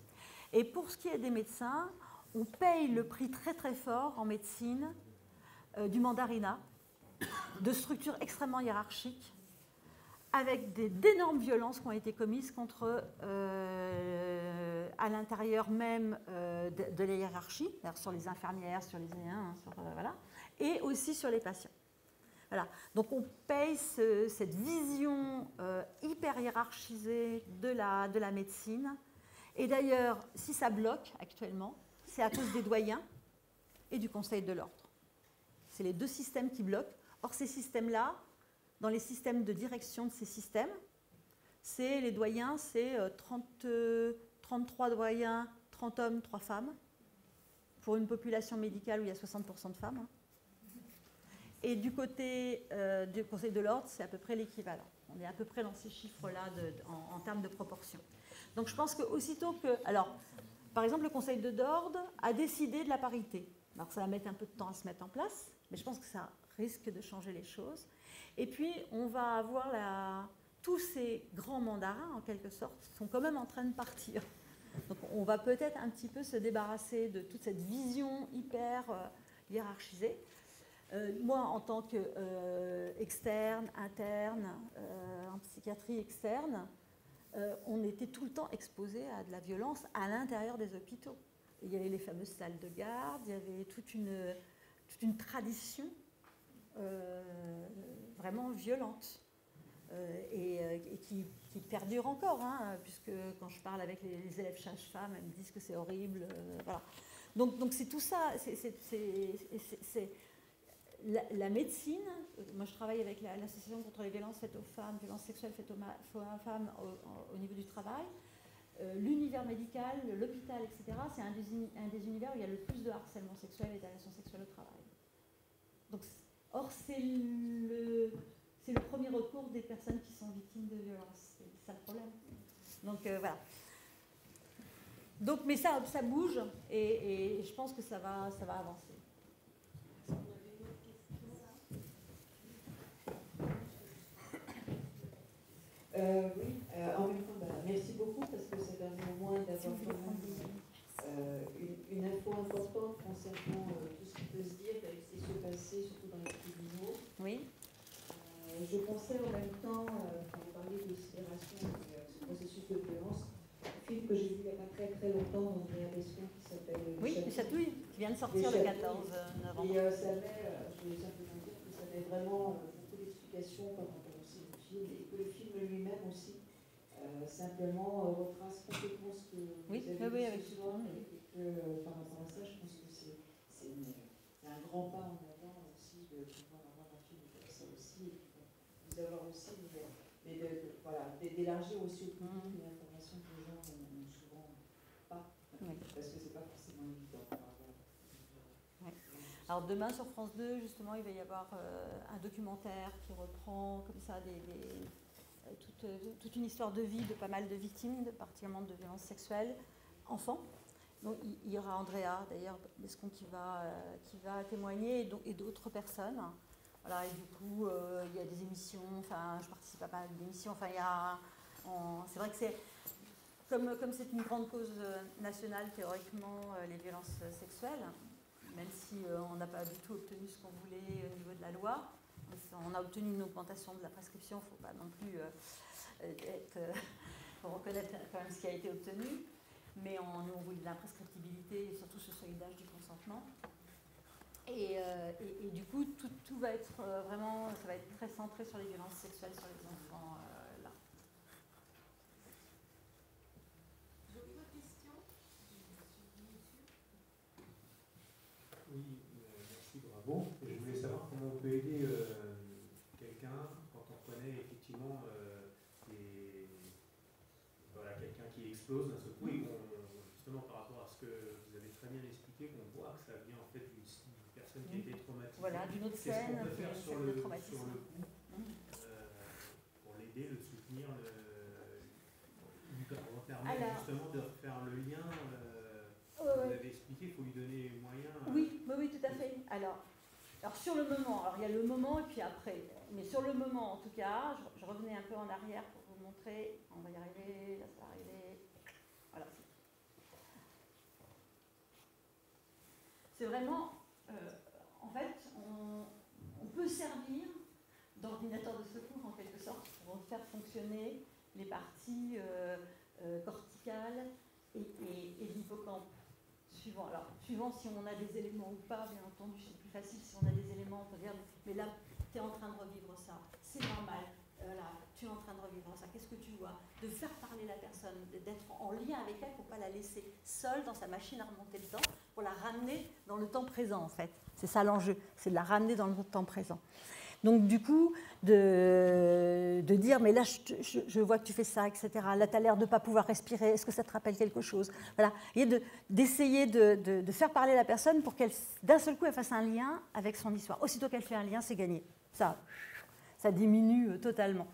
Et pour ce qui est des médecins, on paye le prix très très fort en médecine du mandarinat, de structures extrêmement hiérarchiques, avec d'énormes violences qui ont été commises contre, à l'intérieur même de la hiérarchie, sur les infirmières, sur les voilà, et aussi sur les patients. Voilà. Donc on paye cette vision hyper hiérarchisée de la médecine. Et d'ailleurs, si ça bloque actuellement, c'est à cause des doyens et du Conseil de l'ordre. C'est les deux systèmes qui bloquent. Or, ces systèmes-là, dans les systèmes de direction de ces systèmes, c'est les doyens, c'est 33 doyens, 30 hommes, 3 femmes, pour une population médicale où il y a 60% de femmes. Et du côté du Conseil de l'ordre, c'est à peu près l'équivalent. On est à peu près dans ces chiffres-là en termes de proportion. Donc je pense qu'aussitôt que... Alors, par exemple, le Conseil de Dordes a décidé de la parité. Alors ça va mettre un peu de temps à se mettre en place, mais je pense que ça risque de changer les choses. Et puis, on va avoir tous ces grands mandarins, en quelque sorte, sont quand même en train de partir. Donc on va peut-être un petit peu se débarrasser de toute cette vision hyper hiérarchisée. Moi, en tant qu'externe, interne, en psychiatrie externe, on était tout le temps exposé à de la violence à l'intérieur des hôpitaux. Il y avait les fameuses salles de garde, il y avait toute une tradition vraiment violente et qui perdure encore, hein, puisque quand je parle avec les élèves sages-femmes, elles me disent que c'est horrible. Voilà. Donc c'est tout ça, c'est la médecine. Moi je travaille avec l'association contre les violences faites aux femmes, violences sexuelles faites aux femmes au niveau du travail. L'univers médical, l'hôpital, etc., c'est un des univers où il y a le plus de harcèlement sexuel et d'agression sexuelle au travail. Donc, or, c'est le premier recours des personnes qui sont victimes de violences. C'est ça le problème. Donc, voilà. Donc, mais ça bouge et je pense que ça va avancer. Oui, en même temps, merci beaucoup parce que ça permet au moins d'avoir une info importante concernant tout ce qui peut se dire avec ce qui se passait, surtout dans les tribunaux. Oui. Je pensais en même temps, quand vous parliez de sidération, ce processus de violence, un film que j'ai vu il n'y a pas très très longtemps d'Andrea Bescon qui s'appelle Oui, Le Chatouille, qui vient de sortir le 14 novembre. Et ça avait, je voulais simplement dire que ça avait vraiment beaucoup d'explications par rapport aussi au film, et que le film lui-même aussi simplement retrace complètement ce que vous avez dit ce soir, et que par rapport à ça, je pense que c'est un grand pas en avant aussi de pouvoir avoir un film comme ça aussi, et vous avoir aussi, d'élargir aussi au public une information que les gens n'ont souvent pas, parce que c'est pas forcément évident. Alors demain sur France 2, justement, il va y avoir un documentaire qui reprend comme ça toute une histoire de vie de pas mal de victimes, particulièrement de violences sexuelles, enfants. Donc il y aura Andrea, d'ailleurs, Bescon qui va témoigner, et d'autres personnes. Voilà, et du coup, il y a des émissions, enfin, je participe à pas mal d'émissions, enfin, c'est vrai que c'est, comme c'est une grande cause nationale, théoriquement, les violences sexuelles, même si on n'a pas du tout obtenu ce qu'on voulait au niveau de la loi. On a obtenu une augmentation de la prescription, il ne faut pas non plus faut reconnaître quand même ce qui a été obtenu, mais on voulait de la prescriptibilité et surtout ce solidage du consentement. Et du coup, tout va être vraiment, ça va être très centré sur les violences sexuelles sur les enfants là. D'autres questions? Oui, merci, bravo. Je voulais savoir comment on peut aider quelqu'un quand on connaît effectivement quelqu'un qui explose d'un seul coup et justement par rapport à ce que vous avez très bien expliqué, qu'on voit que ça vient en fait d'une personne qui a été traumatisée. Voilà, d'une autre scène, qu'est-ce qu'on peut faire sur le coup pour l'aider, le soutenir, lui permettre justement de refaire le lien vous avez expliqué, il faut lui donner les moyens. Oui, tout à fait. Alors sur le moment, il y a le moment et puis après, mais sur le moment en tout cas, je revenais un peu en arrière pour vous montrer, on va y arriver, là ça va arriver, voilà. C'est vraiment, en fait, on peut servir d'ordinateur de secours en quelque sorte pour faire fonctionner les parties corticales et l'hippocampe. Suivant si on a des éléments ou pas, bien entendu, c'est plus facile si on a des éléments, on peut dire, mais là, tu es en train de revivre ça, c'est normal, là, tu es en train de revivre ça, qu'est-ce que tu vois? De faire parler la personne, d'être en lien avec elle pour ne pas la laisser seule dans sa machine à remonter le temps, pour la ramener dans le temps présent, en fait. C'est ça l'enjeu, c'est de la ramener dans le temps présent. Donc du coup, de dire, mais là, je vois que tu fais ça, etc. Là, tu as l'air de ne pas pouvoir respirer, est-ce que ça te rappelle quelque chose? Voilà, et d'essayer de faire parler la personne pour qu'elle, d'un seul coup, elle fasse un lien avec son histoire. Aussitôt qu'elle fait un lien, c'est gagné. Ça diminue totalement.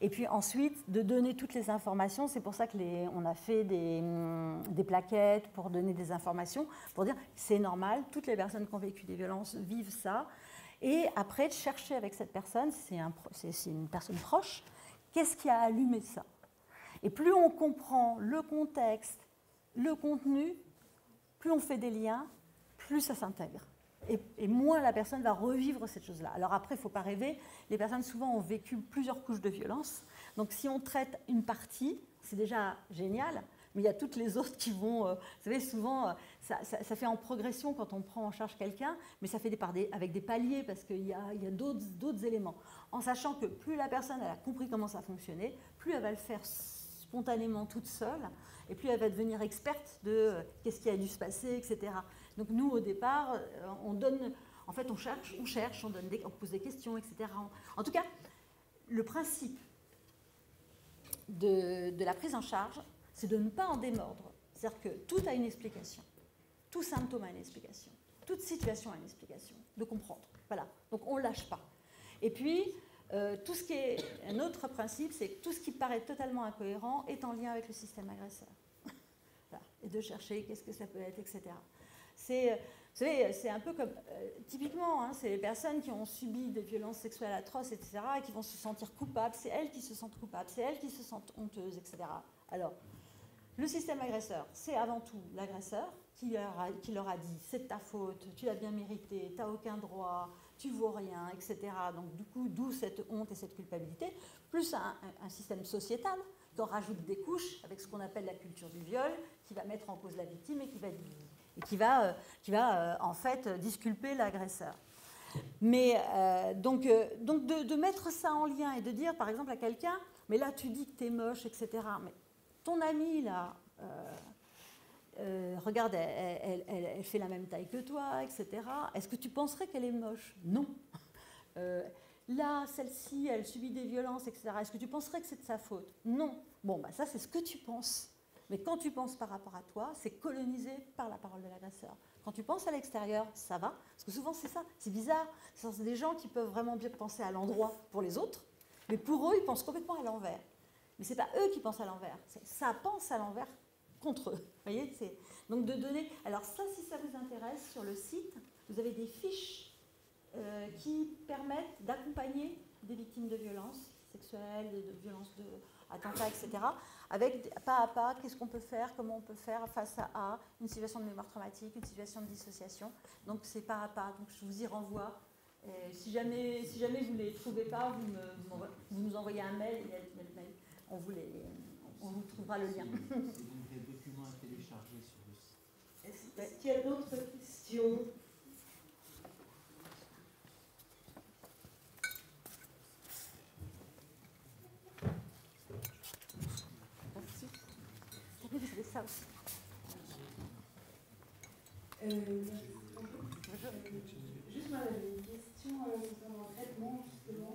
Et puis ensuite, de donner toutes les informations. C'est pour ça qu'on a fait des plaquettes pour donner des informations, pour dire c'est normal, toutes les personnes qui ont vécu des violences vivent ça. Et après, de chercher avec cette personne, c'est une personne proche, qu'est-ce qui a allumé ça? Et plus on comprend le contexte, le contenu, plus on fait des liens, plus ça s'intègre. Et moins la personne va revivre cette chose-là. Alors après, il ne faut pas rêver, les personnes souvent ont vécu plusieurs couches de violence. Donc si on traite une partie, c'est déjà génial, mais il y a toutes les autres qui vont... vous savez, souvent, ça fait en progression quand on prend en charge quelqu'un, mais ça fait avec des paliers, parce qu'il y a d'autres éléments. En sachant que plus la personne elle a compris comment ça fonctionnait, plus elle va le faire spontanément toute seule, et plus elle va devenir experte de qu'est-ce qui a dû se passer, etc. Donc nous, au départ, on donne, en fait, on cherche, on pose des questions, etc. En tout cas, le principe de la prise en charge, c'est de ne pas en démordre. C'est-à-dire que tout a une explication, tout symptôme a une explication, toute situation a une explication, de comprendre. Voilà. Donc on ne lâche pas. Et puis, tout ce qui est un autre principe, c'est que tout ce qui paraît totalement incohérent est en lien avec le système agresseur. Voilà. Et de chercher qu'est-ce que ça peut être, etc. Vous savez, c'est un peu comme, typiquement, c'est les personnes qui ont subi des violences sexuelles atroces, etc., et qui vont se sentir coupables, c'est elles qui se sentent coupables, c'est elles qui se sentent honteuses, etc. Alors, le système agresseur, c'est avant tout l'agresseur qui leur a dit « c'est de ta faute, tu l'as bien mérité, tu n'as aucun droit, tu vaux rien, etc. » Donc du coup, d'où cette honte et cette culpabilité, plus un système sociétal qui en rajoute des couches avec ce qu'on appelle la culture du viol, qui va mettre en cause la victime et qui va en fait disculper l'agresseur. Mais donc de mettre ça en lien et de dire par exemple à quelqu'un « mais là tu dis que tu es moche, etc. » Mais ton amie là, regarde, elle fait la même taille que toi, etc. Est-ce que tu penserais qu'elle est moche? Non. Là, celle-ci, elle subit des violences, etc. Est-ce que tu penserais que c'est de sa faute? Non. Bon, bah ça c'est ce que tu penses. Mais quand tu penses par rapport à toi, c'est colonisé par la parole de l'agresseur. Quand tu penses à l'extérieur, ça va. Parce que souvent, c'est ça. C'est bizarre. C'est des gens qui peuvent vraiment bien penser à l'endroit pour les autres, mais pour eux, ils pensent complètement à l'envers. Mais ce n'est pas eux qui pensent à l'envers. Ça pense à l'envers contre eux. Vous voyez, donc de donner... Alors ça, si ça vous intéresse, sur le site, vous avez des fiches qui permettent d'accompagner des victimes de violences sexuelles, de violences d'attentats, etc., avec pas à pas, qu'est-ce qu'on peut faire, comment on peut faire face à une situation de mémoire traumatique, une situation de dissociation. Donc c'est pas à pas, donc je vous y renvoie. Et si jamais vous ne les trouvez pas, vous nous envoyez un mail, on vous trouvera le lien. C'est donc des documents à télécharger sur le site. Est-ce qu'il y a d'autres questions? Vous avez ça aussi. Juste moi, j'avais une question concernant le traitement, justement.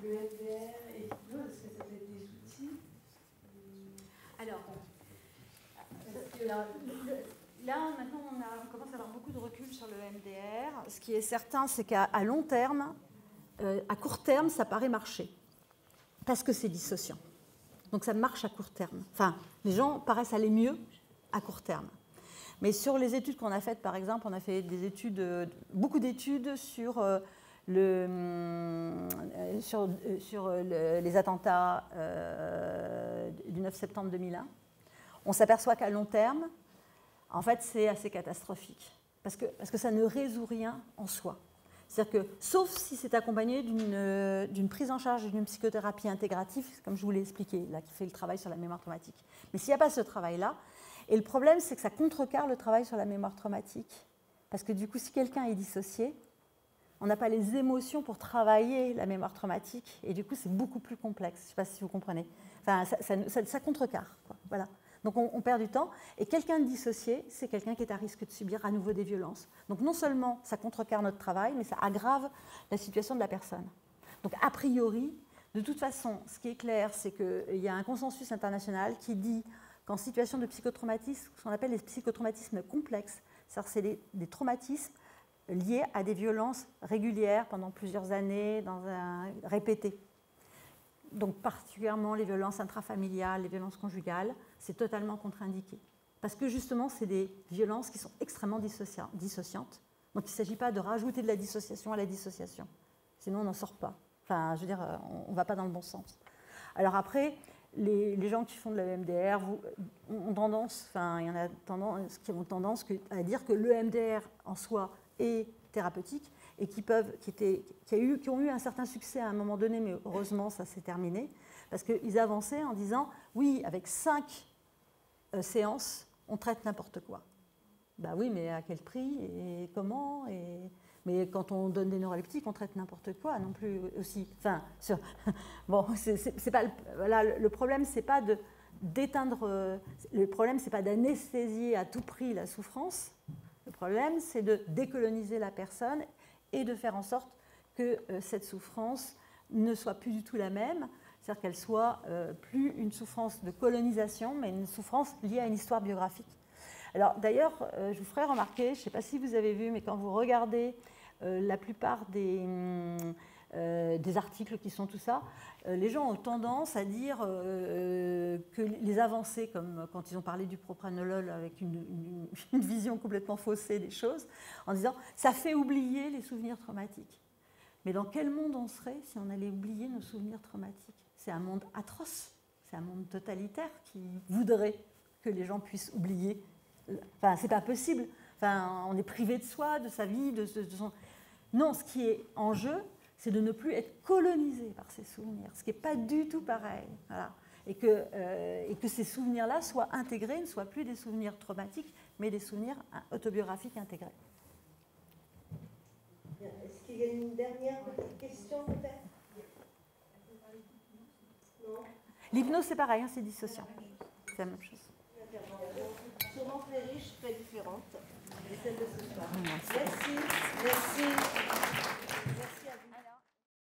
Le MDR et l'hypnose, est-ce que ça peut être des outils? Alors, là, maintenant, on commence à avoir beaucoup de recul sur le MDR. Ce qui est certain, c'est qu'à long terme, à court terme, ça paraît marcher. Parce que c'est dissociant. Donc ça marche à court terme. Enfin, les gens paraissent aller mieux à court terme. Mais sur les études qu'on a faites, par exemple, on a fait beaucoup d'études sur, les attentats du 9 septembre 2001. On s'aperçoit qu'à long terme, en fait, c'est assez catastrophique. Parce que ça ne résout rien en soi. C'est-à-dire que, sauf si c'est accompagné d'une prise en charge et d'une psychothérapie intégrative, comme je vous l'ai expliqué, là, qui fait le travail sur la mémoire traumatique. Mais s'il n'y a pas ce travail-là, et le problème, c'est que ça contrecarre le travail sur la mémoire traumatique. Parce que du coup, si quelqu'un est dissocié, on n'a pas les émotions pour travailler la mémoire traumatique, et du coup, c'est beaucoup plus complexe. Je ne sais pas si vous comprenez. Enfin, ça contrecarre, quoi. Voilà. Donc on perd du temps. Et quelqu'un de dissocié, c'est quelqu'un qui est à risque de subir à nouveau des violences. Donc non seulement ça contrecarre notre travail, mais ça aggrave la situation de la personne. Donc a priori, de toute façon, ce qui est clair, c'est qu'il y a un consensus international qui dit qu'en situation de psychotraumatisme, ce qu'on appelle les psychotraumatismes complexes, c'est-à-dire c'est des traumatismes liés à des violences régulières pendant plusieurs années, répétées, donc particulièrement les violences intrafamiliales, les violences conjugales, c'est totalement contre-indiqué. Parce que justement, c'est des violences qui sont extrêmement dissociantes. Donc il ne s'agit pas de rajouter de la dissociation à la dissociation. Sinon, on n'en sort pas. Enfin, je veux dire, on ne va pas dans le bon sens. Alors après, les gens qui font de l'EMDR ont tendance, enfin, il y en a qui ont tendance à dire que l'EMDR en soi est thérapeutique et qui ont eu un certain succès à un moment donné, mais heureusement, ça s'est terminé, parce qu'ils avançaient en disant, oui, avec 5 séances, on traite n'importe quoi. Ben oui, mais à quel prix et comment mais quand on donne des neuroleptiques, on traite n'importe quoi non plus aussi. Enfin, bon, c'est pas voilà, le problème, c'est pas d'éteindre. Le problème, c'est pas d'anesthésier à tout prix la souffrance. Le problème, c'est de décoloniser la personne et de faire en sorte que cette souffrance ne soit plus du tout la même, c'est-à-dire qu'elle soit plus une souffrance de colonisation, mais une souffrance liée à une histoire biographique. Alors d'ailleurs, je vous ferai remarquer, je ne sais pas si vous avez vu, mais quand vous regardez la plupart des articles qui sont tout ça, les gens ont tendance à dire que les avancées, comme quand ils ont parlé du propranolol avec une vision complètement faussée des choses, en disant « ça fait oublier les souvenirs traumatiques ». Mais dans quel monde on serait si on allait oublier nos souvenirs traumatiques? C'est un monde atroce, c'est un monde totalitaire qui voudrait que les gens puissent oublier. Enfin, c'est pas possible. Enfin, on est privé de soi, de sa vie, de son... Non, ce qui est en jeu, c'est de ne plus être colonisé par ces souvenirs, ce qui n'est pas du tout pareil. Voilà. Et que ces souvenirs-là soient intégrés, ne soient plus des souvenirs traumatiques, mais des souvenirs autobiographiques intégrés. Est-ce qu'il y a une dernière petite question peut-être? Non. L'hypnose, c'est pareil, hein, c'est dissociant. C'est la même chose. Sûrement très riche, très différente de celle de ce soir. Merci. Merci. Merci à vous.